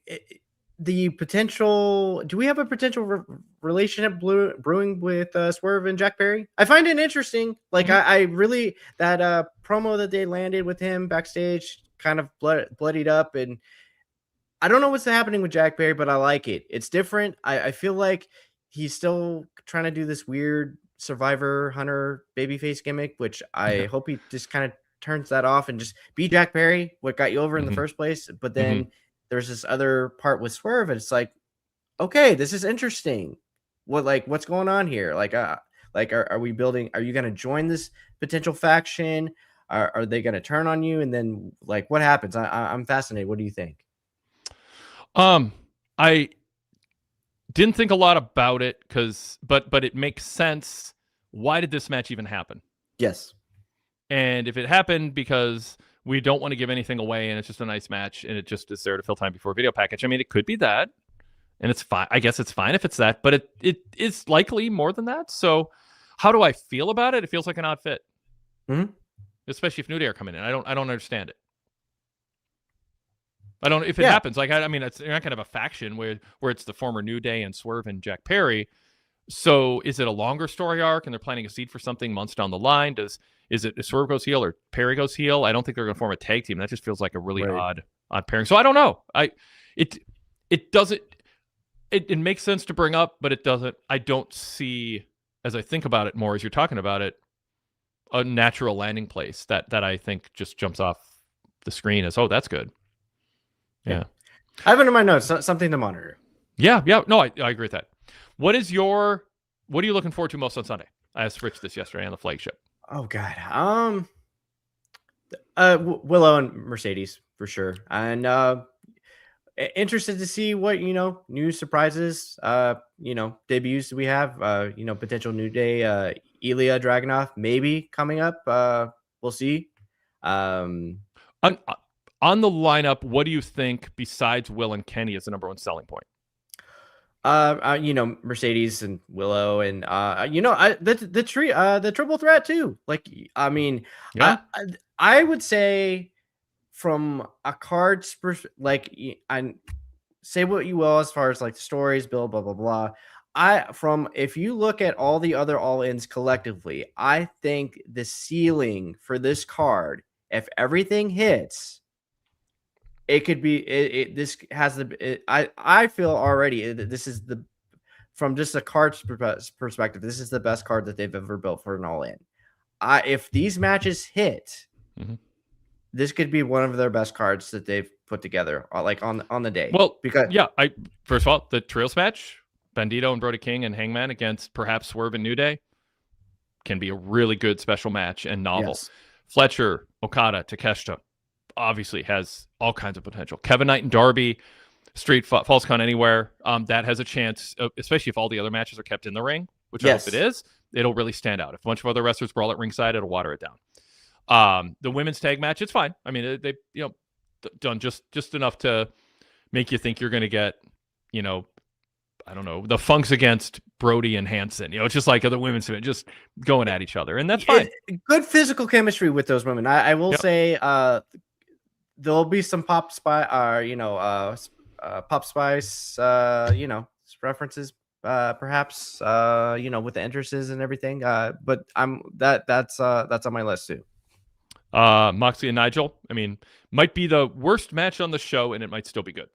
the potential, do we have a potential relationship brewing with Swerve and Jack Perry? I find it interesting. Like, I really, that promo that they landed with him backstage kind of bloodied up, and I don't know what's happening with Jack Perry, but I like it. It's different. I feel like he's still trying to do this weird Survivor Hunter babyface gimmick, which I hope he just kind of turns that off and just be Jack Perry, what got you over in the first place. But then there's this other part with Swerve, and it's like, okay, this is interesting. What's going on here? Are we building? Are you going to join this potential faction? Are they going to turn on you? And then what happens? I'm fascinated. What do you think? I didn't think a lot about it but it makes sense. Why did this match even happen? Yes. And if it happened because we don't want to give anything away and it's just a nice match and it just is there to fill time before a video package, I mean, it could be that. And it's fine. I guess it's fine if it's that, but it is likely more than that. So how do I feel about it? It feels like an odd fit. Mm-hmm. Especially if New Day are coming in. I don't understand it. I don't if it happens. Like I mean, you're not gonna have a faction where it's the former New Day and Swerve and Jack Perry. So is it a longer story arc and they're planting a seed for something months down the line? Is it Swerve goes heel or Perry goes heel? I don't think they're gonna form a tag team. That just feels like a really odd pairing. So I don't know. It doesn't it makes sense to bring up, but it doesn't. I don't see, as I think about it more as you're talking about it, a natural landing place that I think just jumps off the screen as, oh, that's good. Yeah. I have it in my notes, something to monitor. Yeah. No, I agree with that. What are you looking forward to most on Sunday? I asked Rich this yesterday on the flagship. Oh God. Willow and Mercedes for sure. And interested to see what, new surprises, debuts we have, potential New Day, Ilya Dragunov maybe coming up. We'll see. On the lineup, what do you think besides Will and Kenny is the number one selling point? Mercedes and Willow and the triple threat too. Like, I mean, I would say from a card's I say what you will as far as like the stories, build, blah blah blah. If you look at all the other all-ins collectively, I think the ceiling for this card, if everything hits, it could be. This has I feel already this is from just a card's perspective, this is the best card that they've ever built for an all-in. If these matches hit, this could be one of their best cards that they've put together, like on the day. Well, because first of all, the Trios match, Bandito and Brody King and Hangman against perhaps Swerve and New Day, can be a really good special match and novel. Yes. Fletcher, Okada, Takeshita obviously has all kinds of potential. Kevin Knight and Darby, Street Falls Count Anywhere, that has a chance, especially if all the other matches are kept in the ring, which I hope it is. It'll really stand out. If a bunch of other wrestlers brawl at ringside, it'll water it down. The women's tag match, it's fine. I mean, they done just enough to make you think you're going to get, I don't know, the Funks against Brody and Hanson. It's just like other women's just going at each other, and that's fine. Good physical chemistry with those women. I will say there'll be some Pop Spice, Pop Spice, references, perhaps, with the entrances and everything. But that's on my list too. Moxley and Nigel, I mean, might be the worst match on the show, and it might still be good.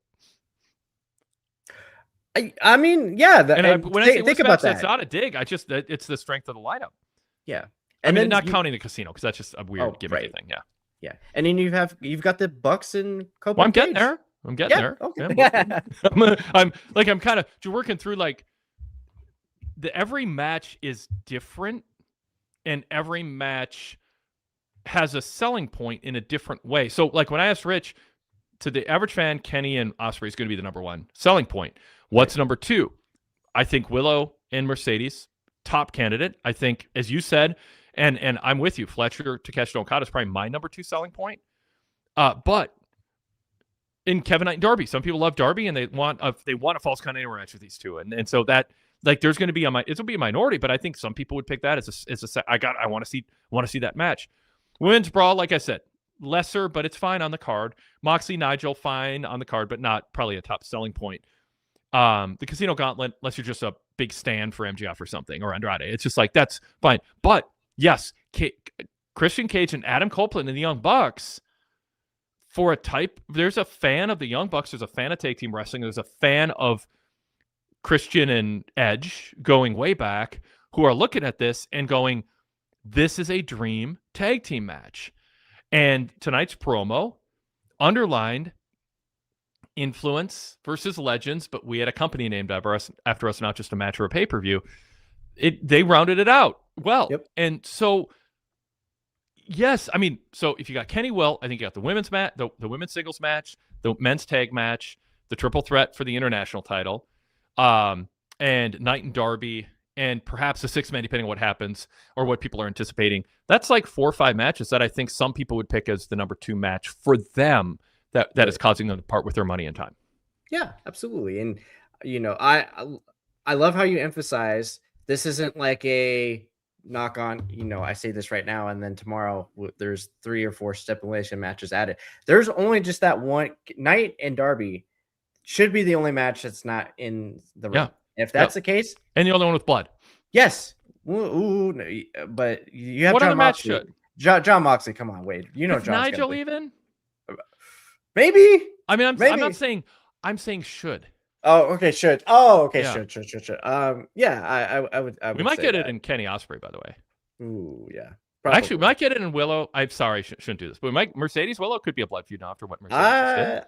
I mean, yeah. When I think about that, that's not a dig. It's the strength of the lineup. Yeah, and then not counting the casino because that's just a weird gimmicky thing. Yeah. And then you've got the Bucks and Copeland. Well, I'm getting there. Okay. I'm kind of working through every match is different, and every match has a selling point in a different way. So like when I asked Rich, to the average fan, Kenny and Ospreay is going to be the number one selling point. What's number two? I think Willow and Mercedes, top candidate. I think, as you said, and I'm with you, Fletcher, Takeshita, Okada is probably my number two selling point. But in Kevin Knight and Darby, some people love Darby and they want a Falls Count Anywhere match with these two, and so that there's going to be it'll be a minority, but I think some people would pick that as I want to see that match. Women's brawl, like I said, lesser, but it's fine on the card. Moxley, Nigel, fine on the card, but not probably a top selling point. The Casino Gauntlet, unless you're just a big stand for MJF or something, or Andrade, it's just like, that's fine. But yes, Christian Cage and Adam Copeland and the Young Bucks, there's a fan of the Young Bucks, there's a fan of tag team wrestling, there's a fan of Christian and Edge going way back, who are looking at this and going, this is a dream tag team match. And tonight's promo underlined influence versus legends, but we had a company named after us, not just a match or a pay-per-view. They rounded it out well. Yep. And so, yes, I mean, so if you got Kenny Will, I think you got the women's match, the women's singles match, the men's tag match, the triple threat for the international title, and Knight and Darby and perhaps a 6-man, depending on what happens or what people are anticipating. That's like 4 or 5 matches that I think some people would pick as the number 2 match for them that is causing them to part with their money and time. Yeah, absolutely. And I love how you emphasize this isn't like a knock on, I say this right now, and then tomorrow there's 3 or 4 stipulation matches added. There's only just that one. Knight and Darby should be the only match that's not in the ring. If that's the case, and the only one with blood. Yes. Ooh, but you have what John other Moxley. match should? John Moxley, come on, Wade. John's Nigel even? Maybe. I mean, I'm not saying. I'm saying should. Oh, okay, should. Oh, okay, Yeah. should. I would. We might get it in Kenny Ospreay, by the way. Ooh, yeah. Probably. Actually, we might get it in Willow. I'm sorry, shouldn't do this, but we might. Mercedes Willow could be a blood feud now after what Mercedes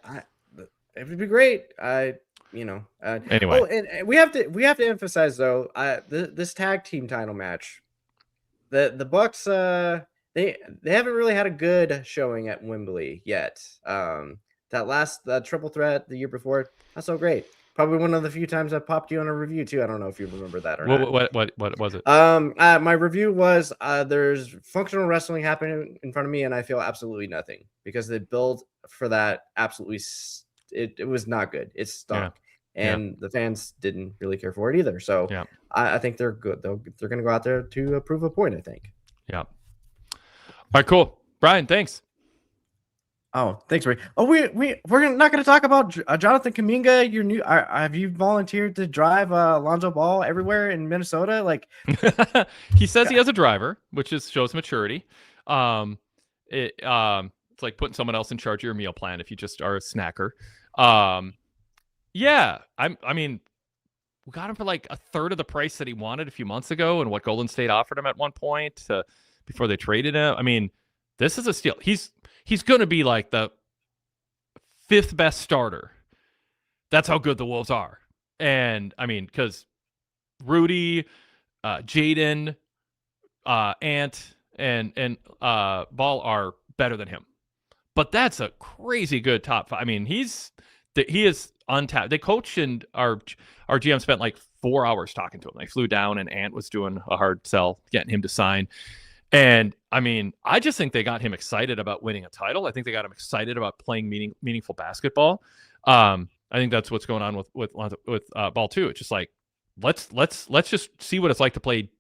did. It would be great. Anyway. Oh, and we have to emphasize though, this tag team title match. The Bucks, they haven't really had a good showing at Wembley yet. That triple threat the year before, not so great. Probably one of the few times I popped you on a review too. I don't know if you remember that or not. What was it? My review was there's functional wrestling happening in front of me, and I feel absolutely nothing because the build for that absolutely it was not good. It stunk, and the fans didn't really care for it either. So I think they're good. They're going to go out there to prove a point, I think. Yeah. All right, cool. Brian, thanks. Oh, thanks, Ray. Oh, we're not going to talk about Jonathan Kuminga. Your new, have you volunteered to drive Alonzo Ball everywhere in Minnesota? Like, he says he has a driver, which shows maturity. It's like putting someone else in charge of your meal plan if you just are a snacker. I mean, we got him for like a third of the price that he wanted a few months ago, and what Golden State offered him at one point before they traded him. I mean, this is a steal. He's going to be like the 5th best starter. That's how good the Wolves are. And I mean, because Rudy, Jaden, Ant, and Ball are better than him. But that's a crazy good top 5. I mean, he is untapped. They coach, and our GM spent like 4 hours talking to him. They flew down, and Ant was doing a hard sell, getting him to sign. And I mean, I just think they got him excited about winning a title. I think they got him excited about playing meaningful basketball. I think that's what's going on with Ball too. It's just like let's just see what it's like to play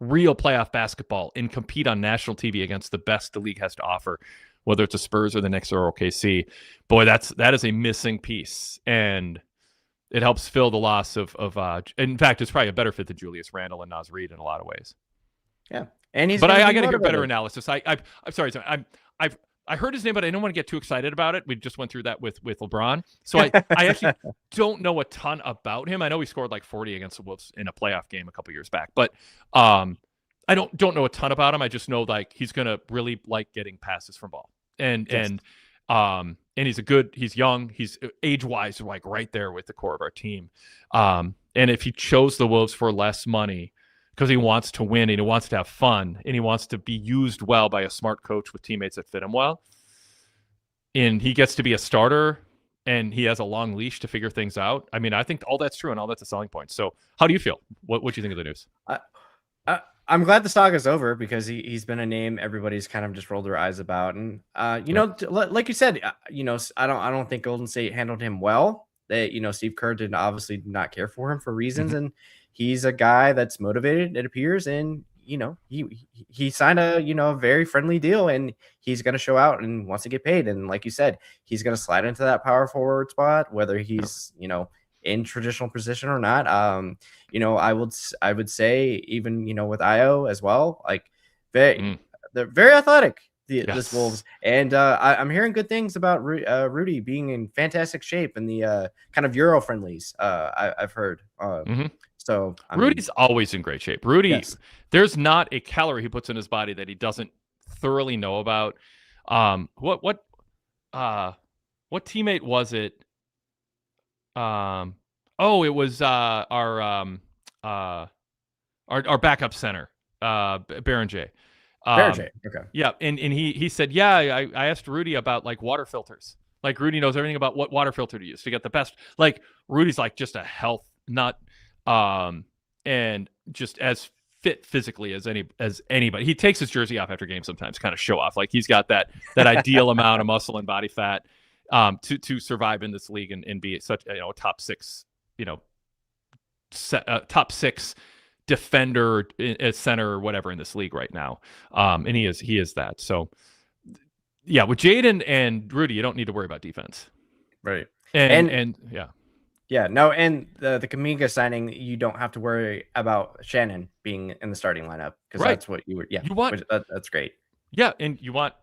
real playoff basketball and compete on national TV against the best the league has to offer, whether it's the Spurs or the Knicks or OKC. Boy, that is a missing piece, and it helps fill the loss of. In fact, it's probably a better fit than Julius Randle and Naz Reid in a lot of ways. Yeah. And but I got to hear better analysis. I'm sorry. I heard his name, but I don't want to get too excited about it. We just went through that with LeBron. So I actually don't know a ton about him. I know he scored like 40 against the Wolves in a playoff game a couple years back, but I don't know a ton about him. I just know like he's going to really like getting passes from Ball. And he's young. He's age-wise like right there with the core of our team. And if he chose the Wolves for less money, because he wants to win and he wants to have fun and he wants to be used well by a smart coach with teammates that fit him well, and he gets to be a starter and he has a long leash to figure things out. I mean, I think all that's true and all that's a selling point. So how do you feel? What do you think of the news? I'm glad the saga's over because he's been a name everybody's kind of just rolled their eyes about. And, like you said, I don't think Golden State handled him well. Steve Kerr did obviously not care for him for reasons. And he's a guy that's motivated, it appears. And, he signed a, very friendly deal, and he's going to show out and wants to get paid. And like you said, he's going to slide into that power forward spot, whether he's, in traditional position or not. I would say even, with Io as well, like they're very athletic, this Wolves. And I'm hearing good things about Rudy being in fantastic shape in the kind of Euro friendlies. I've heard. So Rudy's always in great shape. Rudy, there's not a calorie he puts in his body that he doesn't thoroughly know about. What teammate was it? It was our backup center, Berenger. Okay. Yeah, and he said, I asked Rudy about like water filters. Like Rudy knows everything about what water filter to use to get the best. Like Rudy's like just a health nut. And just as fit physically as anybody. He takes his jersey off after games sometimes, kind of show off. Like he's got that ideal amount of muscle and body fat to survive in this league and be such a top six, top six defender, center or whatever in this league right now. And he is that. So yeah, with Jaden and Rudy, you don't need to worry about defense. Right. And yeah. Yeah, no, and the Kaminga signing, you don't have to worry about Shannon being in the starting lineup because that's what you were. Yeah, you want, that's great. Yeah, and you want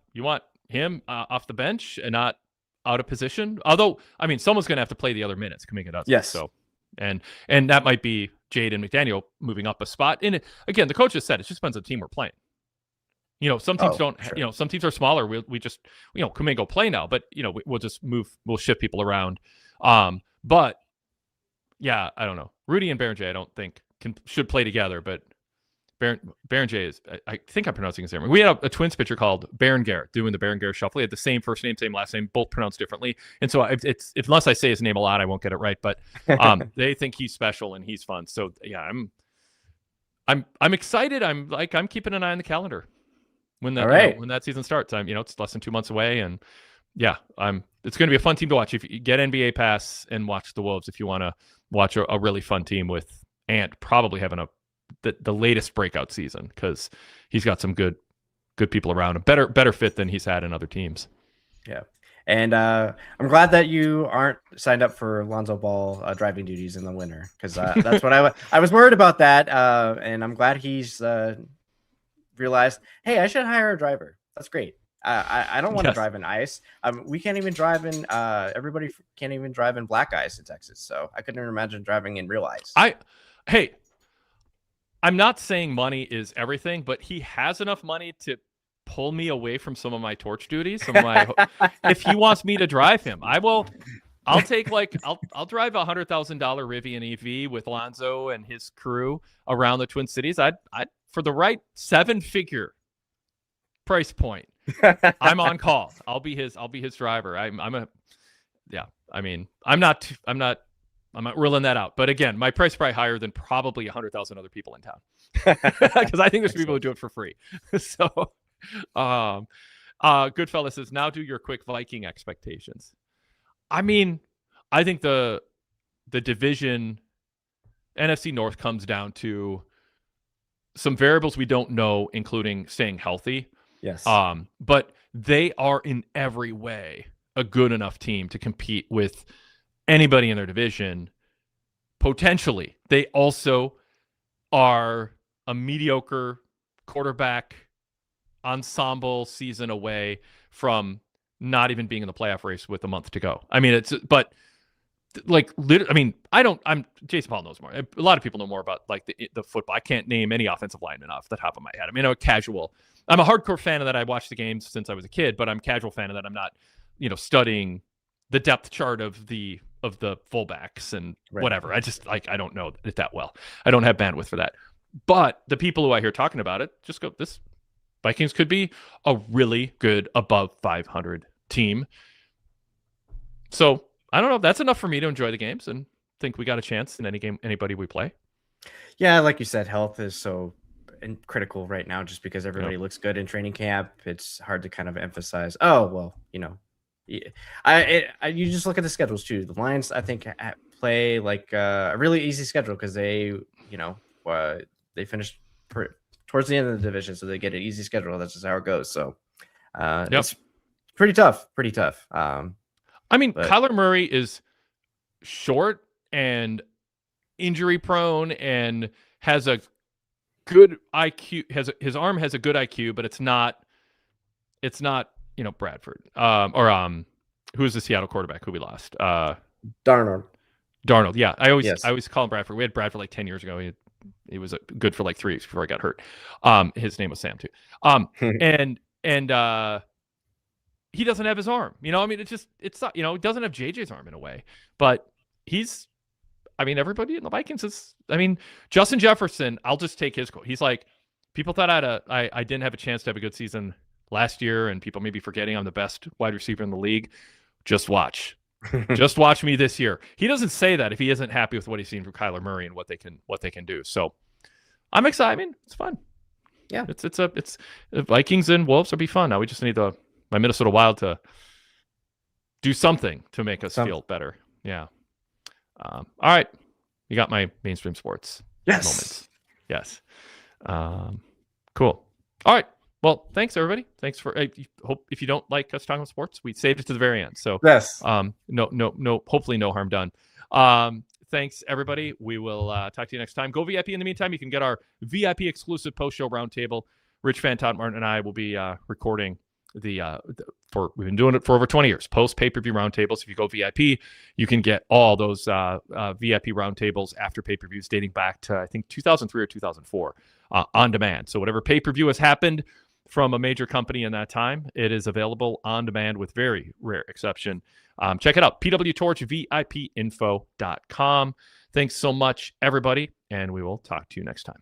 him off the bench and not out of position. Although, I mean, someone's going to have to play the other minutes. Kaminga does. Yes. So, and that might be Jaden McDaniel moving up a spot. And again, the coach has said it just depends on the team we're playing. Some teams don't. Sure. Some teams are smaller. We just Kaminga play now, but we'll just move. We'll shift people around. But yeah, I don't know. Rudy and Berenger, I don't think should play together, but Berenger is, I think I'm pronouncing his name. We had a Twins pitcher called Berenger doing the Berenger shuffle. He had the same first name, same last name, both pronounced differently. And so it's unless I say his name a lot, I won't get it right. But they think he's special and he's fun. So yeah, I'm excited. I'm keeping an eye on the calendar when that when that season starts. It's less than 2 months away, and yeah, it's going to be a fun team to watch. If you get NBA Pass and watch the Wolves, if you want to watch a really fun team with Ant probably having the latest breakout season because he's got some good people around him, better fit than he's had in other teams. Yeah, and I'm glad that you aren't signed up for Lonzo Ball driving duties in the winter because that's what I was worried about that, and I'm glad he's realized, hey, I should hire a driver. That's great. I don't want to drive in ice. We can't even drive in. Everybody can't even drive in black ice in Texas. So I couldn't even imagine driving in real ice. I'm not saying money is everything, but he has enough money to pull me away from some of my torch duties. If he wants me to drive him, I will. I'll take I'll drive a $100,000 Rivian EV with Lonzo and his crew around the Twin Cities. I'd for the right 7-figure price point. I'm on call. I'll be his driver. I'm not ruling that out. But again, my price is probably higher than probably 100,000 other people in town because I think there's people who do it for free. So, Goodfellas says, now do your quick Viking expectations. I mean, I think the division NFC North comes down to some variables we don't know, including staying healthy. Yes. But they are in every way a good enough team to compete with anybody in their division. Potentially. They also are a mediocre quarterback ensemble season away from not even being in the playoff race with a month to go. I mean, I'm Jason Paul knows more. A lot of people know more about the football. I can't name any offensive lineman off the top of my head. I mean, I'm a hardcore fan of that. I watched the games since I was a kid, but I'm a casual fan of that. I'm not, studying the depth chart of the fullbacks and whatever. I just I don't know it that well. I don't have bandwidth for that. But the people who I hear talking about it just go, this Vikings could be a really good above 500 team. So I don't know. That's enough for me to enjoy the games and think we got a chance in anybody we play. Yeah, like you said, health is so critical right now just because everybody looks good in training camp. It's hard to kind of emphasize, you just look at the schedules too. The Lions, I think, play a really easy schedule because they finished towards the end of the division, so they get an easy schedule. That's just how it goes. So it's pretty tough. Kyler Murray is short and injury prone and has a good IQ. His arm has a good IQ, but it's not Bradford who's the Seattle quarterback who we lost? Darnold. Yeah, I always call him Bradford. We had Bradford 10 years ago. He was good for 3 weeks before I got hurt. His name was Sam too. And he doesn't have his arm. It's not, it doesn't have JJ's arm in a way, but everybody in the Vikings is, Justin Jefferson, I'll just take his quote. He's like, people thought I didn't have a chance to have a good season last year, and people may be forgetting I'm the best wide receiver in the league. Just watch. Just watch me this year. He doesn't say that if he isn't happy with what he's seen from Kyler Murray and what they can do. So I'm excited. I mean, it's fun. Yeah. It's Vikings and Wolves will be fun. Now we just need my Minnesota Wild to do something to make us feel better. Yeah. All right. You got my mainstream sports moments. Yes. Cool. All right. Well, thanks everybody. Thanks for. I hope if you don't like us talking about sports, we saved it to the very end. So Yes. No. Hopefully, no harm done. Thanks everybody. We will talk to you next time. Go VIP. In the meantime, you can get our VIP exclusive post show roundtable. Rich Van Todd Martin and I will be recording we've been doing it for over 20 years. Post pay-per-view roundtables. If you go VIP, you can get all those VIP roundtables after pay-per-views dating back to I think 2003 or 2004 on demand. So whatever pay-per-view has happened from a major company in that time, it is available on demand with very rare exception. Check it out, pwtorchvipinfo.com. Thanks so much, everybody, and we will talk to you next time.